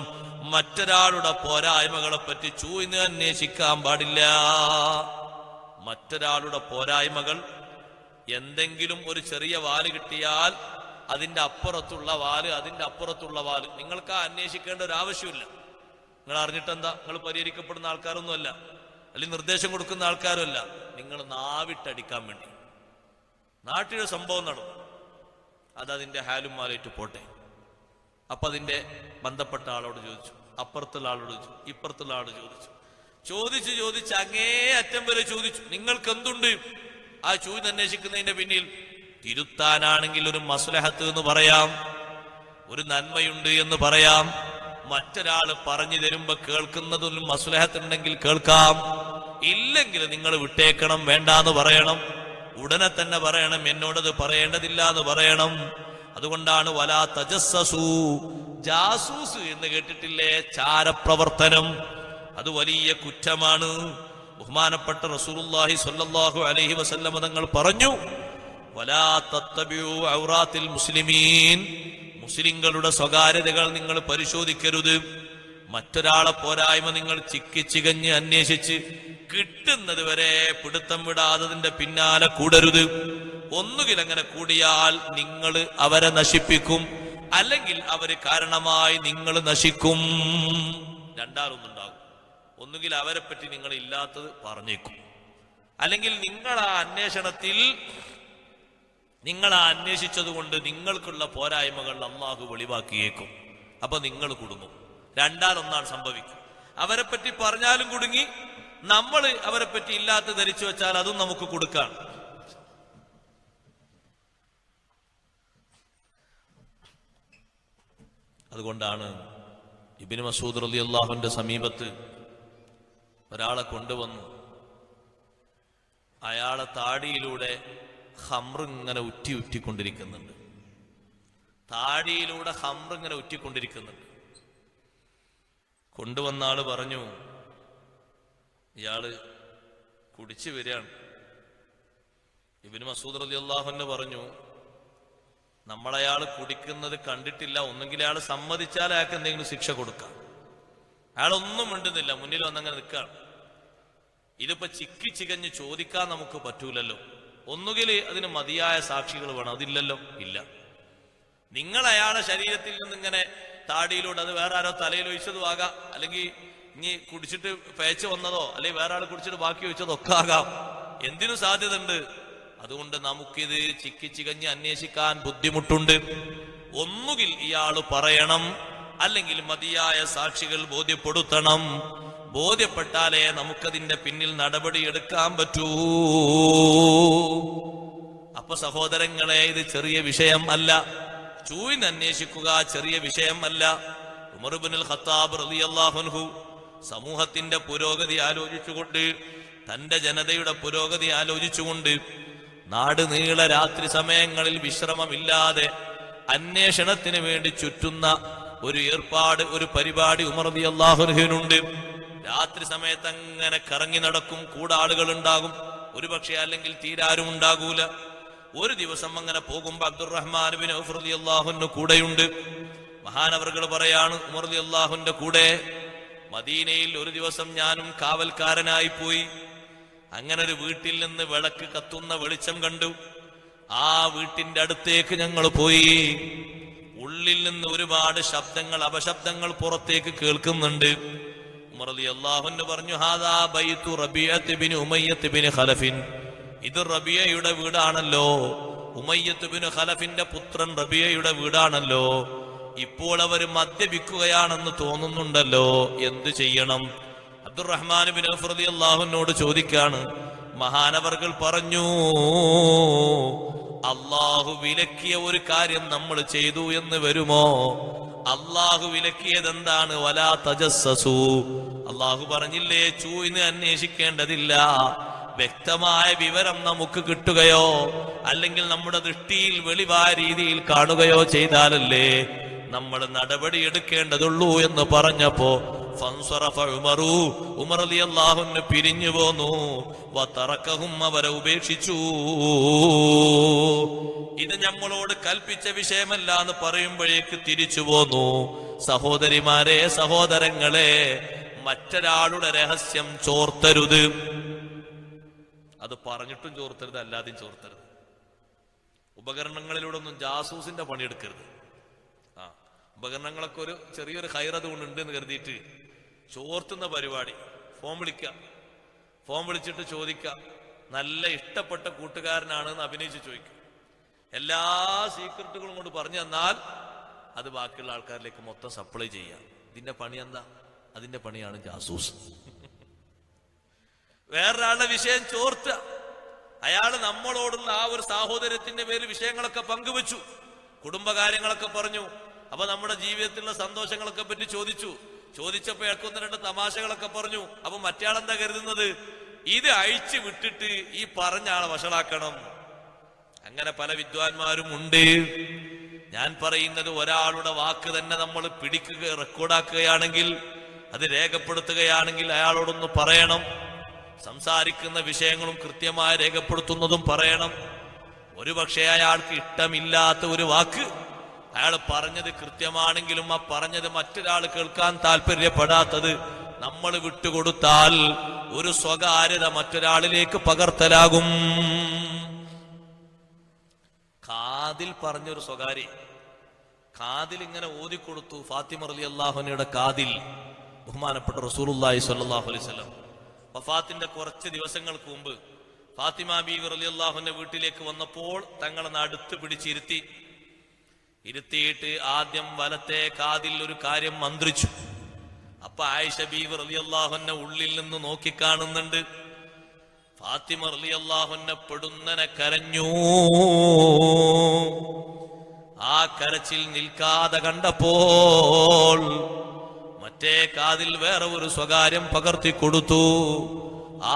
മറ്റൊരാളുടെ പോരായ്മകളെ പറ്റി ചൂഴ്ന്ന് അന്വേഷിക്കാൻ പാടില്ല. മറ്റൊരാളുടെ പോരായ്മകൾ, എന്തെങ്കിലും ഒരു ചെറിയ വാല് കിട്ടിയാൽ അതിന്റെ അപ്പുറത്തുള്ള വാല് നിങ്ങൾക്ക് അന്വേഷിക്കേണ്ട ഒരു ആവശ്യമില്ല. നിങ്ങൾ അറിഞ്ഞിട്ടെന്താ? നിങ്ങൾ പരിഹരിക്കപ്പെടുന്ന ആൾക്കാരൊന്നുമല്ല, അല്ലെങ്കിൽ നിർദ്ദേശം കൊടുക്കുന്ന ആൾക്കാരുമല്ല. നിങ്ങൾ നാവിട്ടടിക്കാൻ വേണ്ടി നാട്ടിലൊരു സംഭവം നടന്നു, അതതിന്റെ ഹാലും മാലേറ്റ് പോട്ടെ. അപ്പൊ അതിന്റെ ബന്ധപ്പെട്ട ആളോട് ചോദിച്ചു, അപ്പുറത്തുള്ള ആളോട് ചോദിച്ചു, ഇപ്പുറത്തുള്ള ആളോട് ചോദിച്ച് അങ്ങേ അറ്റം വരെ ചോദിച്ചു, നിങ്ങൾക്ക് എന്തുണ്ട് ആ ചൂഴ്ന്ന് അന്വേഷിക്കുന്നതിന്റെ പിന്നിൽ? തിരുത്താനാണെങ്കിൽ ഒരു മസ്ലഹത്ത് എന്ന് പറയാം, ഒരു നന്മയുണ്ട് എന്ന് പറയാം. മറ്റൊരാള് പറഞ്ഞു തരുമ്പോ കേൾക്കുന്നതിലും മസ്ലഹത്ത് ഉണ്ടെങ്കിൽ കേൾക്കാം, ഇല്ലെങ്കിൽ നിങ്ങൾ വിട്ടേക്കണം, വേണ്ടാന്ന് പറയണം. ഉടനെ തന്നെ പറയണം, എന്നോടത് പറയേണ്ടതില്ല എന്ന് പറയണം. അതുകൊണ്ടാണ് വലാ തജസ്സസൂ, ജാസൂസ് എന്ന് കേട്ടിട്ടില്ലേ? ചാരപ്രവർത്തനം, അത് വലിയ കുറ്റമാണ്. ബഹുമാനപ്പെട്ട റസൂലുള്ളാഹി സ്വല്ലല്ലാഹു അലൈഹി വസല്ലം തങ്ങൾ പറഞ്ഞു, വലാ തത്തബിഉ ഔറാത്തിൽ മുസ്ലിമീൻ, മുസ്ലിങ്ങളുടെ സ്വകാര്യതകൾ നിങ്ങൾ പരിശോധിക്കരുത്. മറ്റൊരാളെ പോരായ്മ നിങ്ങൾ ചിക്കിച്ചികഞ്ഞ് അന്വേഷിച്ച് കിട്ടുന്നത് വരെ പിടുത്തം വിടാതതിന്റെ പിന്നാലെ കൂടരുത്. ഒന്നുകിൽ അങ്ങനെ കൂടിയാൽ നിങ്ങൾ അവരെ നശിപ്പിക്കും, അല്ലെങ്കിൽ അവര് കാരണമായി നിങ്ങൾ നശിക്കും. രണ്ടാലൊന്നുണ്ടാകും. ഒന്നുകിൽ അവരെ പറ്റി നിങ്ങൾ ഇല്ലാത്തത് പറഞ്ഞേക്കും, അല്ലെങ്കിൽ നിങ്ങൾ ആ അന്വേഷണത്തിൽ നിങ്ങൾ ആ അന്വേഷിച്ചത് കൊണ്ട് നിങ്ങൾക്കുള്ള പോരായ്മകൾ അള്ളാഹു വെളിവാക്കിയേക്കും. അപ്പൊ നിങ്ങൾ കുടുങ്ങും. രണ്ടാലൊന്നാണ് സംഭവിക്കും. അവരെ പറ്റി പറഞ്ഞാലും കുടുങ്ങി, നമ്മൾ അവരെ പറ്റി ഇല്ലാത്ത ധരിച്ചു വെച്ചാൽ അതും നമുക്ക് കൊടുക്കാം. അതുകൊണ്ടാണ് ഇബ്നു മസ്ഊദ് റളിയല്ലാഹുവിന്റെ സമീപത്ത് ഒരാളെ കൊണ്ടുവന്നു. അയാളെ താടിയിലൂടെ ഖംറ് ഇങ്ങനെ ഉറ്റിക്കൊണ്ടിരിക്കുന്നുണ്ട്. താടിയിലൂടെ ഖംറ് ഇങ്ങനെ ഉറ്റിക്കൊണ്ടിരിക്കുന്നുണ്ട്. കൊണ്ടുവന്ന ആള് പറഞ്ഞു, ഇയാള് കുടിച്ചു വരികയാണ്. ഇബ്നു മസ്ഊദ് റളിയല്ലാഹു അൻഹു പറഞ്ഞു, നമ്മളയാൾ കുടിക്കുന്നത് കണ്ടിട്ടില്ല, ഒന്നെങ്കിൽ അയാൾ സമ്മതിച്ചാൽ അയാൾക്ക് എന്തെങ്കിലും ശിക്ഷ കൊടുക്കാം. അയാളൊന്നും മിണ്ടുന്നില്ല, മുന്നിൽ വന്നങ്ങനെ നിൽക്കുകയാണ്. ഇതിപ്പോ ചിക്കിച്ചികഞ്ഞ് ചോദിക്കാൻ നമുക്ക് പറ്റൂലല്ലോ. ഒന്നുകിൽ അതിന് മതിയായ സാക്ഷികൾ വേണം, അതില്ലല്ലോ, ഇല്ല. നിങ്ങൾ അയാളുടെ ശരീരത്തിൽ നിന്നിങ്ങനെ താടിയിലൂടെ, അത് വേറെ ആരോ തലയിൽ ഒഴിച്ചതും ആകാം, അല്ലെങ്കിൽ ഇനി കുടിച്ചിട്ട് പേച്ച് വന്നതോ, അല്ലെങ്കിൽ വേറെ ആൾ കുടിച്ചിട്ട് ബാക്കി ഒഴിച്ചതോ ഒക്കെ ആകാം. എന്തിനു സാധ്യത ഉണ്ട്. അതുകൊണ്ട് നമുക്കിത് ചിക്കിച്ചികഞ്ഞ് അന്വേഷിക്കാൻ ബുദ്ധിമുട്ടുണ്ട്. ഒന്നുകിൽ ഇയാള് പറയണം, അല്ലെങ്കിൽ മതിയായ സാക്ഷികൾ ബോധ്യപ്പെടുത്തണം. ബോധ്യപ്പെട്ടാലേ നമുക്കതിന്റെ പിന്നിൽ നടപടി എടുക്കാൻ പറ്റൂ. അപ്പൊ സഹോദരങ്ങളെ, ഇത് ചെറിയ വിഷയം അല്ല. ചൂഴ്ന്ന് അന്വേഷിക്കുക ചെറിയ വിഷയം അല്ല. ഉമർ ഇബ്നുൽ ഖത്താബ് റളിയല്ലാഹു അൻഹു സമൂഹത്തിന്റെ പുരോഗതി ആലോചിച്ചുകൊണ്ട്, തന്റെ ജനതയുടെ പുരോഗതി ആലോചിച്ചുകൊണ്ട് നാട് നീളെ രാത്രി സമയങ്ങളിൽ വിശ്രമമില്ലാതെ അന്വേഷണത്തിന് വേണ്ടി ചുറ്റുന്ന ഒരു ഏർപ്പാട്, ഒരു പരിപാടി ഉമർ റളിയല്ലാഹു അൻഹുവിനുണ്ട്. രാത്രി സമയത്ത് അങ്ങനെ കറങ്ങി നടക്കും, കൂടെ ആളുകൾ ഉണ്ടാകും, ഒരുപക്ഷെ അല്ലെങ്കിൽ തീരാരും ഉണ്ടാകൂല. ഒരു ദിവസം അങ്ങനെ പോകുമ്പോ അബ്ദുറഹ്മാൻ ബിൻ ഔഫ് റളിയല്ലാഹു അൻഹു കൂടെയുണ്ട്. മഹാനവറുകൾ പറയാണ്, ഉമർ റളിയല്ലാഹുവിന്റെ കൂടെ മദീനയിൽ ഒരു ദിവസം ഞാനും കാവൽക്കാരനായി പോയി. അങ്ങനെ ഒരു വീട്ടിൽ നിന്ന് വിളക്ക് കത്തുന്ന വെളിച്ചം കണ്ടു. ആ വീട്ടിന്റെ അടുത്തേക്ക് ഞങ്ങൾ പോയി. ഉള്ളിൽ നിന്ന് ഒരുപാട് ശബ്ദങ്ങൾ, അപശബ്ദങ്ങൾ പുറത്തേക്ക് കേൾക്കുന്നുണ്ട്. ഉമർ റളിയല്ലാഹു അൻഹു പറഞ്ഞു, ഹാദാ ബൈതു റബീഅത്ത് ബിൻ ഉമയ്യത്ത് ബിൻ ഖലഫിൻ, ഇത് റബിയയുടെ വീടാണല്ലോ, ഉമയ്യത്ത് ബിൻ ഖലഫിന്റെ പുത്രൻ റബിയയുടെ വീടാണല്ലോ. ഇപ്പോൾ അവർ മദ്യപിക്കുകയാണെന്ന് തോന്നുന്നുണ്ടല്ലോ, എന്ത് ചെയ്യണം? അബ്ദുറഹ്മാൻ ബിൻ ഔഫ് റളിയല്ലാഹു അൻഹുവോട് ചോദിക്കാണ്. മഹാനവർകൾ പറഞ്ഞു, അള്ളാഹു വിലക്കിയ ഒരു കാര്യം നമ്മൾ ചെയ്തു എന്ന് വരുമോ? അള്ളാഹു വിലക്കിയത് എന്താണ്? വലാ തജസ്സസു. അള്ളാഹു പറഞ്ഞില്ലേ ചൂഴ്ന്ന് അന്വേഷിക്കേണ്ടതില്ല. വ്യക്തമായ വിവരം നമുക്ക് കിട്ടുകയോ അല്ലെങ്കിൽ നമ്മുടെ ദൃഷ്ടിയിൽ വെളിവായ രീതിയിൽ കാണുകയോ ചെയ്താലല്ലേ നമ്മൾ നടപടി എടുക്കേണ്ടതുള്ളൂ എന്ന് പറഞ്ഞപ്പോ ഫൻസറഫ ഉമറു, ഉമർ റളിയല്ലാഹു അൻഹു പിരിഞ്ഞു പോന്നു. വതറകഹും, അവരെ ഉപേക്ഷിച്ചു. ഇത് നമ്മളോട് കൽപ്പിച്ച വിഷയമല്ല എന്ന് പറയുമ്പോഴേക്ക് തിരിച്ചു പോന്നു. സഹോദരിമാരെ, സഹോദരങ്ങളെ, മറ്റൊരാളുടെ രഹസ്യം ചോർത്തരുത്. അത് പറഞ്ഞിട്ടും ചോർത്തരുത്, അല്ലാതെയും ചോർത്തരുത്. ഉപകരണങ്ങളിലൂടെ ഒന്നും ജാസൂസിന്റെ പണിയെടുക്കരുത്. ഉപകരണങ്ങളൊക്കെ ഒരു ചെറിയൊരു ഹൈറത് കൊണ്ടുണ്ട് എന്ന് കരുതിയിട്ട് ചോർത്തുന്ന പരിപാടി. ഫോൺ വിളിച്ചിട്ട് ചോദിക്കാം, നല്ല ഇഷ്ടപ്പെട്ട കൂട്ടുകാരനാണെന്ന് അഭിനയിച്ച് ചോദിക്കും. എല്ലാ സീക്രട്ടുകളും കൊണ്ട് പറഞ്ഞു തന്നാൽ അത് ബാക്കിയുള്ള ആൾക്കാരിലേക്ക് മൊത്തം സപ്ലൈ ചെയ്യാം. ഇതിന്റെ പണി എന്താ? അതിന്റെ പണിയാണ് ജാസൂസ്. വേറൊരാളുടെ വിഷയം ചോർത്തുക. അയാൾ നമ്മളോടുള്ള ആ ഒരു സാഹോദര്യത്തിന്റെ പേരിൽ വിഷയങ്ങളൊക്കെ പങ്കുവെച്ചു, കുടുംബകാര്യങ്ങളൊക്കെ പറഞ്ഞു. അപ്പൊ നമ്മുടെ ജീവിതത്തിലുള്ള സന്തോഷങ്ങളൊക്കെ പറ്റി ചോദിച്ചപ്പോ അയാൾക്ക് 1-2 തമാശകളൊക്കെ പറഞ്ഞു. അപ്പൊ മറ്റയാളെന്താ കരുതുന്നത്? ഇത് അഴിച്ചു വിട്ടിട്ട് ഈ പറഞ്ഞ ആളെ വഷളാക്കണം. അങ്ങനെ പല വിദ്വാൻമാരും ഉണ്ട്. ഞാൻ പറയുന്നത്, ഒരാളുടെ വാക്ക് തന്നെ നമ്മൾ പിടിക്കുക, റെക്കോർഡാക്കുകയാണെങ്കിൽ, അത് രേഖപ്പെടുത്തുകയാണെങ്കിൽ അയാളോടൊന്ന് പറയണം. സംസാരിക്കുന്ന വിഷയങ്ങളും കൃത്യമായി രേഖപ്പെടുത്തുന്നതും പറയണം. ഒരുപക്ഷെ അയാൾക്ക് ഇഷ്ടമില്ലാത്ത ഒരു വാക്ക് അയാൾ പറഞ്ഞത് കൃത്യമാണെങ്കിലും ആ പറഞ്ഞത് മറ്റൊരാൾ കേൾക്കാൻ താല്പര്യപ്പെടാത്തത് നമ്മൾ വിട്ടുകൊടുത്താൽ ഒരു സ്വകാര്യത മറ്റൊരാളിലേക്ക് പകർത്തലാകും. കാതിൽ പറഞ്ഞൊരു സ്വകാര്യ കാതിൽ ഇങ്ങനെ ഓതിക്കൊടുത്തു. ഫാത്തിമ റളിയല്ലാഹു അൻഹയുടെ കാതിൽ ബഹുമാനപ്പെട്ട റസൂലുള്ളാഹി സ്വല്ലല്ലാഹു അലൈഹി വസല്ലം വഫാത്തിന്റെ കുറച്ച് ദിവസങ്ങൾക്ക് മുമ്പ് ഫാത്തിമ ബീവി റളിയല്ലാഹു അൻഹ വീട്ടിലേക്ക് വന്നപ്പോൾ തങ്ങളെ അടുത്ത് ഇരുത്തിയിട്ട് ആദ്യം വലത്തെ കാതിൽ ഒരു കാര്യം മന്ത്രിച്ചു. അപ്പൊ ആയിഷ ബീവി റളിയല്ലാഹു അൻഹ ഉള്ളിൽ നിന്ന് നോക്കിക്കാണുന്നുണ്ട്. ഫാത്തിമ റളിയല്ലാഹു അൻഹ പെടുന്നനെ കരഞ്ഞു. ആ കരച്ചിൽ നിൽക്കാതെ കണ്ടപ്പോൾ മറ്റേ കാതിൽ വേറെ ഒരു സ്വകാര്യം പകർത്തി കൊടുത്തു.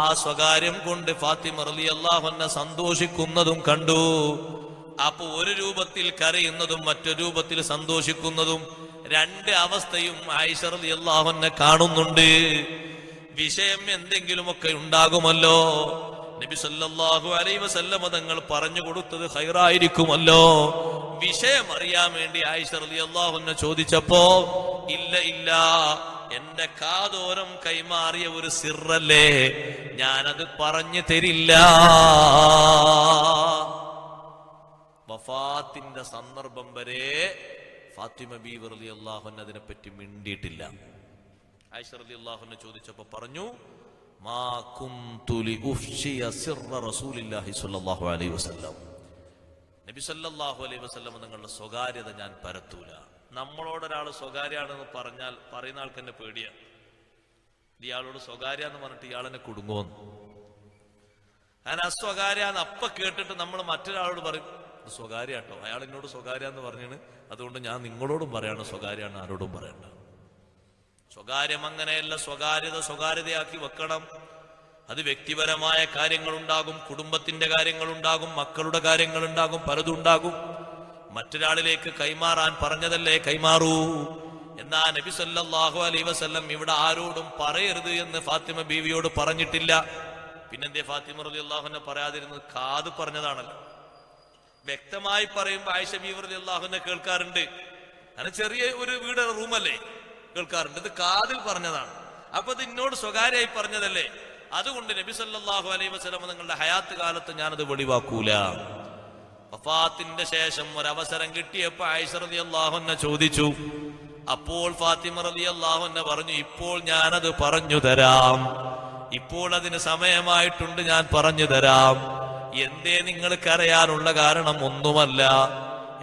ആ സ്വകാര്യം കൊണ്ട് ഫാത്തിമ റളിയല്ലാഹു അൻഹ സന്തോഷിക്കുന്നതും കണ്ടു. അപ്പൊ ഒരു രൂപത്തിൽ കരയുന്നതും മറ്റൊരു രൂപത്തിൽ സന്തോഷിക്കുന്നതും, രണ്ട് അവസ്ഥയും ആയിഷ റളിയല്ലാഹു അൻഹ കാണുന്നുണ്ട്. വിഷയം എന്തെങ്കിലുമൊക്കെ ഉണ്ടാകുമല്ലോ. നബി സല്ലല്ലാഹു അലൈഹി വസല്ലം തങ്ങൾ പറഞ്ഞു കൊടുത്തത് ഖൈറായിരിക്കുമല്ലോ. വിഷയം അറിയാൻ വേണ്ടി ആയിഷ റളിയല്ലാഹു അൻഹ ചോദിച്ചപ്പോ, ഇല്ല, എന്റെ കാതോരം കൈമാറിയ ഒരു സിറല്ലേ, ഞാനത് പറഞ്ഞു തരില്ല. വഫാത്തിന്റെ സന്ദർഭം വരെ ഫാത്തിമ ബീവി റളിയല്ലാഹു അൻഹ അതിനെപ്പറ്റി മിണ്ടിയിട്ടില്ല. ആയിഷ റളിയല്ലാഹു അൻഹ ചോദിച്ചപ്പോ പറഞ്ഞു, മാ കുന്തു ലിഉഫ്ശിയ സിർറ റസൂലില്ലാഹി സ്വല്ലല്ലാഹു അലൈഹി വസല്ലം. നബി സല്ലല്ലാഹു അലൈഹി വസല്ലം നിങ്ങളുടെ സ്വകാര്യത ഞാൻ പരത്തൂല. നമ്മളോടൊരാൾ സ്വകാര്യാണെന്ന് പറഞ്ഞാൽ പറയുന്ന ആൾക്ക് എന്നെ പേടിയാണ്. ഇയാളോട് സ്വകാര്യ എന്ന് പറഞ്ഞിട്ട് ഇയാളെന്നെ കുടുങ്ങുമെന്ന്. ഞാൻ അസ്വകാര്യാന്ന് അപ്പ കേട്ടിട്ട് നമ്മൾ മറ്റൊരാളോട് പറയും, സ്വകാര്യ കേട്ടോ, അയാൾ എന്നോട് സ്വകാര്യ എന്ന് പറഞ്ഞാണ്, അതുകൊണ്ട് ഞാൻ നിങ്ങളോടും പറയാണ് സ്വകാര്യാണ്, ആരോടും പറയണ്ട. സ്വകാര്യം അങ്ങനെയല്ല. സ്വകാര്യതയാക്കി വെക്കണം. അത് വ്യക്തിപരമായ കാര്യങ്ങളുണ്ടാകും, കുടുംബത്തിന്റെ കാര്യങ്ങളുണ്ടാകും, മക്കളുടെ കാര്യങ്ങളുണ്ടാകും, പലതുണ്ടാകും. മറ്റൊരാളിലേക്ക് കൈമാറാൻ പറഞ്ഞതല്ലേ കൈമാറൂ. എന്നാ നബി സല്ലല്ലാഹു അലൈഹി വസല്ലം ഇവിടെ ആരോടും പറയരുത് എന്ന് ഫാത്തിമ ബീവിയോട് പറഞ്ഞിട്ടില്ല. പിന്നെന്തേ ഫാത്തിമ റളിയല്ലാഹു അൻഹ പറയാതിരുന്നത്? കാത് പറഞ്ഞതാണല്ലോ. വ്യക്തമായി പറയുമ്പോ ആയിഷ ബീവി റളിയല്ലാഹു അൻഹ കേൾക്കാറുണ്ട്. അങ്ങനെ ചെറിയ ഒരു വീട് റൂമല്ലേ, കേൾക്കാറുണ്ട്. ഇത് കാതിൽ പറഞ്ഞതാണ്. അപ്പൊ ഇത് എന്നോട് സ്വകാര്യമായി പറഞ്ഞതല്ലേ, അതുകൊണ്ട് നബി സല്ലല്ലാഹു അലൈഹി വസല്ലം നിങ്ങളുടെ ഹയാത്ത് കാലത്ത് ഞാനത് വെളിവാക്കൂല. വഫാത്തിന്റെ ശേഷം ഒരവസരം കിട്ടിയപ്പോ ആയിഷ റളിയല്ലാഹു അൻഹ ചോദിച്ചു. അപ്പോൾ ഫാത്തിമ റളിയല്ലാഹു അൻഹ പറഞ്ഞു, ഇപ്പോൾ ഞാനത് പറഞ്ഞു തരാം, ഇപ്പോൾ അതിന് സമയമായിട്ടുണ്ട്, ഞാൻ പറഞ്ഞു തരാം. എന്തേ നിങ്ങൾക്ക് അറിയാനുള്ള കാരണം? ഒന്നുമല്ല,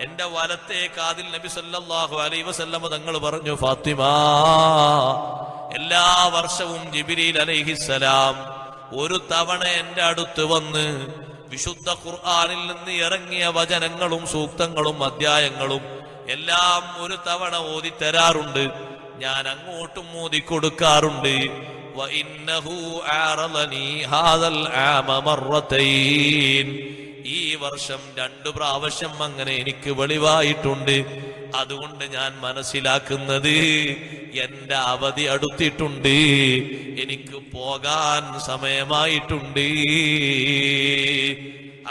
എന്റെ വലത്തെ കാതിൽ നബി സല്ലല്ലാഹു അലൈഹി വസല്ലം തങ്ങൾ പറഞ്ഞു, ഫാത്തിമ, എല്ലാ വർഷവും ജിബ്രീൽ അലൈഹിസ്സലാം ഒരു തവണ എന്റെ അടുത്ത് വന്ന് വിശുദ്ധ ഖുർആനിൽ നിന്ന് ഇറങ്ങിയ വചനങ്ങളും സൂക്തങ്ങളും അധ്യായങ്ങളും എല്ലാം ഒരു തവണ ഓതിത്തരാറുണ്ട്. ഞാൻ അങ്ങോട്ടും ഓതിക്കൊടുക്കാറുണ്ട്. ഈ വർഷം 2 പ്രാവശ്യം അങ്ങനെ എനിക്ക് വെളിവായിട്ടുണ്ട്. അതുകൊണ്ട് ഞാൻ മനസ്സിലാക്കുന്നത് എന്റെ അവധി അടുത്തിട്ടുണ്ട്, എനിക്ക് പോകാൻ സമയമായിട്ടുണ്ട്.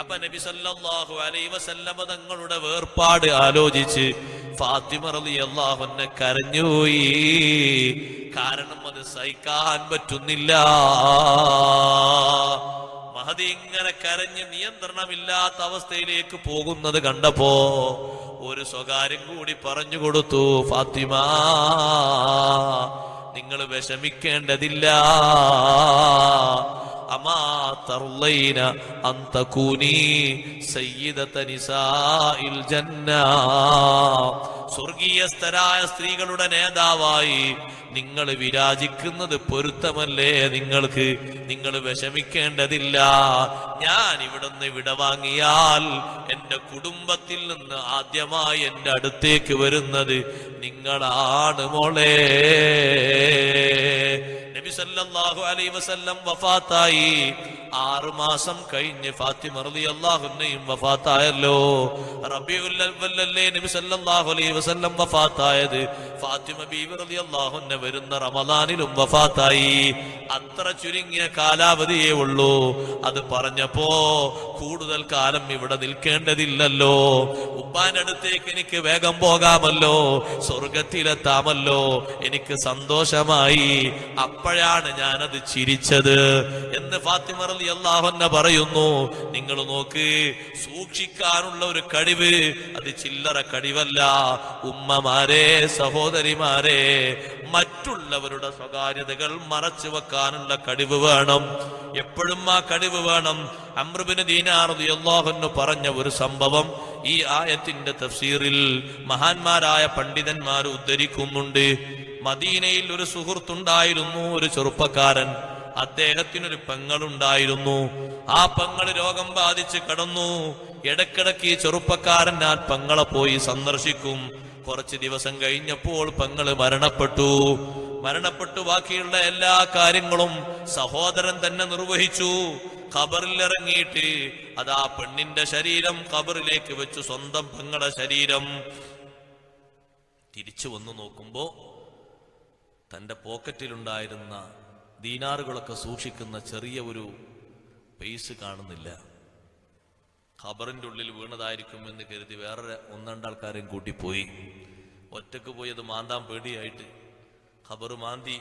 അപ്പൊ നബി സല്ലല്ലാഹു അലൈഹി വസല്ലമ തങ്ങളുടെ വേർപാട് ആലോചിച്ച് ഫാത്തിമ റളിയല്ലാഹു അൻഹ കരഞ്ഞുപോയി. കാരണം അത് സഹിക്കാൻ പറ്റുന്നില്ല. മഹദി ഇങ്ങനെ കരഞ്ഞ് നിയന്ത്രണമില്ലാത്ത അവസ്ഥയിലേക്ക് പോകുന്നത് കണ്ടപ്പോ ഒരു സ്വകാര്യം കൂടി പറഞ്ഞു കൊടുത്തു, ഫാത്തിമ നിങ്ങൾ വിഷമിക്കേണ്ടതില്ല. അമാ തർളൈന അൻ തകൂനി സയ്യിദത നിസാഇൽ ജന്ന, സ്വർഗീയസ്ഥരായ സ്ത്രീകളുടെ നേതാവായി നിങ്ങൾ വിരാജിക്കുന്നത് പൊരുത്തമല്ലേ നിങ്ങൾക്ക്? നിങ്ങൾ വിഷമിക്കേണ്ടതില്ല. ഞാൻ ഇവിടുന്ന് വിടവാങ്ങിയാൽ എന്റെ കുടുംബത്തിൽ നിന്ന് ആദ്യമായി എന്റെ അടുത്തേക്ക് വരുന്നത് നിങ്ങളാണ് മോളെ. നബി സല്ലല്ലാഹു അലൈഹി വസല്ലം വഫാത്തായി. 6 മാസം കഴിഞ്ഞ് ഫാത്തിമ റളിയല്ലാഹു അൻഹയും വഫാത്തായല്ലോ. റബീഉൽ അവ്വലല്ലേ നബി സല്ലല്ലാഹു അലൈഹി വസല്ലം വഫാത്തായത്. ഫാത്തിമ ബീവി റളിയല്ലാഹു അൻഹ വരുന്ന റമദാനിലും വഫാത്തായി. അത്ര ചുരുങ്ങിയ കാലാവധിയേ ഉള്ളൂ. അത് പറഞ്ഞപ്പോ കൂടുതൽ കാലം ഇവിടെ നിൽക്കേണ്ടതില്ലല്ലോ, ഉപ്പാന്റെ അടുത്തേക്ക് എനിക്ക് വേഗം പോകാമല്ലോ, സ്വർഗത്തിലെത്താമല്ലോ, എനിക്ക് സന്തോഷമായി. അപ്പോഴാണ് ഞാനത് ചിരിച്ചത് എന്ന് ഫാത്തിമ റളിയല്ലാഹു അൻഹ പറയുന്നു. നിങ്ങൾ നോക്ക്, സൂക്ഷിക്കാനുള്ള ഒരു കഴിവ് അത് ചില്ലറ കഴിവല്ല. ഉമ്മമാരെ, സഹോദരിമാരെ, മറ്റുള്ളവരുടെ സ്വകാര്യതകൾ മറച്ചു വെക്കാനുള്ള കഴിവ് വേണം. എപ്പോഴും ആ കഴിവ് വേണം. അംർ ഇബ്നു ദീനാർ റളിയല്ലാഹു അൻഹു പറഞ്ഞ ഒരു സംഭവം ഈ ആയത്തിന്റെ തഫ്സീറിൽ മഹാന്മാരായ പണ്ഡിതന്മാർ ഉദ്ധരിക്കുന്നുണ്ട്. മദീനയിൽ ഒരു സുഹൃത്തുണ്ടായിരുന്നു, ഒരു ചെറുപ്പക്കാരൻ. അദ്ദേഹത്തിനൊരു പെങ്ങളുണ്ടായിരുന്നു. ആ പെങ്ങള് രോഗം ബാധിച്ച് കിടന്നു. ഇടക്കിടക്ക് ഈ ചെറുപ്പക്കാരൻ ആ പെങ്ങളെ പോയി സന്ദർശിക്കും. കുറച്ച് ദിവസം കഴിഞ്ഞപ്പോൾ പെങ്ങള് മരണപ്പെട്ടു. ബാക്കിയുള്ള എല്ലാ കാര്യങ്ങളും സഹോദരൻ തന്നെ നിർവഹിച്ചു. ഖബറിൽ ഇറങ്ങിയിട്ട് അതാ പെണ്ണിന്റെ ശരീരം ഖബറിലേക്ക് വെച്ചു, സ്വന്തം പെങ്ങളുടെ ശരീരം. തിരിച്ചു വന്നു നോക്കുമ്പോ തന്റെ പോക്കറ്റിലുണ്ടായിരുന്ന ദീനാറുകളൊക്കെ സൂക്ഷിക്കുന്ന ചെറിയ ഒരു പൈസ കാണുന്നില്ല. ഖബറിന്റെ ഉള്ളിൽ വീണതായിരിക്കും എന്ന് കരുതി വേറെ 1-2 ആൾക്കാരെയും കൂട്ടിപ്പോയി. ഒറ്റക്ക് പോയി അത് മാന്താൻ പേടിയായിട്ട് ഖബറ് മാന്തി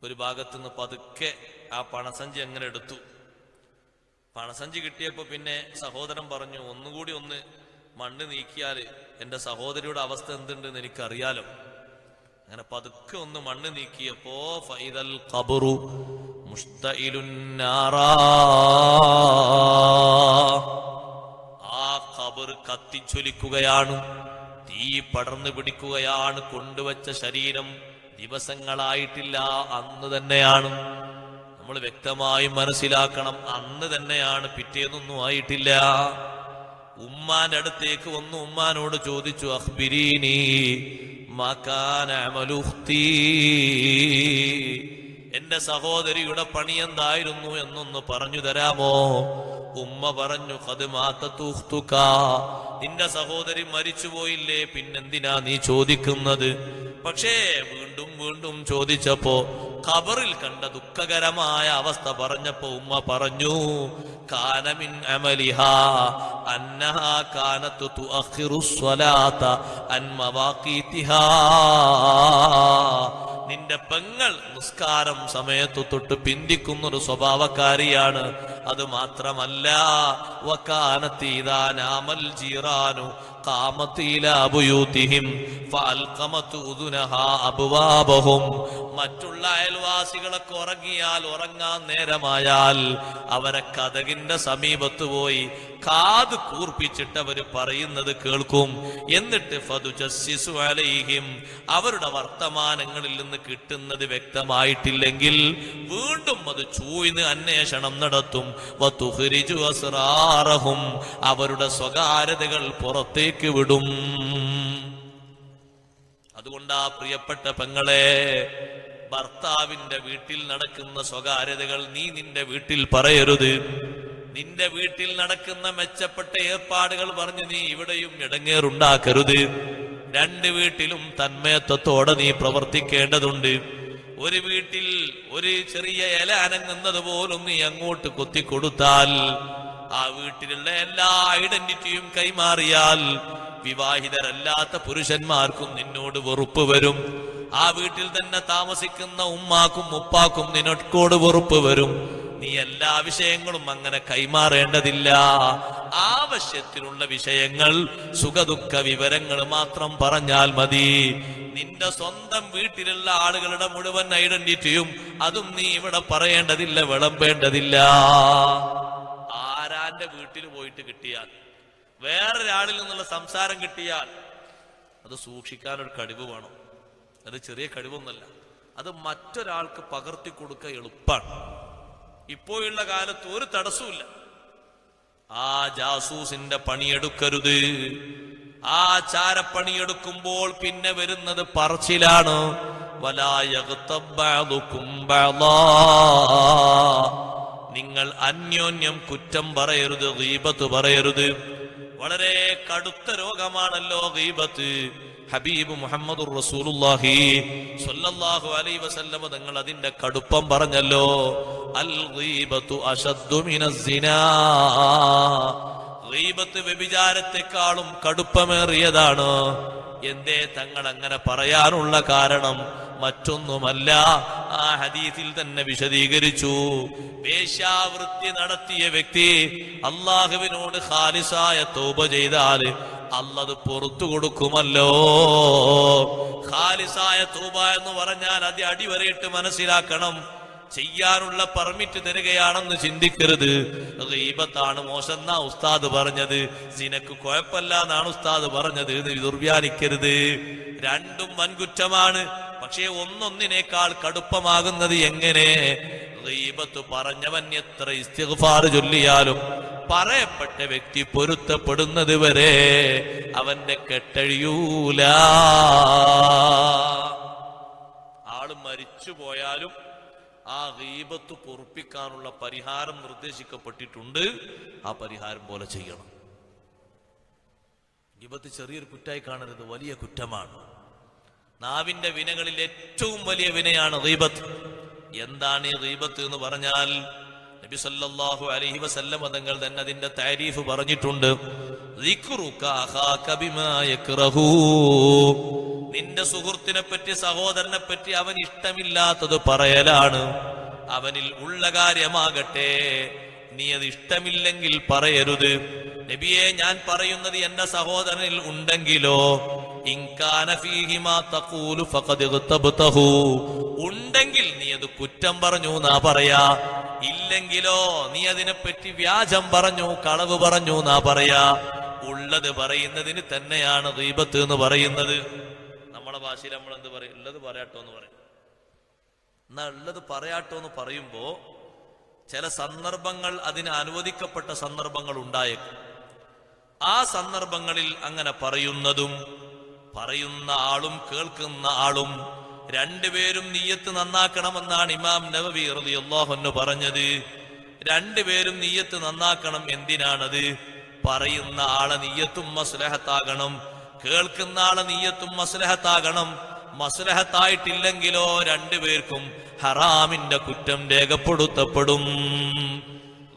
ഒരു ഭാഗത്തുനിന്ന് പതുക്കെ ആ പണസഞ്ചി അങ്ങനെ എടുത്തു. പണസഞ്ചി കിട്ടിയപ്പോ പിന്നെ സഹോദരൻ പറഞ്ഞു, ഒന്നുകൂടി ഒന്ന് മണ്ണ് നീക്കിയാല് എന്റെ സഹോദരിയുടെ അവസ്ഥ എന്തുണ്ടെന്ന് എനിക്കറിയാലോ. അങ്ങനെ പതുക്കെ ഒന്ന് മണ്ണ് നീക്കിയപ്പോ ഫൈദൽ ഖബറു മുസ്തഇലുൻ നാറാ, ആ ഖബർ കത്തിച്ചൊലിക്കുകയാണ്, തീ പടർന്നു പിടിക്കുകയാണ്. കൊണ്ടുവച്ച ശരീരം ദിവസങ്ങളായിട്ടില്ല, അന്ന് തന്നെയാണ്. നമ്മൾ വ്യക്തമായി മനസ്സിലാക്കണം, അന്ന് തന്നെയാണ്, പിറ്റേന്നൊന്നും ആയിട്ടില്ല. ഉമ്മാന്റെ അടുത്തേക്ക് വന്നു ഉമ്മാനോട് ചോദിച്ചു, അഖ്ബിരീനി മാ കാന അമലു ഉഖ്തി, എന്റെ സഹോദരിയുടെ പണി എന്തായിരുന്നു എന്നൊന്ന് പറഞ്ഞു തരാമോ? ഉമ്മ പറഞ്ഞു, ഖദ് മാതതു ഉഖ്തുക, നിന്റെ സഹോദരി മരിച്ചുപോയില്ലേ, പിന്നെന്തിനാ നീ ചോദിക്കുന്നത്? പക്ഷേ വീണ്ടും വീണ്ടും ചോദിച്ചപ്പോ ഖബറിൽ കണ്ട ദുഃഖകരമായ അവസ്ഥ പറഞ്ഞപ്പോ ഉമ്മ പറഞ്ഞു, കാന മിൻ അമലിഹാ അന്നഹാ കാനതു തുഅഖിറു സ്വലാത അൻ മവാഖീതിഹാ, നിന്റെ പെങ്ങൾ നിസ്കാരം സമയത്തു തൊട്ട് പിന്തിക്കുന്നൊരു സ്വഭാവക്കാരിയാണ്. അത് മാത്രമല്ല, വകാനത് ഇദാ നാമൽ ജീറാനു ഖാമത് ഇലാ ബുയൂതിഹിം ഫഅൽഖമത് ഉദുനഹാ അബ്വാബഹും, മറ്റുള്ള അയൽവാസികളൊക്കെ ഉറങ്ങിയാൽ, ഉറങ്ങാൻ നേരമായാൽ അവരെ കതകിന്റെ സമീപത്ത് പോയി കാത് കൂർപ്പിച്ചിട്ട് അവര് പറയുന്നത് കേൾക്കും. എന്നിട്ട് ഫതുജസ്സിസു അലൈഹിം, അവരുടെ വർത്തമാനങ്ങളിൽ നിന്ന് കിട്ടുന്നത് വ്യക്തമായിട്ടില്ലെങ്കിൽ വീണ്ടും അത് ചൂഴ്ന്ന് അന്വേഷണം നടത്തും. വതുഖ്രിജു അസ്റാറഹും, അവരുടെ സ്വകാര്യതകൾ പുറത്തേക്ക് വിടും. അതുകൊണ്ടാ പ്രിയപ്പെട്ട പെങ്ങളെ, ഭർത്താവിന്റെ വീട്ടിൽ നടക്കുന്ന സ്വകാര്യതകൾ നീ നിന്റെ വീട്ടിൽ പറയരുത്. നിന്റെ വീട്ടിൽ നടക്കുന്ന മെച്ചപ്പെട്ട ഏർപ്പാടുകൾ പറഞ്ഞ് നീ ഇവിടെയും ഇടങ്ങേറുണ്ടാക്കരുത്. രണ്ട് വീട്ടിലും തന്മയത്വത്തോടെ നീ പ്രവർത്തിക്കേണ്ടതുണ്ട്. ഒരു വീട്ടിൽ ഒരു ചെറിയ ഇല അനങ്ങുന്നത് പോലും നീ അങ്ങോട്ട് കൊത്തിക്കൊടുത്താൽ, ആ വീട്ടിലുള്ള എല്ലാ ഐഡന്റിറ്റിയും കൈമാറിയാൽ വിവാഹിതരല്ലാത്ത പുരുഷന്മാർക്കും നിന്നോട് വെറുപ്പ് വരും. ആ വീട്ടിൽ തന്നെ താമസിക്കുന്ന ഉമ്മാക്കും ഉപ്പാക്കും നിന്നോട് വെറുപ്പ് വരും. നീ എല്ലാ വിഷയങ്ങളും അങ്ങനെ കൈമാറേണ്ടതില്ല. ആവശ്യത്തിനുള്ള വിഷയങ്ങൾ, സുഖദുഃഖ വിവരങ്ങൾ മാത്രം പറഞ്ഞാൽ മതി. നിന്റെ സ്വന്തം വീട്ടിലുള്ള ആളുകളുടെ മുഴുവൻ ഐഡന്റിറ്റിയും അതും നീ ഇവിടെ പറയേണ്ടതില്ല, വിളമ്പേണ്ടതില്ല. ആരാന്റെ വീട്ടിൽ പോയിട്ട് കിട്ടിയാൽ, വേറൊരാളിൽ നിന്നുള്ള സംസാരം കിട്ടിയാൽ അത് സൂക്ഷിക്കാനൊരു കഴിവ് വേണം. അത് ചെറിയ കഴിവൊന്നല്ല, അത് മറ്റൊരാൾക്ക് പകർത്തി കൊടുക്കുക എളുപ്പമാണ്. ഇപ്പോഴുള്ള കാലത്ത് ഒരു തടസ്സമില്ല. ആ ജാസൂസിന്റെ പണിയെടുക്കരുത്. ആ ചാരപ്പണിയെടുക്കുമ്പോൾ പിന്നെ വരുന്നത് പറച്ചിലാണ്. നിങ്ങൾ അന്യോന്യം കുറ്റം പറയരുത്, ഗീബത്ത് പറയരുത്. വളരെ കടുത്ത രോഗമാണല്ലോ ഗീബത്ത്. ഹബീബ് മുഹമ്മദുർ റസൂലുള്ളാഹി സ്വല്ലല്ലാഹു അലൈഹി വസല്ലം തങ്ങൾ അതിന്റെ കടുപ്പം പറഞ്ഞല്ലോ. അൽ ഗീബത്തു അശദ്ദു മിനസ് സിനാ. ഗീബത്ത് വ്യഭിചാരത്തെക്കാളും കടുപ്പമേറിയതാണ്. എന്തേ തങ്ങൾ അങ്ങനെ പറയാനുള്ള കാരണം? മറ്റൊന്നുമല്ല, ആ ഹദീസിൽ തന്നെ വിശദീകരിച്ചു. വേശ്യാവൃത്തി നടത്തിയ വ്യക്തി അള്ളാഹുവിനോട് ഖാലിസായ തൗബ ചെയ്താൽ അല്ലാഹു പുറത്തു കൊടുക്കുമല്ലോ. ഖാലിസായ തൗബ എന്ന് പറഞ്ഞാൽ അത് അടിവരയിട്ട് മനസ്സിലാക്കണം. ചെയ്യാനുള്ള പെർമിറ്റ് തരികയാണെന്ന് ചിന്തിക്കരുത്. ഗീബത്താണ് മോശം എന്നാ ഉസ്താദ് പറഞ്ഞത്, സിനക്ക് കുഴപ്പമില്ല എന്നാണ് ഉസ്താദ് പറഞ്ഞത് എന്ന് ദുർവ്യാനിക്കരുത്. രണ്ടും വൻകുറ്റമാണ്. പക്ഷേ ഒന്നൊന്നിനേക്കാൾ കടുപ്പമാകുന്നത് എങ്ങനെ? ഗീബത്ത് പറഞ്ഞവൻ എത്ര ഇസ്തിഗ്ഫാർ ചൊല്ലിയാലും പറയപ്പെട്ട വ്യക്തി പൊരുത്തപ്പെടുന്നത് വരെ അവന്റെ കെട്ടഴിയൂല. ആള് മരിച്ചു പോയാലും ആ ഗീബത്ത് പൊറുപ്പിക്കാനുള്ള പരിഹാരം നിർദ്ദേശിക്കപ്പെട്ടിട്ടുണ്ട്. ആ പരിഹാരം പോലെ ചെയ്യണം. ഗീബത്ത് ചെറിയൊരു കുറ്റായി കാണരുത്, വലിയ കുറ്റമാണ്. നാവിന്റെ വിനകളിൽ ഏറ്റവും വലിയ വിനയാണ് ഗീബത്ത്. എന്താണ് ഈ ഗീബത്ത് എന്ന് പറഞ്ഞാൽ? നബി സല്ലല്ലാഹു അലൈഹി വസല്ലം തങ്ങൾ തന്നെ അതിന്റെ താരീഫ് പറഞ്ഞിട്ടുണ്ട്. ദിക്റുക അഖാക ബിമാ യക്റഹു. നിന്റെ സുഹൃത്തിനെ പറ്റി, സഹോദരനെ പറ്റി അവൻ ഇഷ്ടമില്ലാത്തത് പറയലാണ്. അവനിൽ ഉള്ള കാര്യമാകട്ടെ, നീ അത് ഇഷ്ടമില്ലെങ്കിൽ പറയരുത്. നബിയെ, ഞാൻ പറയുന്നത് എന്റെ സഹോദരനിൽ ഉണ്ടെങ്കിലോ, ഇൻകാന ഫീഹി മാ തഖൂലു ഫഖദ് ഇഗ്തബ്തഹു. ഉണ്ടെങ്കിൽ നീ അത് കുറ്റം പറഞ്ഞു എന്നാ പറയാ. ഇല്ലെങ്കിലോ നീ അതിനെപ്പറ്റി വ്യാജം പറഞ്ഞു, കളവ് പറഞ്ഞു എന്നാ പറയാ. ഉള്ളത് പറയുന്നതിന് തന്നെയാണ് ഗീബത്ത് എന്ന് പറയുന്നത്. നമ്മുടെ ഭാഷയിൽ നമ്മൾ എന്ത് പറയും? ഉള്ളത് പറയാട്ടോ എന്ന് പറയും. എന്നാ ഉള്ളത് പറയാട്ടോ എന്ന് പറയുമ്പോ ചില സന്ദർഭങ്ങൾ, അതിന് അനുവദിക്കപ്പെട്ട സന്ദർഭങ്ങൾ ഉണ്ടായേക്കും. ആ സന്ദർഭങ്ങളിൽ അങ്ങനെ പറയുന്നതും പറയുന്ന ആളും കേൾക്കുന്ന ആളും രണ്ടുപേരും നിയ്യത്ത് നന്നാക്കണമെന്നാണ് ഇമാം നവവി റളിയല്ലാഹു അൻഹു പറഞ്ഞത്. രണ്ടുപേരും നിയ്യത്ത് നന്നാക്കണം. എന്തിനാണത്? പറയുന്ന ആളെ നിയ്യത്തും മസ്ലഹത്താകണം, കേൾക്കുന്ന ആളെ നിയ്യത്തും മസ്ലഹത്താകണം. മസ്ലഹത്തായിട്ടില്ലെങ്കിലോ രണ്ടുപേർക്കും ഹറാമിന്റെ കുറ്റം രേഖപ്പെടുത്തപ്പെടും.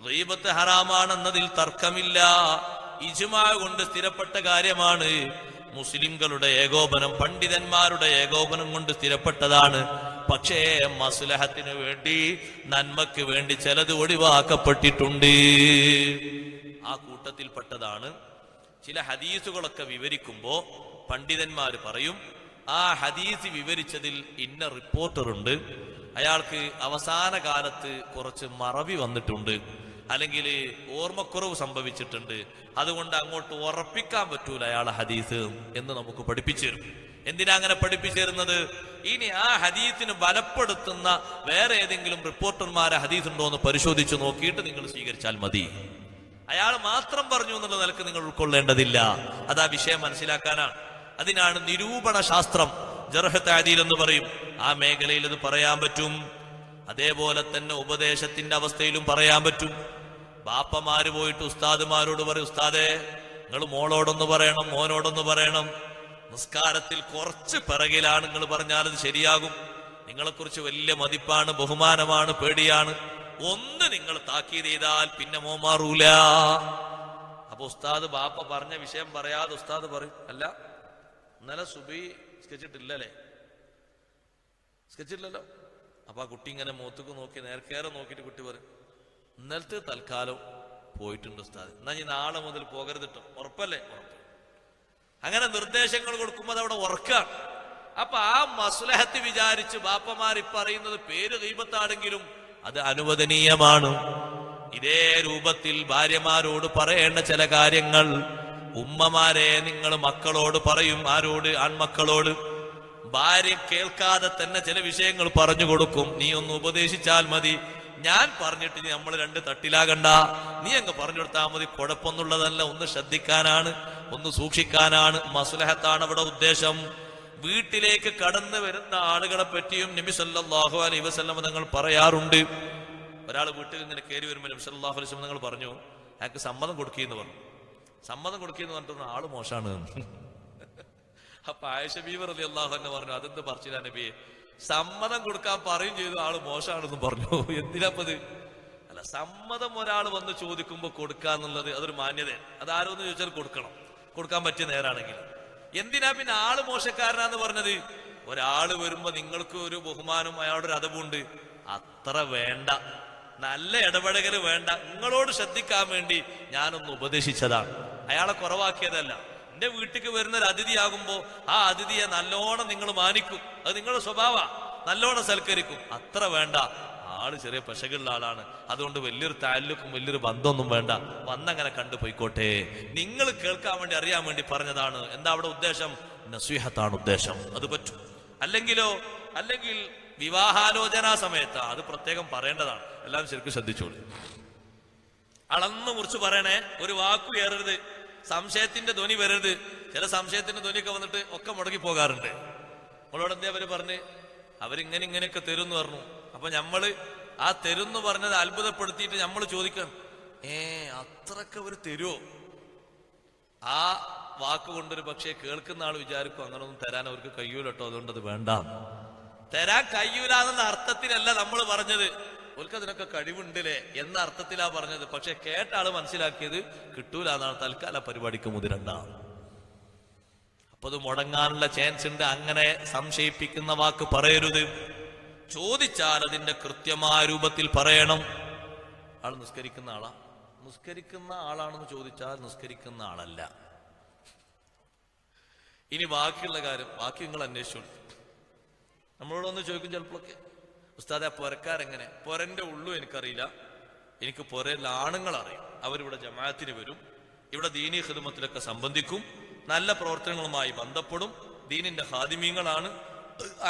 ഗീബത്ത് ഹറാമാണെന്നതിൽ തർക്കമില്ല. ഇജ്മാ കൊണ്ട് സ്ഥിരപ്പെട്ട കാര്യമാണ്. മുസ്ലിംകളുടെ ഏകോപനം, പണ്ഡിതന്മാരുടെ ഏകോപനം കൊണ്ട് സ്ഥിരപ്പെട്ടതാണ്. പക്ഷേ മസ്ലഹത്തിന് വേണ്ടി, നന്മക്ക് വേണ്ടി ചിലത് ഒഴിവാക്കപ്പെട്ടിട്ടുണ്ട്. ആ കൂട്ടത്തിൽപ്പെട്ടതാണ് ചില ഹദീസുകളൊക്കെ വിവരിക്കുമ്പോ പണ്ഡിതന്മാര് പറയും, ആ ഹദീസ് വിവരിച്ചതിൽ ഇന്ന റിപ്പോർട്ടറുണ്ട്, അയാൾക്ക് അവസാന കാലത്ത് കുറച്ച് മറവി വന്നിട്ടുണ്ട്, അല്ലെങ്കിൽ ഓർമ്മക്കുറവ് സംഭവിച്ചിട്ടുണ്ട്, അതുകൊണ്ട് അങ്ങോട്ട് ഉറപ്പിക്കാൻ പറ്റൂല അയാളെ ഹദീസ് എന്ന് നമുക്ക് പഠിപ്പിച്ചു തരും. എന്തിനാ അങ്ങനെ പഠിപ്പിച്ചു തരുന്നത്? ഇനി ആ ഹദീസിന് ബലപ്പെടുത്തുന്ന വേറെ ഏതെങ്കിലും റിപ്പോർട്ടർമാരെ ഹദീസ് ഉണ്ടോ എന്ന് പരിശോധിച്ച് നോക്കിയിട്ട് നിങ്ങൾ സ്വീകരിച്ചാൽ മതി. അയാൾ മാത്രം പറഞ്ഞു എന്നുള്ള നിലക്ക് നിങ്ങൾ ഉൾക്കൊള്ളേണ്ടതില്ല. അത് ആ വിഷയം മനസ്സിലാക്കാനാണ്. അതിനാണ് നിരൂപണ ശാസ്ത്രം, ജർഹ് തഅദീൽ എന്ന് പറയും. ആ മേഖലയിൽ ഇത് പറയാൻ പറ്റും. അതേപോലെ തന്നെ ഉപദേശത്തിന്റെ അവസ്ഥയിലും പറയാൻ പറ്റും. ബാപ്പമാര് പോയിട്ട് ഉസ്താദുമാരോട് പറയും, ഉസ്താദേ നിങ്ങൾ മോളോടൊന്ന് പറയണം, മോനോടൊന്ന് പറയണം, നിസ്കാരത്തിൽ കുറച്ച് പിറകിലാണ്, നിങ്ങൾ പറഞ്ഞാൽ അത് ശരിയാകും, നിങ്ങളെക്കുറിച്ച് വലിയ മതിപ്പാണ്, ബഹുമാനമാണ്, പേടിയാണ്, ഒന്ന് നിങ്ങൾ താക്കീത് ചെയ്താൽ പിന്നെ മോൻ മാറൂല. അപ്പൊ ഉസ്താദ് ബാപ്പ പറഞ്ഞ വിഷയം പറയാതെ ഉസ്താദ് പറയും, അല്ല ഇന്നലെ സുബി സ്കെച്ചിട്ടില്ലല്ലേ, സ്കെച്ചില്ലല്ലോ. അപ്പൊ ആ കുട്ടി ഇങ്ങനെ മുഖത്തേക്ക് നോക്കി നേർക്കേറെ നോക്കിയിട്ട് കുട്ടി പറയും, ഇന്നലത്തെ തൽക്കാലം പോയിട്ടുണ്ട് ഉസ്താദ്, എന്നാ ഇനി നാളെ മുതൽ പോകരുത് കേട്ടോ, ഉറപ്പല്ലേ? ഉറപ്പ്. അങ്ങനെ നിർദ്ദേശങ്ങൾ കൊടുക്കുമ്പോൾ അത് അവിടെ ഉറക്കാണ്. അപ്പൊ ആ മസ്ലഹത്ത് വിചാരിച്ച് ബാപ്പമാർ പറയുന്നത് പേര് ഗീബത്താണെങ്കിലും അത് അനുവദനീയമാണ്. ഇതേ രൂപത്തിൽ ഭാര്യമാരോട് പറയേണ്ട ചില കാര്യങ്ങൾ ഉമ്മമാരെ നിങ്ങൾ മക്കളോട് പറയും. ആരോട്? ആൺമക്കളോട്. ഭാര്യ കേൾക്കാതെ തന്നെ ചില വിഷയങ്ങൾ പറഞ്ഞു കൊടുക്കും. നീ ഒന്ന് ഉപദേശിച്ചാൽ മതി, ഞാൻ പറഞ്ഞിട്ട് നമ്മൾ രണ്ട് തട്ടിലാകണ്ട, നീ അങ്ങ് പറഞ്ഞു കൊടുത്താൽ മതി, കുഴപ്പമൊന്നുള്ളതല്ല, ഒന്ന് ശ്രദ്ധിക്കാനാണ്, ഒന്ന് സൂക്ഷിക്കാനാണ്, മസ്ലഹത്താണ് അവിടെ ഉദ്ദേശം. വീട്ടിലേക്ക് കടന്നു വരുന്ന ആളുകളെ പറ്റിയും നബി സല്ലല്ലാഹു അലൈഹി വസല്ലം തങ്ങൾ പറയാറുണ്ട്. ഒരാൾ വീട്ടിൽ ഇങ്ങനെ കയറി വരുമ്പോൾ നബി സല്ലല്ലാഹു അലൈഹി വസല്ലം തങ്ങൾ പറഞ്ഞു, അയാൾക്ക് സമ്മതം കൊടുക്കുകയെന്ന് പറഞ്ഞു. സമ്മതം കൊടുക്കുകയെന്ന് പറഞ്ഞിട്ട് ആള് മോശമാണ്. അപ്പൊ ആയിഷ ബീവി റളിയല്ലാഹു അൻഹ പറഞ്ഞു, അതെന്ത് പറച്ചില്ല നബിയെ, സമ്മതം കൊടുക്കാൻ പറയും ചെയ്തു, ആള് മോശമാണെന്നും പറഞ്ഞു. എന്തിനാപ്പത്? അല്ല, സമ്മതം ഒരാൾ വന്ന് ചോദിക്കുമ്പോ കൊടുക്കാന്നുള്ളത് അതൊരു മാന്യത. അതാരോന്ന് ചോദിച്ചാൽ കൊടുക്കണം, കൊടുക്കാൻ പറ്റിയ നേരാണെങ്കിൽ. എന്തിനാ പിന്നെ ആള് മോശക്കാരനാന്ന് പറഞ്ഞത്? ഒരാള് വരുമ്പോ നിങ്ങൾക്ക് ഒരു ബഹുമാനം, അയാളുടെ ഒരു അതവുണ്ട്, അത്ര വേണ്ട, നല്ല ഇടപെടകല് വേണ്ട, നിങ്ങളോട് ശ്രദ്ധിക്കാൻ വേണ്ടി ഞാനൊന്ന് ഉപദേശിച്ചതാണ്, അയാളെ കുറവാക്കിയതല്ല. എന്റെ വീട്ടിലേക്ക് വരുന്ന ഒരു അതിഥിയാകുമ്പോ ആ അതിഥിയെ നല്ലോണം നിങ്ങൾ മാനിക്കും, അത് നിങ്ങളുടെ സ്വഭാവ, നല്ലോണം സൽക്കരിക്കും, അത്ര വേണ്ട. ആള് ചെറിയ പെശകുള്ള ആളാണ്, അതുകൊണ്ട് വലിയൊരു താല്ലുക്കും വലിയൊരു ബന്ധമൊന്നും വേണ്ട, വന്നങ്ങനെ കണ്ടുപോയിക്കോട്ടെ, നിങ്ങൾ കേൾക്കാൻ വേണ്ടി അറിയാൻ വേണ്ടി പറഞ്ഞതാണ്. എന്താ അവിടെ ഉദ്ദേശം? നസീഹത്താണ് ഉദ്ദേശം, അത് പറ്റും. അല്ലെങ്കിൽ വിവാഹാലോചനാ സമയത്ത് അത് പ്രത്യേകം പറയേണ്ടതാണ്. എല്ലാവരും ശരിക്കും ശ്രദ്ധിച്ചോളൂ. അളന്നു മുറിച്ച് പറയണേ, ഒരു വാക്കു ഏറരുത്, സംശയത്തിന്റെ ധ്വനി വരരുത്. ചില സംശയത്തിന്റെ ധ്വനിയൊക്കെ വന്നിട്ട് ഒക്കെ മുടക്കി പോകാറുണ്ട്. നമ്മളോട് എന്താ അവര് പറഞ്ഞ്, അവരിങ്ങനെയൊക്കെ തരും എന്ന് പറഞ്ഞു. അപ്പൊ നമ്മള് ആ തരുന്ന് പറഞ്ഞത് അത്ഭുതപ്പെടുത്തിയിട്ട് നമ്മൾ ചോദിക്കണം, അത്രക്ക് അവര് തരുമോ? ആ വാക്ക് കൊണ്ടൊരു പക്ഷേ കേൾക്കുന്ന ആൾ വിചാരിക്കും അങ്ങനൊന്നും തരാൻ അവർക്ക് കഴിയൂല കേട്ടോ, അതുകൊണ്ട് അത് വേണ്ട. തരാൻ കഴിയൂല എന്നുള്ള അർത്ഥത്തിലല്ല നമ്മൾ പറഞ്ഞത്, അവർക്ക് അതിനൊക്കെ കഴിവുണ്ടല്ലേ എന്ന അർത്ഥത്തിലാ പറഞ്ഞത്. പക്ഷെ കേട്ട ആള് മനസ്സിലാക്കിയത് കിട്ടൂല എന്നാണ്. തൽക്കാല പരിപാടിക്ക് മുതിരണ്ട, അപ്പൊ അത് മുടങ്ങാനുള്ള ചാൻസ് ഉണ്ട്. അങ്ങനെ സംശയിപ്പിക്കുന്ന വാക്ക് പറയരുത്. ചോദിച്ചാൽ അതിന്റെ കൃത്യമായ രൂപത്തിൽ പറയണം. ആൾ നിസ്കരിക്കുന്ന ആളാ, നിസ്കരിക്കുന്ന ആളാണെന്ന് ചോദിച്ചാൽ നിസ്കരിക്കുന്ന ആളല്ല. ഇനി ബാക്കിയുള്ള കാര്യം ബാക്കി നിങ്ങൾ അന്വേഷിച്ചോളൂ. നമ്മളോടൊന്ന് ചോദിക്കും ചിലപ്പോഴൊക്കെ, ഉസ്താദെ പൊരക്കാരെങ്ങനെ? പൊരന്റെ ഉള്ളു എനിക്കറിയില്ല, എനിക്ക് പൊരയിൽ ആണുങ്ങൾ അറിയും, അവരിവിടെ ജമാഅത്തിന് വരും, ഇവിടെ ദീനീ ഖിദ്മത്തിലൊക്കെ സംബന്ധിക്കും, നല്ല പ്രവർത്തനങ്ങളുമായി ബന്ധപ്പെടും, ദീനിന്റെ ഖാദിമീങ്ങളാണ്,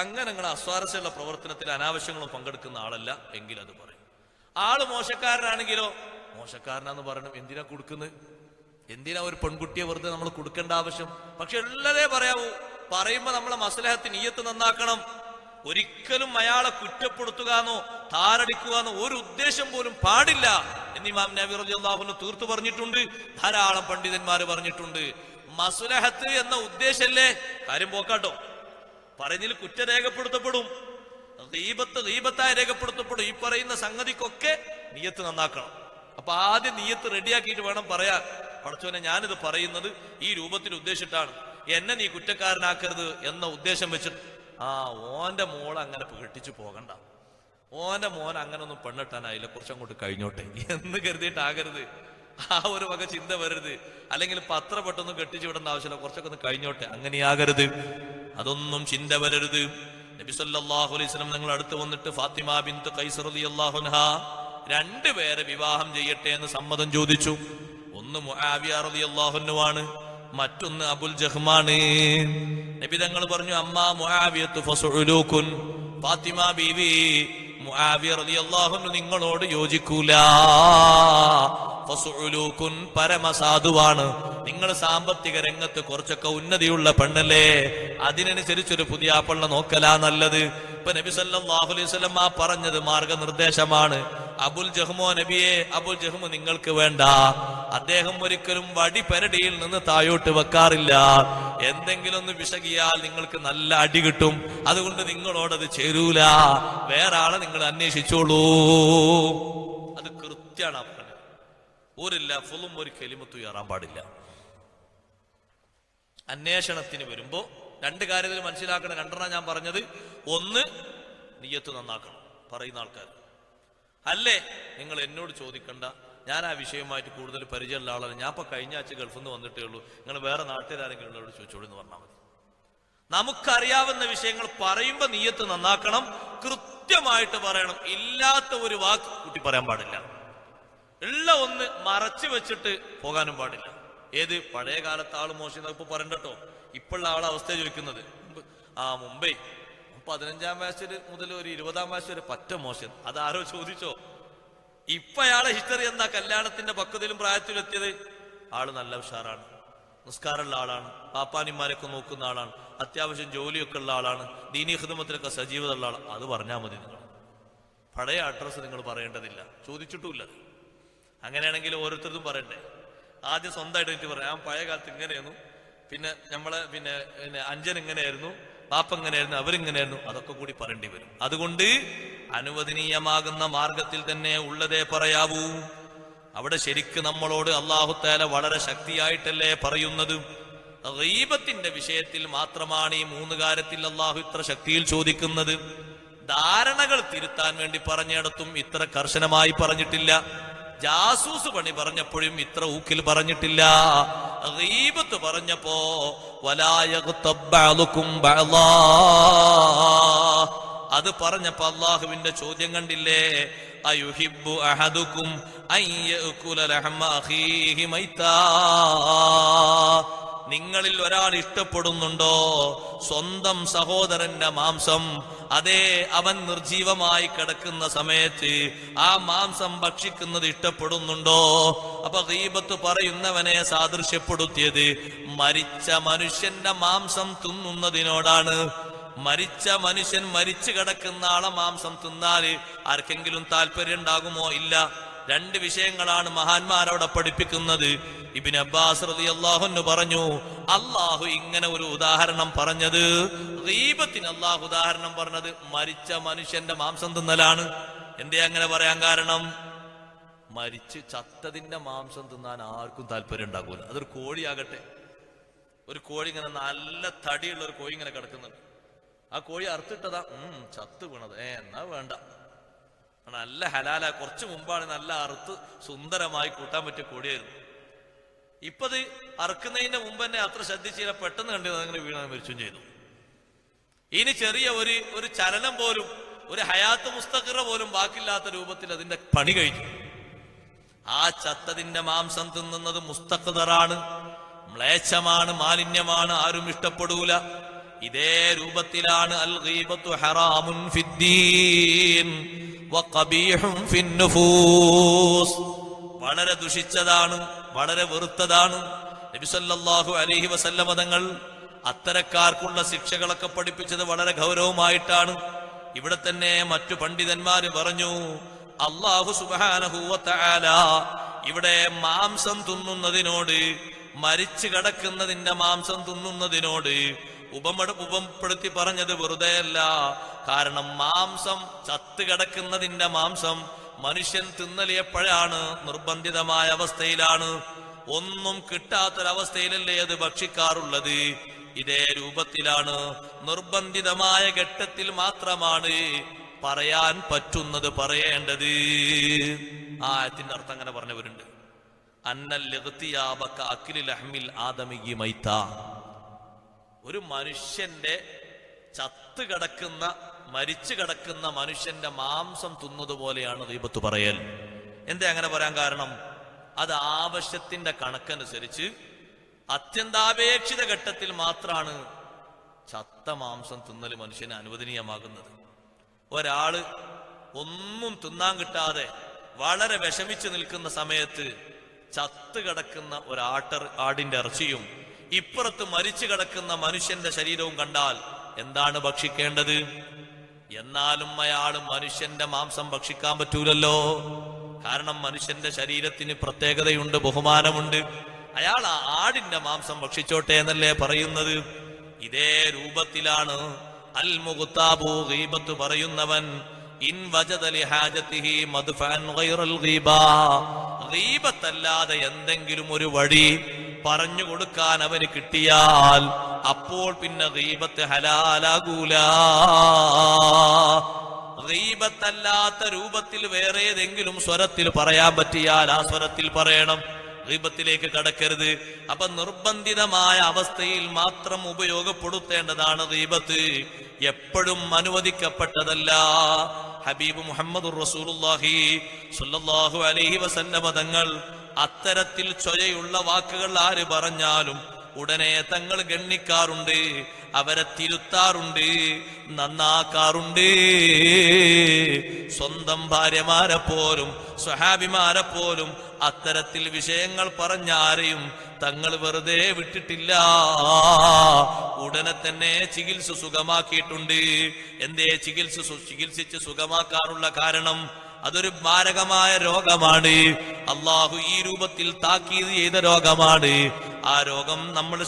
അങ്ങനെ അങ്ങനെ അസ്വാരസ്യമുള്ള പ്രവർത്തനത്തിൽ അനാവശ്യങ്ങളും പങ്കെടുക്കുന്ന ആളല്ല എങ്കിൽ അത് പറയും. ആള് മോശക്കാരനാണെങ്കിലോ മോശക്കാരനാന്ന് പറയണം. എന്തിനാ കൊടുക്കുന്നത്? എന്തിനാ ഒരു പെൺകുട്ടിയെ വെറുതെ നമ്മൾ കൊടുക്കേണ്ട ആവശ്യം? പക്ഷെ ഉള്ളതേ പറയാവൂ. പറയുമ്പോ നമ്മളെ മസ്ലഹത്ത് നിയ്യത്ത് നന്നാക്കണം. ഒരിക്കലും അയാളെ കുറ്റപ്പെടുത്തുകയെന്നോ താറടിക്കുകയെന്നോ ഒരു ഉദ്ദേശം പോലും പാടില്ല എന്ന് ഇമാം നബവി റളിയല്ലാഹു അൻഹു തീർത്തു പറഞ്ഞിട്ടുണ്ട്. ധാരാളം പണ്ഡിതന്മാര് പറഞ്ഞിട്ടുണ്ട്. മസ്ലഹത്ത് എന്ന ഉദ്ദേശല്ലേ കാര്യം പോക്കാട്ടോ. പറഞ്ഞതിൽ കുറ്റം രേഖപ്പെടുത്തപ്പെടും, ഗീബത്തായി രേഖപ്പെടുത്തപ്പെടും. ഈ പറയുന്ന സംഗതിക്കൊക്കെ നിയ്യത്ത് നന്നാക്കണം. അപ്പൊ ആദ്യം നിയ്യത്ത് റെഡിയാക്കിയിട്ട് വേണം പറയാൻ. പടച്ചോനെ, ഞാനിത് പറയുന്നത് ഈ രൂപത്തിൽ ഉദ്ദേശിച്ചിട്ടാണ്, എന്നെ നീ കുറ്റക്കാരനാക്കരുത് എന്ന ഉദ്ദേശം വെച്ചിട്ട്. ഓന്റെ മോൾ അങ്ങനെ കെട്ടിച്ചു പോകണ്ട, ഓന്റെ മോൻ അങ്ങനെ ഒന്നും പെണ്ണിട്ടാനായില്ല, കുറച്ചങ്ങോട്ട് കഴിഞ്ഞോട്ടെ എന്ന് കരുതിയിട്ടാകരുത്. ആ ഒരു വക ചിന്ത വരരുത്. അല്ലെങ്കിൽ പത്ര പെട്ടൊന്നും കെട്ടിച്ചു വിടേണ്ട ആവശ്യമില്ല, കുറച്ചൊക്കെ ഒന്ന് കഴിഞ്ഞോട്ടെ, അങ്ങനെയാകരുത്. അതൊന്നും ചിന്ത വരരുത്. നബി സല്ലല്ലാഹു അലൈഹി വസല്ലം നിങ്ങൾ അടുത്ത് വന്നിട്ട് ഫാത്തിമ ബിൻത് ഖൈസ് റളിയല്ലാഹു അൻഹ രണ്ടുപേരെ വിവാഹം ചെയ്യട്ടെ എന്ന് സമ്മതം ചോദിച്ചു. ഒന്ന് മുആവിയ റളിയല്ലാഹു അൻഹു ആണ്, മറ്റൊന്ന് അബുൽ ജഹ്മാണ്. നബി തങ്ങൾ പറഞ്ഞു, അമ്മാ മുആവിയത്തു ഫസുഉലൂകുൻ, ഫാത്തിമ ബീവി മുആവിയ റളിയല്ലാഹു അൻഹു നിങ്ങളോട് യോജിക്കൂല. ഫസുഉലൂകുൻ പരമസാധുവാണ്, നിങ്ങൾ സാമ്പത്തിക രംഗത്ത് കുറച്ചൊക്കെ ഉന്നതിയുള്ള പെണ്ണല്ലേ, അതിനനുസരിച്ചൊരു പുതിയ പെണ്ണ നോക്കലാ നല്ലത്. ഇപ്പൊ നബി സല്ലല്ലാഹു അലൈഹി വസല്ലം പറഞ്ഞത് മാർഗനിർദ്ദേശമാണ്. അബുൽ ജഹ്മോ നബിയെ, അബുൽ ജഹ്മ് നിങ്ങൾക്ക് വേണ്ട. അദ്ദേഹം ഒരിക്കലും വടി പെരടിയിൽ നിന്ന് താഴോട്ട് വെക്കാറില്ല. എന്തെങ്കിലും ഒന്ന് വിശകിയാൽ നിങ്ങൾക്ക് നല്ല അടി കിട്ടും. അതുകൊണ്ട് നിങ്ങളോടത് ചേരൂല, വേറെ ആളെ നിങ്ങൾ അന്വേഷിച്ചോളൂ. അത് കൃത്യാണ് പറഞ്ഞത്. ഒരു ലഫ്ളും ഒരു കലിമത്തും ഏറാൻ പാടില്ല. അന്വേഷണത്തിന് വരുമ്പോ രണ്ട് കാര്യത്തിൽ മനസ്സിലാക്കണം. രണ്ടെണ്ണം ഞാൻ പറഞ്ഞത്. ഒന്ന്, നിയ്യത്ത് നന്നാക്കണം പറയുന്ന ആൾക്കാർ. അല്ലേ നിങ്ങൾ എന്നോട് ചോദിക്കണ്ട, ഞാൻ ആ വിഷയമായിട്ട് കൂടുതൽ പരിചയമുള്ള ആളാണ്. ഞാൻ ഇപ്പൊ കഴിഞ്ഞ ആഴ്ച ഗൾഫിൽ നിന്ന് വന്നിട്ടേ ഉള്ളൂ, നിങ്ങൾ വേറെ നാട്ടുകാരെങ്കിലും ഉള്ളവരോട് ചോദിച്ചോളൂ എന്ന് പറഞ്ഞാൽ മതി. നമുക്കറിയാവുന്ന വിഷയങ്ങൾ പറയുമ്പോ നിയ്യത്ത് നന്നാക്കണം, കൃത്യമായിട്ട് പറയണം. ഇല്ലാത്ത ഒരു വാക്ക് കൂട്ടി പറയാൻ പാടില്ല. ഉള്ള ഒന്ന് മറച്ചു വെച്ചിട്ട് പോകാനും പാടില്ല. ഏത് പഴയ കാലത്ത് ആള് മോശം ഇപ്പൊ പറയണ്ടോ, ഇപ്പോഴുള്ള ആളെ അവസ്ഥ ചോദിക്കുന്നത്. മുംബൈ 15ാം വയസ്സിൽ മുതൽ ഒരു 20ാം വയസ്സ് വരെ പറ്റ മോശം. അതാരോ ചോദിച്ചോ? ഇപ്പൊ അയാളെ ഹിസ്റ്ററി എന്താ? കല്യാണത്തിന്റെ പക്വതയിലും പ്രായത്തിലും എത്തിയത് ആള് നല്ല ഉഷാറാണ്, നിസ്കാരമുള്ള ആളാണ്, പാപ്പാനിമാരൊക്കെ നോക്കുന്ന ആളാണ്, അത്യാവശ്യം ജോലിയൊക്കെ ഉള്ള ആളാണ്, ദീനീ ഖിദ്മത്തിലൊക്കെ സജീവത ഉള്ള ആളാണ്. അത് പറഞ്ഞാൽ മതി. നിങ്ങൾ പഴയ അഡ്രസ്സ് നിങ്ങൾ പറയേണ്ടതില്ല, ചോദിച്ചിട്ടുമില്ല. അങ്ങനെയാണെങ്കിൽ ഓരോരുത്തർക്കും പറയണ്ടേ? ആദ്യം സ്വന്തമായിട്ട് എനിക്ക് പറയാം, ഞാൻ പഴയ കാലത്ത് ഇങ്ങനെയായിരുന്നു, പിന്നെ നമ്മളെ പിന്നെ അഞ്ചൻ ഇങ്ങനെയായിരുന്നു, പാപ്പ ഇങ്ങനെയായിരുന്നു, അവരിങ്ങനെയായിരുന്നു, അതൊക്കെ കൂടി പറയേണ്ടി വരും. അതുകൊണ്ട് അനുവദനീയമാകുന്ന മാർഗത്തിൽ തന്നെ ഉള്ളതേ പറയാവൂ. അവിടെ ശരിക്ക് നമ്മളോട് അല്ലാഹു തആല വളരെ ശക്തിയായിട്ടല്ലേ പറയുന്നത്. ഗീബത്തിന്റെ വിഷയത്തിൽ മാത്രമാണ് ഈ 3 കാര്യത്തിൽ അല്ലാഹു ഇത്ര ശക്തിയിൽ ചോദിക്കുന്നത്. ധാരണകൾ തിരുത്താൻ വേണ്ടി പറഞ്ഞിടത്തും ഇത്ര കർശനമായി പറഞ്ഞിട്ടില്ല. ജാസൂസ് പണി പറഞ്ഞപ്പോഴും ഇത്ര ഊക്കിൽ പറഞ്ഞിട്ടില്ല. ഗീബത്ത് പറഞ്ഞപ്പോ വലാ യഗ്തബ് ബഅദുകും ബഅദാ, അത് പറഞ്ഞപ്പോ അല്ലാഹുവിന്റെ ചോദ്യം കണ്ടില്ലേ? അയുഹിബ്ബു അഹദുകും അയ്യഅകുല ലഹമ അഖീഹി മൈതാ, നിങ്ങളിൽ ഒരാൾ ഇഷ്ടപ്പെടുന്നുണ്ടോ സ്വന്തം സഹോദരന്റെ മാംസം? അതേ, അവൻ നിർജീവമായി കിടക്കുന്ന സമയത്ത് ആ മാംസം ഭക്ഷിക്കുന്നത് ഇഷ്ടപ്പെടുന്നുണ്ടോ? അപ്പൊ ഗീബത്ത് പറയുന്നവനെ സാദൃശ്യപ്പെടുത്തിയത് മരിച്ച മനുഷ്യന്റെ മാംസം തിന്നുന്നതിനോടാണ്. മരിച്ച മനുഷ്യൻ മരിച്ചു കിടക്കുന്ന ആളെ മാംസം തിന്നാല് ആർക്കെങ്കിലും താല്പര്യം ഉണ്ടാകുമോ? ഇല്ല. 2 വിഷയങ്ങളാണ് മഹാന്മാരവിടെ പഠിപ്പിക്കുന്നത്. ഇബ്നു അബ്ബാസ് റളിയല്ലാഹു അൻഹു പറഞ്ഞു, അല്ലാഹു ഇങ്ങനെ ഒരു ഉദാഹരണം പറഞ്ഞത്, ഗീബത്തിന് അല്ലാഹു ഉദാഹരണം പറഞ്ഞത് മരിച്ച മനുഷ്യന്റെ മാംസം തിന്നലാണ്. എന്തേ അങ്ങനെ പറയാൻ കാരണം? മരിച്ച് ചത്തതിന്റെ മാംസം തിന്നാൻ ആർക്കും താല്പര്യം ഉണ്ടാകൂല. അതൊരു കോഴിയാകട്ടെ, ഒരു കോഴി ഇങ്ങനെ നല്ല തടിയുള്ള ഒരു കോഴി ഇങ്ങനെ കിടക്കുന്നുണ്ട്. ആ കോഴി അറുത്തിട്ടതാ, ചത്ത് വീണത്, എന്നാ വേണ്ട, നല്ല ഹലാല. കുറച്ചു മുമ്പാണ് നല്ല അറുത്ത് സുന്ദരമായി കൂട്ടാൻ പറ്റിയ കോഴിയായിരുന്നു. ഇപ്പത് അറുക്കുന്നതിന്റെ മുമ്പ് തന്നെ അത്ര ശ്രദ്ധിച്ചില്ല, പെട്ടെന്ന് കണ്ടത് അങ്ങനെ വീണാൻ മരിച്ചും ചെയ്തു. ഇനി ചെറിയ ഒരു ചലനം പോലും, ഒരു ഹയാത്ത് മുസ്തഖിറ പോലും ബാക്കിയില്ലാത്ത രൂപത്തിൽ അതിന്റെ പണി കഴിഞ്ഞു. ആ ചത്തതിന്റെ മാംസം തിന്നുന്നത് മുസ്തഖ്ദറാണ്, മ്ലേച്ഛമാണ്, മാലിന്യമാണ്, ആരും ഇഷ്ടപ്പെടൂല. ഇതേ രൂപത്തിലാണ് അൽ ഗീബത്തു ഹറാമുൻ ഫിദ്ദീൻ വഖബീഹുൻ ഫിന്നുഫൂസ്, വളരെ ദുഷിച്ചതാണ്, വളരെ വെറുത്തതാണ്. നബി സല്ലല്ലാഹു അലൈഹി വസല്ലമ തങ്ങൾ അത്തരക്കാർക്കുള്ള ശിക്ഷകളൊക്കെ പഠിപ്പിച്ചത് വളരെ ഗൗരവമായിട്ടാണ്. ഇവിടെ തന്നെ മറ്റു പണ്ഡിതന്മാര് പറഞ്ഞു, അല്ലാഹു സുബ്ഹാനഹു വ തആല ഇവിടെ മാംസം തിന്നുന്നതിനോട്, മരിച്ചു കിടക്കുന്നതിന്റെ മാംസം തിന്നുന്നതിനോട് ഉപമപ്പെടുത്തി പറഞ്ഞത് വെറുതെയല്ല. കാരണം മാംസം, ചത്ത് കിടക്കുന്നതിന്റെ മാംസം മനുഷ്യൻ തിന്നൽ എപ്പോഴാണ്? നിർബന്ധിതമായ അവസ്ഥയിലാണ്. ഒന്നും കിട്ടാത്തൊരവസ്ഥയിലല്ലേ അത് ഭക്ഷിക്കാറുള്ളത്. ഇതേ രൂപത്തിലാണ് നിർബന്ധിതമായ ഘട്ടത്തിൽ മാത്രമാണ് പറയാൻ പറ്റുന്നത് പറയേണ്ടത്. ആ ആയത്തിന്റെ അർത്ഥം അങ്ങനെ പറഞ്ഞവരുണ്ട്. അന്നൽ ഇഗ്തിയാബക അക്ലി ലഹ്മിൽ ആദമിയി മൈത, ഒരു മനുഷ്യന്റെ ചത്ത് കിടക്കുന്ന, മരിച്ചു കിടക്കുന്ന മനുഷ്യന്റെ മാംസം തിന്നതുപോലെയാണ് ഗീബത്ത് പറയൽ. എന്താ അങ്ങനെ പറയാൻ കാരണം? അത് ആവശ്യത്തിന്റെ കണക്കനുസരിച്ച് അത്യന്താപേക്ഷിത ഘട്ടത്തിൽ മാത്രമാണ് ചത്ത മാംസം തിന്നൽ മനുഷ്യന് അനുവദനീയമാകുന്നത്. ഒരാള് ഒന്നും തിന്നാൻ കിട്ടാതെ വളരെ വിഷമിച്ചു നിൽക്കുന്ന സമയത്ത് ചത്ത് കിടക്കുന്ന ആടിന്റെ ഇറച്ചിയും ഇപ്പുറത്ത് മരിച്ചു കിടക്കുന്ന മനുഷ്യന്റെ ശരീരവും കണ്ടാൽ എന്താണ് ഭക്ഷിക്കേണ്ടത്? എന്നാലും അയാൾ മനുഷ്യന്റെ മാംസം ഭക്ഷിക്കാൻ പറ്റൂലല്ലോ. കാരണം മനുഷ്യന്റെ ശരീരത്തിന് പ്രത്യേകതയുണ്ട്, ബഹുമാനമുണ്ട്. അയാൾ ആ ആടിന്റെ മാംസം ഭക്ഷിച്ചോട്ടെ എന്നല്ലേ പറയുന്നത്. ഇതേ രൂപത്തിലാണ് അൽ മുഗ്താബു, ഗീബത്ത് പറയുന്നവൻ, ഇൻ വജദ ലിഹാജതിഹി മദ്ഫഅൻ ഗൈറൽ ഗീബ, ഗീബത്തല്ലാതെ എന്തെങ്കിലും ഒരു വഴി പറഞ്ഞു കൊടുക്കാൻ അവന് കിട്ടിയാൽ അപ്പോൾ പിന്നെ ഗീബത്ത് ഹലാലാകൂല. ഗീബത്തല്ലാത്ത രൂപത്തിൽ വേറെ ഏതെങ്കിലും സ്വരത്തിൽ പറയാൻ പറ്റിയാൽ ആ സ്വരത്തിൽ പറയണം, ഗീബത്തിലേക്ക് കടക്കരുത്. അപ്പൊ നിർബന്ധിതമായ അവസ്ഥയിൽ മാത്രം ഉപയോഗപ്പെടുത്തേണ്ടതാണ് ഗീബത്ത്, എപ്പോഴും അനുവദിക്കപ്പെട്ടതല്ല. ഹബീബ് മുഹമ്മദുർ റസൂലുള്ളാഹി സ്വല്ലല്ലാഹു അലൈഹി വസല്ലമ തങ്ങൾ അത്തരത്തിൽ ചൊയയുള്ള വാക്കുകൾ ആര് പറഞ്ഞാലും ഉടനെ തങ്ങൾ ഗണ്ണിക്കാറുണ്ട്, അവരെ തിരുത്താറുണ്ട്, നന്നാക്കാറുണ്ട്. സ്വന്തം ഭാര്യമാരെ പോലും സ്വഹാബിമാരെ പോലും അത്തരത്തിൽ വിഷയങ്ങൾ പറഞ്ഞ ആരെയും തങ്ങൾ വെറുതെ വിട്ടിട്ടില്ല. ഉടനെ തന്നെ ചികിത്സ സുഖമാക്കിയിട്ടുണ്ട്. എന്തേ ചികിത്സിച്ച് സുഖമാക്കാറുള്ള കാരണം അതൊരു മാരകമായ രോഗമാണ്. അള്ളാഹു ഈ രൂപത്തിൽ താക്കീത് ചെയ്ത രോഗമാണ്. ആ രോഗം നമ്മൾ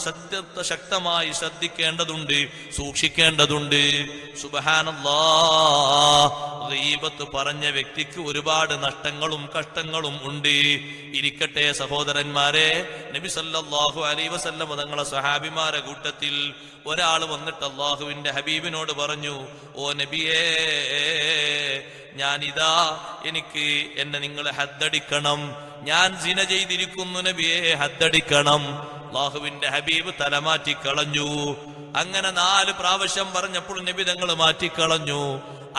ശക്തമായി ശ്രദ്ധിക്കേണ്ടതുണ്ട്, സൂക്ഷിക്കേണ്ടതുണ്ട്. സുബ്ഹാനല്ലാഹ്, ഗീബത്ത് പറഞ്ഞ വ്യക്തിക്ക് ഒരുപാട് നഷ്ടങ്ങളും കഷ്ടങ്ങളും ഉണ്ട്. ഇരിക്കട്ടെ സഹോദരന്മാരെ, നബി സല്ലല്ലാഹു അലൈഹി വസല്ലം തങ്ങളെ സ്വഹാബിമാരെ കൂട്ടത്തിൽ ഒരാൾ വന്നിട്ട് അള്ളാഹുവിന്റെ ഹബീബിനോട് പറഞ്ഞു, ഓ നബിയേ, ഞാനിതാ എനിക്ക് എന്നെ നിങ്ങൾ ഹദ്ദടിക്കണം, ഞാൻ സിന ചെയ്തിരിക്കുന്നു നബിയെ, ഹദ്ദടിക്കണം. അല്ലാഹുവിന്റെ ഹബീബ് തലമാറ്റി കളഞ്ഞു. അങ്ങനെ 4 പ്രാവശ്യം പറഞ്ഞപ്പോൾ നബി തങ്ങൾ മാറ്റിക്കളഞ്ഞു.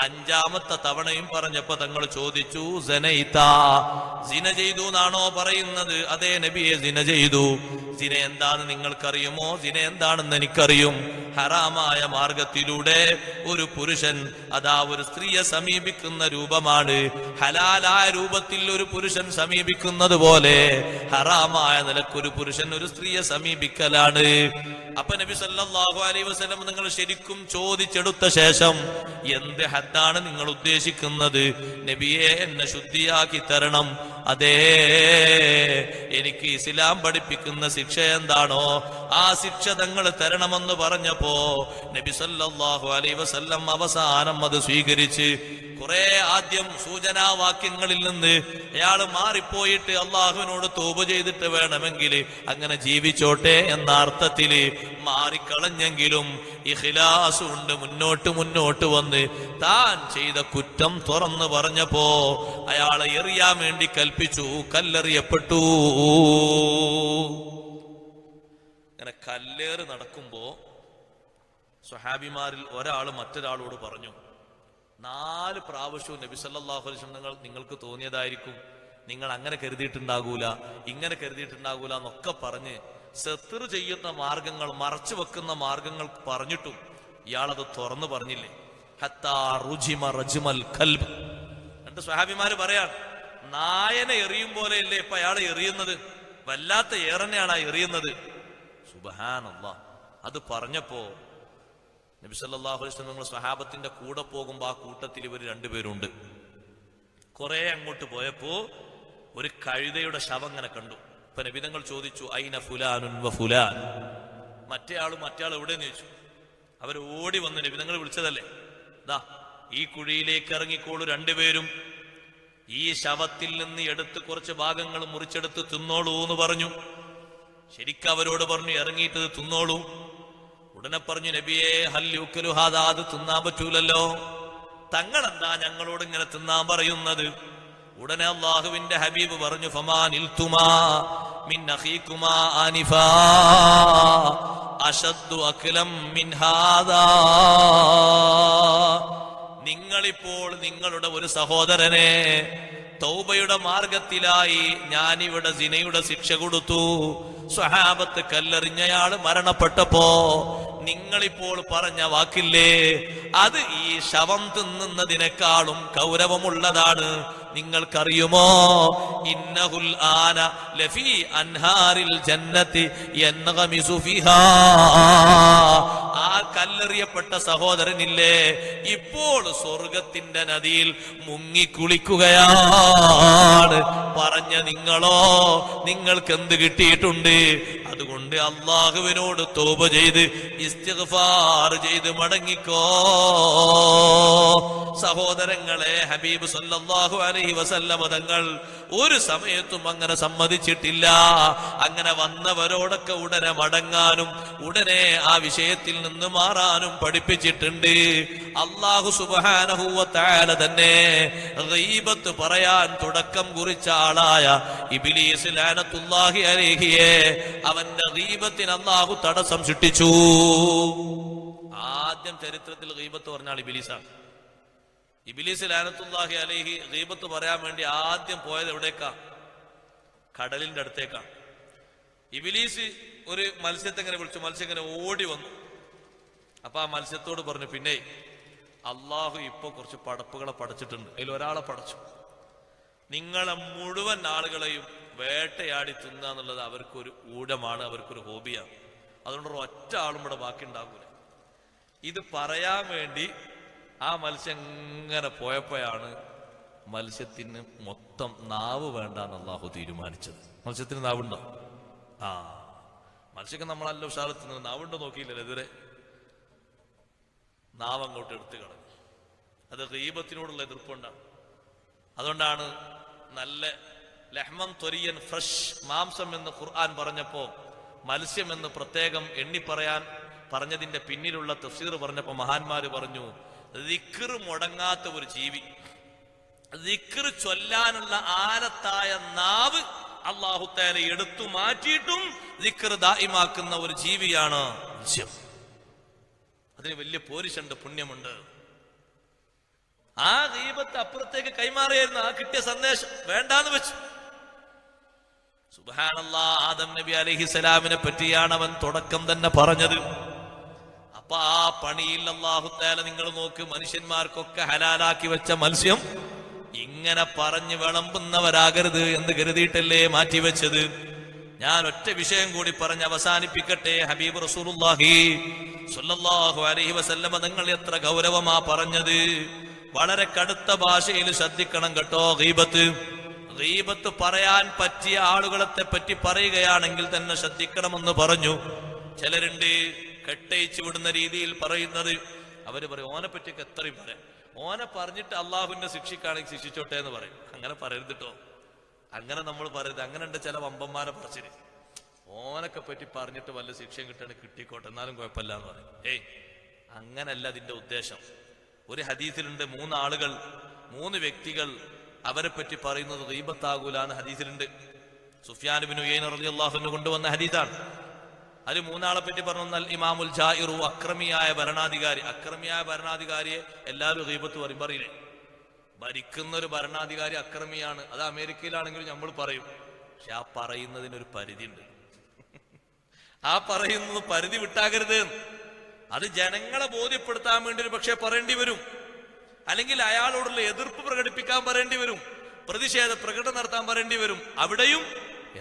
5ാമത്തെ തവണയും പറഞ്ഞപ്പോ തങ്ങൾ ചോദിച്ചു, സിന ചെയ്തു എന്നാണോ പറയുന്നത്? അതേ നബിയെ, സിന ചെയ്തു. സിന എന്താണെന്ന് നിങ്ങൾക്കറിയുമോ? സിന എന്താണെന്ന് എനിക്കറിയും. ഹറാമായ മാർഗത്തിലൂടെ ഒരു പുരുഷൻ അതാ ഒരു സ്ത്രീയെ സമീപിക്കുന്ന രൂപമാണ്. ഹലാലായ രൂപത്തിൽ ഒരു പുരുഷൻ സമീപിക്കുന്നത് പോലെ ഹറാമായ നിലക്കൊരു പുരുഷൻ ഒരു സ്ത്രീയെ സമീപിക്കലാണ്. അപ്പൊ നബി സല്ലല്ലാഹു അലൈഹി വസല്ലം നിങ്ങൾ ശരിക്കും ചോദിച്ചെടുത്ത ശേഷം, എന്ത് ഹദ്ദാണ് നിങ്ങൾ ഉദ്ദേശിക്കുന്നത്? നബിയെ, എന്നെ ശുദ്ധിയാക്കി തരണം. അതേ, എനിക്ക് ഇസ്ലാം പഠിപ്പിക്കുന്ന ശിക്ഷ എന്താണോ ആ ശിക്ഷ തങ്ങൾ തരണമെന്ന് പറഞ്ഞപ്പോ നബി സല്ലല്ലാഹു അലൈഹി വസല്ലം അവസാനം അത് സ്വീകരിച്ച് കുറെ ആദ്യം സൂചനാവാക്യങ്ങളിൽ നിന്ന് അയാൾ മാറിപ്പോയിട്ട് അള്ളാഹുവിനോട് തൗബ ചെയ്തിട്ട് വേണമെങ്കിൽ അങ്ങനെ ജീവിച്ചോട്ടെ എന്ന അർത്ഥത്തില് മാറിക്കളഞ്ഞെങ്കിലും ഇഖ്ലാസ് കൊണ്ട് മുന്നോട്ട് വന്ന് താൻ ചെയ്ത കുറ്റം തുറന്നു പറഞ്ഞപ്പോ അയാളെ എറിയാൻ വേണ്ടി കൽപ്പിച്ചു. കല്ലെറിയപ്പെട്ടു. അങ്ങനെ കല്ലേറ് നടക്കുമ്പോ സ്വഹാബിമാരിൽ ഒരാൾ മറ്റൊരാളോട് പറഞ്ഞു, 4 പ്രാവശ്യവും നബി സല്ലല്ലാഹു അലൈഹി വസല്ലം നിങ്ങൾക്ക് തോന്നിയതായിരിക്കും, നിങ്ങൾ അങ്ങനെ കരുതിയിട്ടുണ്ടാകൂല, ഇങ്ങനെ കരുതിയിട്ടുണ്ടാകൂല എന്നൊക്കെ പറഞ്ഞ് സത്ർ ചെയ്യുന്ന മാർഗങ്ങൾ, മറച്ചു വെക്കുന്ന മാർഗങ്ങൾ പറഞ്ഞിട്ടും ഇയാളത് തുറന്നു പറഞ്ഞില്ലേ. ഹത്താ റുജിമ റജ്മൽ കൽബ്. രണ്ട് സ്വഹാബിമാര് പറയാണ്, നായനെ എറിയും പോലെയല്ലേ ഇപ്പൊ അയാളെ എറിയുന്നത്, വല്ലാത്ത ഏറനെയാണ് ആ എറിയുന്നത്. സുബ്ഹാനല്ലാഹ്. അത് പറഞ്ഞപ്പോ നബി സല്ലല്ലാഹു അലൈഹി വസല്ലം സ്വഹാബത്തിന്റെ കൂടെ പോകുമ്പോ ആ കൂട്ടത്തിൽ ഇവർ 2 പേരുണ്ട്. കുറെ അങ്ങോട്ട് പോയപ്പോ ഒരു കഴുതയുടെ ശവം അങ്ങനെ കണ്ടു. ഇപ്പൊ നബിതങ്ങൾ ചോദിച്ചു, ഐന ഫുലാനുൻ വ ഫുലാൻ, മറ്റേയാൾ എവിടെയെന്ന് ചോദിച്ചു. അവർ ഓടി വന്ന് നബിതങ്ങൾ വിളിച്ചതല്ലേ, ദാ ഈ കുഴിയിലേക്ക് ഇറങ്ങിക്കോളൂ 2 പേരും, ഈ ശവത്തിൽ നിന്ന് എടുത്ത് കുറച്ച് ഭാഗങ്ങൾ മുറിച്ചെടുത്ത് തിന്നോളൂ എന്ന് പറഞ്ഞു. ശരിക്കും അവരോട് പറഞ്ഞു, ഇറങ്ങിയിട്ട് തിന്നോളൂ. ഉടനെ പറഞ്ഞു, നബിയെ, ഹൽ യുക്കലു ഹാദാ, അത് തിന്നാൻ പറ്റൂലല്ലോ, തങ്ങളെന്താ ഞങ്ങളോട് ഇങ്ങനെ തിന്നാൻ പറയുന്നത്? ഉടനെ അല്ലാഹുവിന്റെ ഹബീബ് പറഞ്ഞു, ഫമാനിൽതുമാ മിൻ അഖീകുമാ ആനിഫാ അശദ്ദു അക്ലം മിൻ ഹാദാ. നിങ്ങളിപ്പോൾ നിങ്ങളുടെ ഒരു സഹോദരനെ തൗബയുടെ മാർഗത്തിലായി ഞാനിവിടെ സിനയുടെ ശിക്ഷ കൊടുത്തു. സ്വഹാബത്ത് കല്ലെറിഞ്ഞയാൾ മരണപ്പെട്ടപ്പോ നിങ്ങളിപ്പോൾ പറഞ്ഞ വാക്കില്ലേ, അത് ഈ ശവം തിന്നുന്നതിനേക്കാളും ഗൗരവമുള്ളതാണ്. നിങ്ങൾക്കറിയുമോ, ഇന്നഹുൽ ആന ലഫീ അൻഹാരിൽ ജന്നത്തി യൻഗമിസു ഫിഹാ. ആ കല്ലെറിയപ്പെട്ട സഹോദരനില്ലേ, ഇപ്പോൾ സ്വർഗത്തിന്റെ നദിയിൽ മുങ്ങിക്കുളിക്കുകയാണ്. പറഞ്ഞ നിങ്ങളോ, നിങ്ങൾക്ക് എന്ത് കിട്ടിയിട്ടുണ്ട്? അതുകൊണ്ട് അള്ളാഹുവിനോട് തൗബ ചെയ്ത് ഇസ്തിഗ്ഫാർ ചെയ്ത് മടങ്ങിക്കോ. സഹോദരങ്ങളെ, ഹബീബ് സല്ലല്ലാഹു അലൈഹി വസല്ലമ തങ്ങൾ ഒരു സമയത്തും അങ്ങനെ സമ്മതിച്ചിട്ടില്ല. അങ്ങനെ വന്നവരോടൊക്കെ ഉടനെ മടങ്ങാനും ഉടനെ ആ വിഷയത്തിൽ നിന്ന് മാറാനും പഠിപ്പിച്ചിട്ടുണ്ട്. അല്ലാഹു സുബ്ഹാനഹു വ തആല തന്നെ ഗീബത്ത് പറയാൻ തുടക്കം കുറിച്ച ആളായ ഇബ്ലീസ് ലഅനത്തുല്ലാഹി അലൈഹിയെ അവന്റെ ഗീബത്തിന് അല്ലാഹു തടസ്സം സൃഷ്ടിച്ചു. ആദ്യം ചരിത്രത്തിൽ ഗീബത്ത് പറഞ്ഞ ആൾ ഇബ്ലീസാണ്. ഇബ്ലീസ് ലഅനത്തുല്ലാഹി അലൈഹി ഗീബത്ത് പറയാൻ വേണ്ടി ആദ്യം പോയത് എവിടേക്കാ? കടലിന്റെ അടുത്തേക്കാണ്. ഇബ്ലീസ് ഒരു മത്സ്യത്തെ ഇങ്ങനെ വിളിച്ചു. മത്സ്യം ഇങ്ങനെ ഓടി വന്നു. അപ്പൊ ആ മത്സ്യത്തോട് പറഞ്ഞു, പിന്നെ അള്ളാഹു ഇപ്പൊ കുറച്ച് പടപ്പുകളെ പടച്ചിട്ടുണ്ട്, അതിൽ ഒരാളെ പടച്ചു. നിങ്ങളെ മുഴുവൻ ആളുകളെയും വേട്ടയാടി തിന്നുക എന്നുള്ളത് അവർക്കൊരു ഊഴമാണ്, അവർക്കൊരു ഹോബിയാണ്. അതുകൊണ്ട് ഒറ്റ ആളും ഇവിടെ ബാക്കി ഉണ്ടാകൂല. ഇത് പറയാൻ വേണ്ടി ആ മത്സ്യം ഇങ്ങനെ പോയപ്പോഴാണ് മത്സ്യത്തിന് മൊത്തം നാവ് വേണ്ടാന്ന് അള്ളാഹു തീരുമാനിച്ചത്. മത്സ്യത്തിന് നാവുണ്ടോ? ആ, മത്സ്യമൊക്കെ നമ്മളല്ല ഉഷാറത്തുന്നത്. നാവുണ്ടോ നോക്കിയില്ലല്ലോ ഇതുവരെ. നാവ് അങ്ങോട്ട് എടുത്തു കളഞ്ഞു. അത് ഗീബത്തിനോടുള്ള എതിർപ്പുണ്ടാണ്. അതുകൊണ്ടാണ് നല്ല ലഹ്മൻ ത്വരിയൻ, ഫ്രഷ് മാംസം എന്ന് ഖുർആൻ പറഞ്ഞപ്പോ മത്സ്യം എന്ന് പ്രത്യേകം എണ്ണി പറയാൻ പറഞ്ഞതിന്റെ പിന്നിലുള്ള തഫ്സീർ പറഞ്ഞപ്പോ മഹാന്മാര് പറഞ്ഞു, ദിക്ർ മുടങ്ങാത്ത ഒരു ജീവി, ദിക്ർ ചൊല്ലാനുള്ള ആനത്തായ നാവ് അല്ലാഹു തആല എടുത്തു മാറ്റിയിട്ടും ദിക്ർ ദായിമാക്കുന്ന ഒരു ജീവിയാണ് മത്സ്യം. അതിന് വലിയ പോരിശുണ്ട്, പുണ്യമുണ്ട്. ആ ഗീബത്ത് അപ്പുറത്തേക്ക് കൈമാറിയായിരുന്നു. ആ കിട്ടിയ സന്ദേശം വേണ്ടാന്ന് വെച്ചു. സുബ്ഹാനല്ലാഹ്, ആദം നബി അലൈഹിസ്സലാമിനെ പറ്റിയാണ് അവൻ തുടക്കം തന്നെ പറഞ്ഞത്. അപ്പൊ ആ പണിയിൽ അല്ലാഹു തആല, നിങ്ങൾ നോക്ക്, മനുഷ്യന്മാർക്കൊക്കെ ഹലാലാക്കി വെച്ച മത്സ്യം ഇങ്ങനെ പറഞ്ഞു വിളമ്പുന്നവരാകരുത് എന്ന് കരുതിയിട്ടല്ലേ മാറ്റിവെച്ചത്. ഞാൻ ഒറ്റ വിഷയം കൂടി പറഞ്ഞ് അവസാനിപ്പിക്കട്ടെ. ഹബീബ് റസൂലുള്ളാഹി സ്വല്ലല്ലാഹു അലൈഹി വസല്ലമ തങ്ങൾ എത്ര ഗൗരവമാ പറഞ്ഞത്. വളരെ കടുത്ത ഭാഷയിൽ ശ്രദ്ധിക്കണം കേട്ടോ. ഗീബത്ത് പറയാൻ പറ്റിയ ആളുകളെ പറ്റി പറയുകയാണെങ്കിൽ തന്നെ ശ്രദ്ധിക്കണമെന്ന് പറഞ്ഞു. ചിലരുണ്ട് കെട്ടയിച്ചു വിടുന്ന രീതിയിൽ പറയുന്നത്. അവര് പറയും, ഓനെ പറ്റിയൊക്കെ എത്രയും പറയാം, ഓനെ പറഞ്ഞിട്ട് അള്ളാഹുവിന്റെ ശിക്ഷിക്കാണെങ്കിൽ ശിക്ഷിച്ചോട്ടെ എന്ന് പറയും. അങ്ങനെ പറയരുത് കേട്ടോ, അങ്ങനെ നമ്മൾ പറയരുത്. അങ്ങനെ ഉണ്ട് ചില വമ്പന്മാരെ പറച്ചില്. ഓനൊക്കെ പറ്റി പറഞ്ഞിട്ട് വല്ല ശിക്ഷയും കിട്ടണമെങ്കിൽ കിട്ടിക്കോട്ടെ, എന്നാലും കുഴപ്പമില്ല എന്ന് പറയും. ഏയ്, അങ്ങനല്ല അതിന്റെ ഉദ്ദേശം. ഒരു ഹദീസിലുണ്ട്, മൂന്ന് വ്യക്തികൾ അവരെ പറ്റി പറയുന്നത് ഗീബത്താകൂലാന്ന് ഹദീസിലുണ്ട്. സുഫ്യാൻ ഇബ്നു ഉയൈന റളിയല്ലാഹു അൻഹു കൊണ്ടുവന്ന ഹദീസാണ്. അതിൽ മൂന്നാളെ പറ്റി പറഞ്ഞാൽ ഇമാമുൽ ജായിറു, അക്രമിയായ ഭരണാധികാരി. അക്രമിയായ ഭരണാധികാരിയെ എല്ലാവരും ഗീബത്ത് പറയും, പറയില്ലേ? ഭരിക്കുന്ന ഒരു ഭരണാധികാരി അക്രമിയാണ്, അത് അമേരിക്കയിലാണെങ്കിലും നമ്മൾ പറയും. പക്ഷെ ആ പറയുന്നതിനൊരു പരിധിയുണ്ട്. ആ പറയുന്നത് പരിധി വിട്ടാകരുത്. അത് ജനങ്ങളെ ബോധ്യപ്പെടുത്താൻ വേണ്ടി ഒരു പക്ഷെ പറയേണ്ടി വരും, അല്ലെങ്കിൽ അയാളോടുള്ള എതിർപ്പ് പ്രകടിപ്പിക്കാൻ പറയേണ്ടി വരും, പ്രതിഷേധ പ്രകടനം നടത്താൻ പറയേണ്ടി വരും. അവിടെയും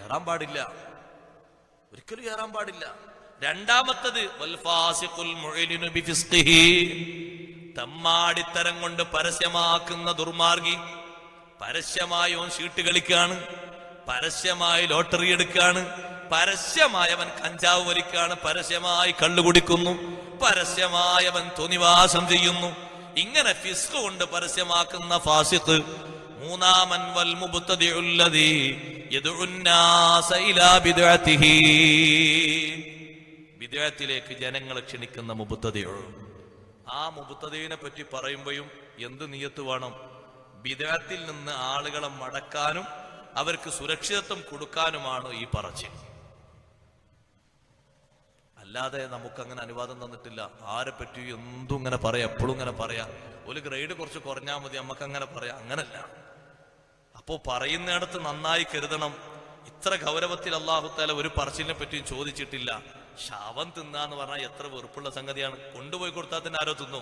ഏറാൻ പാടില്ല, ഒരിക്കലും ഏറാൻ പാടില്ല. രണ്ടാമത്തത് തമ്മാടിത്തരം കൊണ്ട് പരസ്യമാക്കുന്ന ദുർമാർഗി. പരസ്യമായി ഓൻ ഷീട്ട് കളിക്കാണ്, പരസ്യമായി ലോട്ടറി എടുക്കാണ്, പരസ്യമായി അവൻ കഞ്ചാവ് വലിക്കാണ്, പരസ്യമായി കള്ളു കുടിക്കുന്നു, പരസ്യമായി അവൻ തോന്നിവാസം ചെയ്യുന്നു. ഇങ്ങനെ ഫിസ്ക് കൊണ്ട് പരസ്യമാക്കുന്ന ഫാസിഖ്. മൂന്നാമൻ വൽ മുബ്തദിഉല്ലദീ യദ്ഉന്നാസ ഇലാ ബിദ്അതിഹി, ബിദ്അത്തിലേക്ക് ജനങ്ങളെ ക്ഷണിക്കുന്ന മുബ്തദിഉ. ആ മുബ്തദിഇനെ പറ്റി പറയുമ്പോഴും എന്ത് നിയത്ത് വേണം? ബിദ്അത്തിൽ നിന്ന് ആളുകളെ മടക്കാനും അവർക്ക് സുരക്ഷിതത്വം കൊടുക്കാനുമാണ് ഈ പറച്ചിൽ. അല്ലാതെ നമുക്കങ്ങനെ അനുവാദം തന്നിട്ടില്ല. ആരെ പറ്റി എന്തും ഇങ്ങനെ പറയാം, എപ്പോഴും ഇങ്ങനെ പറയാം. ഒരു ഗ്രേഡ് കുറച്ച് കുറഞ്ഞാൽ മതി, നമുക്ക് അങ്ങനെ പറയാം. അങ്ങനല്ല. അപ്പോ പറയുന്നിടത്ത് നന്നായി കരുതണം. ഇത്ര ഗൗരവത്തിൽ അല്ലാഹു തആല ഒരു പറച്ചിലിനെ പറ്റിയും ചോദിച്ചിട്ടില്ല. ശവം തിന്നാന്ന് പറഞ്ഞാൽ എത്ര വെറുപ്പുള്ള സംഗതിയാണ്. കൊണ്ടുപോയി കൊടുത്താൽ തന്നെ ആരോ തിന്നു.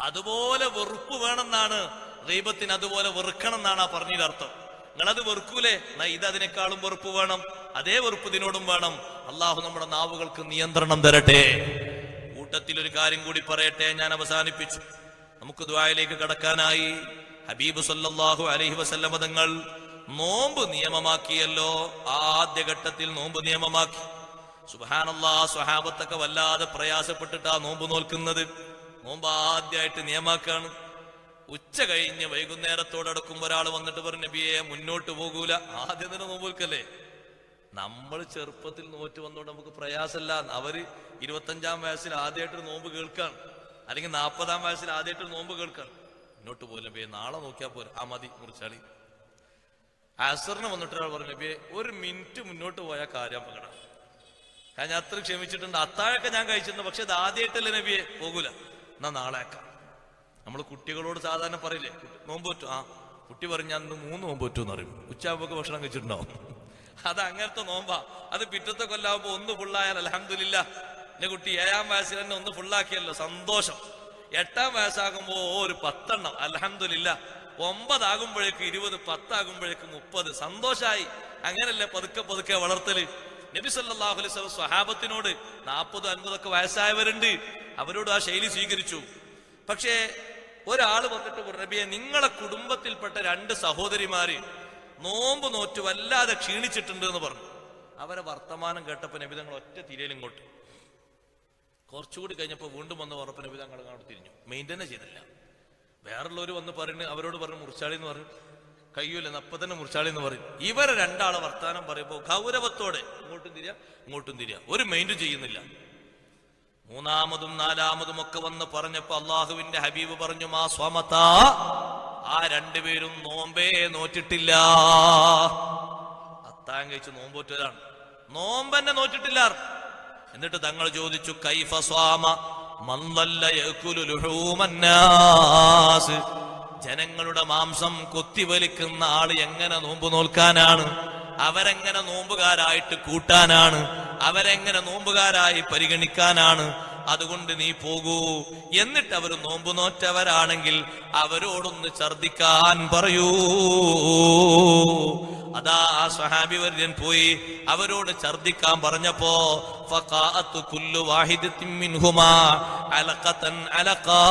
അതുപോലെ വെറുപ്പ് വേണമെന്നാണ് ഗീബത്തിന്, അതുപോലെ വെറുക്കണം എന്നാണ് ആ പറഞ്ഞതിന്റെ അർത്ഥം. നിങ്ങളത് വെറുക്കൂലേ? ഇത് അതിനേക്കാളും വെറുപ്പ് വേണം, അതേ വെറുപ്പ് ഇതിനോടും വേണം. അള്ളാഹു നമ്മുടെ നാവുകൾക്ക് നിയന്ത്രണം തരട്ടെ. കൂട്ടത്തിൽ ഒരു കാര്യം കൂടി പറയട്ടെ, ഞാൻ അവസാനിപ്പിച്ചു. നമുക്ക് ദുആയിലേക്ക് കടക്കാനായി. ഹബീബ് സല്ലല്ലാഹു അലൈഹി വസല്ലം തങ്ങൾ നോമ്പ് നിയമമാക്കിയല്ലോ. ആദ്യഘട്ടത്തിൽ നോമ്പ് നിയമമാക്കി. സുബ്ഹാനല്ലാഹ്, സ്വഹാബത്തൊക്കെ വല്ലാതെ പ്രയാസപ്പെട്ടിട്ടാ നോമ്പ് നോൽക്കുന്നത്. നോമ്പ് ആദ്യമായിട്ട് നിയമമാക്കാണ്. ഉച്ച കഴിഞ്ഞ് വൈകുന്നേരത്തോടടുക്കുമ്പോ ഒരാൾ വന്നിട്ട് പറഞ്ഞു, നബിയെ മുന്നോട്ട് പോകൂല. ആദ്യം തന്നെ നോമ്പ് നോൽക്കല്ലേ. നമ്മൾ ചെറുപ്പത്തിൽ നോറ്റ് വന്നോണ്ട് നമുക്ക് പ്രയാസമല്ല. അവര് 25-ാം വയസ്സിൽ ആദ്യമായിട്ടൊരു നോമ്പ് കേൾക്കാണ്, അല്ലെങ്കിൽ 40-ാം വയസ്സിൽ ആദ്യമായിട്ടൊരു നോമ്പ് കേൾക്കാണ്. മുന്നോട്ട് പോലും നബിയെ നാളെ നോക്കിയാൽ പോരാ, ആ മതി മുറിച്ചാളി. അസറിന് വന്നിട്ട് ഒരാൾ പറഞ്ഞു, നബിയെ ഒരു മിനിറ്റ് മുന്നോട്ട് പോയാൽ കാര്യം അപകടം. ഞാൻ അത്ര ക്ഷമിച്ചിട്ടുണ്ട്, അത്താഴൊക്കെ ഞാൻ കഴിച്ചിട്ടുണ്ട്, പക്ഷെ അത് ആദ്യമായിട്ടല്ലേ നബിയെ, പോകൂല, എന്നാ നാളെ ആക്കാം. നമ്മൾ കുട്ടികളോട് സാധാരണ പറയില്ലേ, നോമ്പ് പറ്റും. ആ കുട്ടി പറഞ്ഞു, ഞാൻ 3 നോമ്പ് പറ്റും എന്ന് പറയും. ഉച്ചയാകുമ്പോ ഭക്ഷണം കഴിച്ചിട്ടുണ്ടാവും. അത് അങ്ങനത്തെ നോമ്പാ. അത് പിറ്റത്തെ കൊല്ലാവുമ്പോ 1 ഫുള്ളായാൽ അൽഹംദുലില്ലാ, എന്റെ കുട്ടി 7-ാം വയസ്സിൽ തന്നെ 1 ഫുള്ളാക്കിയല്ലോ, സന്തോഷം. 8-ാം വയസ്സാകുമ്പോ ഒരു 10 എണ്ണം, അൽഹംദുലില്ലാ. 9 ആകുമ്പോഴേക്ക് 20, 10 ആകുമ്പോഴേക്ക് 30, സന്തോഷായി. അങ്ങനല്ലേ പതുക്കെ പതുക്കെ വളർത്തല്. നബി സല്ലല്ലാഹു അലൈഹി വസല്ലം സ്വഹാബത്തിനോട് 40, 50 വയസ്സായവരുണ്ട്, അവരോട് ആ ശൈലി സ്വീകരിച്ചു. പക്ഷേ ഒരാൾ വന്നിട്ട് പറഞ്ഞു, നബിയെ നിങ്ങളെ കുടുംബത്തിൽപ്പെട്ട 2 സഹോദരിമാര് നോമ്പ് നോറ്റ് വല്ലാതെ ക്ഷീണിച്ചിട്ടുണ്ട് എന്ന് പറഞ്ഞു. അവരെ വർത്തമാനം കേട്ടപ്പോ നബി തങ്ങൾ ഒറ്റ തിരയിൽ ഇങ്ങോട്ട്. കുറച്ചുകൂടി കഴിഞ്ഞപ്പോ വീണ്ടും വന്ന് പറഞ്ഞപ്പോ നബി തങ്ങൾ അങ്ങോട്ട് തിരിഞ്ഞു, മെയിൻറ്റെയിൻ ചെയ്തില്ല. വേറുള്ളവർ വന്ന് പറഞ്ഞു, അവരോട് പറഞ്ഞു മുറിച്ചാളി എന്ന് പറഞ്ഞു. കയ്യൂല, അപ്പൊ തന്നെ മുറിച്ചാളി എന്ന് പറയും. ഇവരെ 2 ആളെ വർത്താനം പറയുമ്പോ ഗൗരവത്തോടെ ഇങ്ങോട്ടും തിരിയാ ഇങ്ങോട്ടും തിരിയാ, ഒരു മൈൻഡ് ചെയ്യുന്നില്ല. 3-ാമതും 4-ാമതും ഒക്കെ വന്ന് പറഞ്ഞപ്പോ അള്ളാഹുവിന്റെ ഹബീബ് പറഞ്ഞു, മാ സ്വമതാ, ആ 2 പേരും നോമ്പേ നോറ്റിട്ടില്ല. അത്താഴം കഴിച്ച് നോമ്പോറ്റവരാണ്, നോമ്പന്നെ നോറ്റിട്ടില്ല. എന്നിട്ട് തങ്ങൾ ചോദിച്ചു, കൈഫ സ്വാമ മൻ ളല്ല യഅകുലു ലുഹൂമന്നാസ്, ജനങ്ങളുടെ മാംസം കൊത്തിവലിക്കുന്ന ആള് എങ്ങനെ നോമ്പ് നോൽക്കാനാണ്? അവരെങ്ങനെ നോമ്പുകാരായിട്ട് കൂട്ടാനാണ്? അവരെങ്ങനെ നോമ്പുകാരായി പരിഗണിക്കാനാണ്? അതുകൊണ്ട് നീ പോകൂ. എന്നിട്ട് അവർ നോമ്പ് നോറ്റവരാണെങ്കിൽ അവരോടൊന്ന് ഛർദിക്കാൻ പറയൂ. അതാ ആ സ്വഹാബി വര്യൻ പോയി അവരോട് ഛർദിക്കാൻ പറഞ്ഞപ്പോ ഫഖാഅത്തു കുല്ലു വാഹിദത്തിൻ മിൻഹുമാ അലഖതൻ അലഖാ,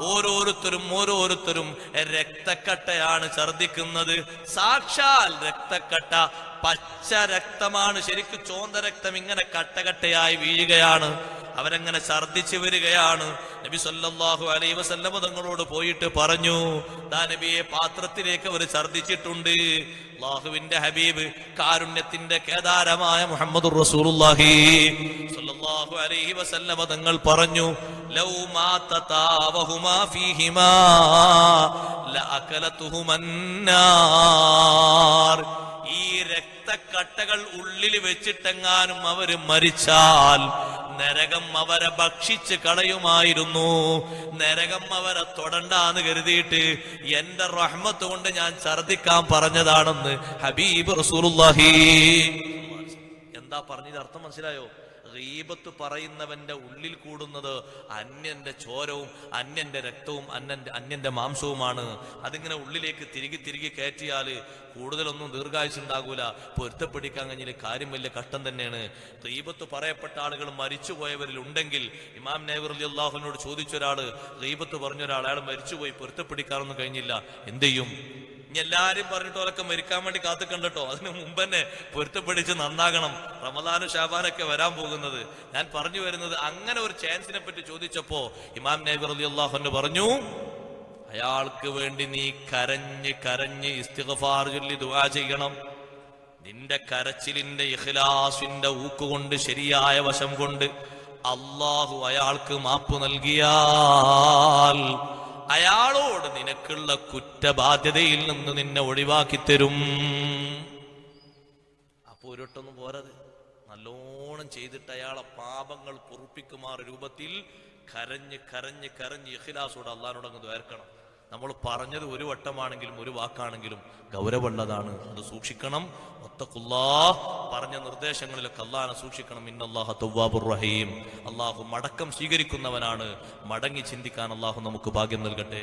ഓരോരുത്തരും രക്തക്കട്ടയാണ് ഛർദിക്കുന്നത്. സാക്ഷാൽ രക്തക്കട്ട, പച്ച രക്തമാണ്, ശരിക്കും ചോന്ത രക്തം ഇങ്ങനെ കട്ടകട്ടയായി വീഴുകയാണ്. അവരങ്ങനെ ഛർദിച്ചു വരികയാണ്. നബി സല്ലല്ലാഹു അലൈഹി വസല്ലം തങ്ങളോട് പോയിട്ട് പറഞ്ഞു, ദാ നബിയെ പാത്രത്തിലേക്ക് അവർ ഛർദിച്ചിട്ടുണ്ട്. അല്ലാഹുവിന്റെ ഹബീബ് കാരുണ്യത്തിന്റെ കേദാരമായ മുഹമ്മദുർ റസൂലുള്ളാഹി സല്ലല്ലാഹു അലൈഹി വസല്ലം തങ്ങൾ പറഞ്ഞു, ലൗ മാതതാ വഹുമാ ഫീഹിമാ ലഅകലതുഹുമൻ നാർ. ഈ രക്തക്കട്ടകൾ ഉള്ളിൽ വെച്ചിട്ടെങ്ങാനും അവര് മരിച്ചാൽ നരകം അവരെ ഭക്ഷിച്ച് കളയുമായിരുന്നു. നരകം അവരെ തൊടണ്ടാന്ന് കരുതിയിട്ട് എന്റെ റഹ്മത്ത് കൊണ്ട് ഞാൻ ഛർദിക്കാൻ പറഞ്ഞതാണെന്ന് ഹബീബ് റസൂലുള്ളാഹി. എന്താ പറഞ്ഞത് അർത്ഥം മനസ്സിലായോ? ഗീബത്ത് പറയുന്നവന്റെ ഉള്ളിൽ കൂടുന്നത് അന്യന്റെ ചോരവും അന്യന്റെ രക്തവും അന്യന്റെ മാംസവുമാണ്. അതിങ്ങനെ ഉള്ളിലേക്ക് തിരികെ കയറ്റിയാല് കൂടുതലൊന്നും ദീർഘായുസുണ്ടാകൂല. പൊരുത്തപ്പെടിക്കാൻ കഴിഞ്ഞാൽ കാര്യം വലിയ കഷ്ടം തന്നെയാണ്. ഗീബത്ത് പറയപ്പെട്ട ആളുകൾ മരിച്ചുപോയവരിൽ ഉണ്ടെങ്കിൽ ഇമാം നവവി റളിയല്ലാഹുവിനോട് ചോദിച്ചൊരാള് ഗീബത്ത് പറഞ്ഞൊരാൾ, അയാൾ മരിച്ചുപോയി, പൊരുത്തപ്പെടിക്കാനൊന്നും കഴിഞ്ഞില്ല, എന്ത് ചെയ്യും? ഇനി എല്ലാരും പറഞ്ഞിട്ട് ഓലൊക്കെ മരിക്കാൻ വേണ്ടി കാത്തുക്കണ്ടോ, അതിന് മുമ്പ് തന്നെ പൊരുത്തപ്പെടിച്ച് നന്നാകണം. റമദാനും ഷാബാനൊക്കെ വരാൻ പോകുന്നത്. ഞാൻ പറഞ്ഞു വരുന്നത്, അങ്ങനെ ഒരു ചാൻസിനെ പറ്റി ചോദിച്ചപ്പോ ഇമാം നവവി റളിയല്ലാഹു അൻഹു പറഞ്ഞു, അയാൾക്ക് വേണ്ടി നീ കരഞ്ഞ് ഇസ്തിഗ്ഫാർ ചൊല്ലി ദുആ ചെയ്യണം. നിന്റെ കരച്ചിലിന്റെ ഇഖ്ലാസിന്റെ ഊക്കുകൊണ്ട്, ശരിയായ വശം കൊണ്ട് അല്ലാഹു അയാൾക്ക് മാപ്പ് നൽകിയാൽ അയാളോട് നിനക്കുള്ള കുറ്റബാധ്യതയിൽ നിന്ന് നിന്നെ ഒഴിവാക്കി തരും. അപ്പൊ ഒരൊട്ടൊന്നും പോരത്, നല്ലോണം ചെയ്തിട്ട് അയാളെ പാപങ്ങൾ പൊറുപ്പിക്കുമാർ രൂപത്തിൽ കരഞ്ഞ് ഇഖ്ലാസോട് അള്ളാഹിനോട് അങ്ങ് ദ്വാരക്കണം. നമ്മൾ പറഞ്ഞത് ഒരു വട്ടമാണെങ്കിലും ഒരു വാക്കാണെങ്കിലും ഗൗരവമുള്ളതാണ്, അത് സൂക്ഷിക്കണം. വത്തഖുല്ലാഹ് പറഞ്ഞ നിർദ്ദേശങ്ങളിലൊക്കെ അള്ളാഹിനെ സൂക്ഷിക്കണം. ഇന്നല്ലാഹ തവ്വാബുർ റഹീം. അള്ളാഹു മടക്കം സ്വീകരിക്കുന്നവനാണ്. മടങ്ങി ചിന്തിക്കാൻ അള്ളാഹു നമുക്ക് ഭാഗ്യം നൽകട്ടെ.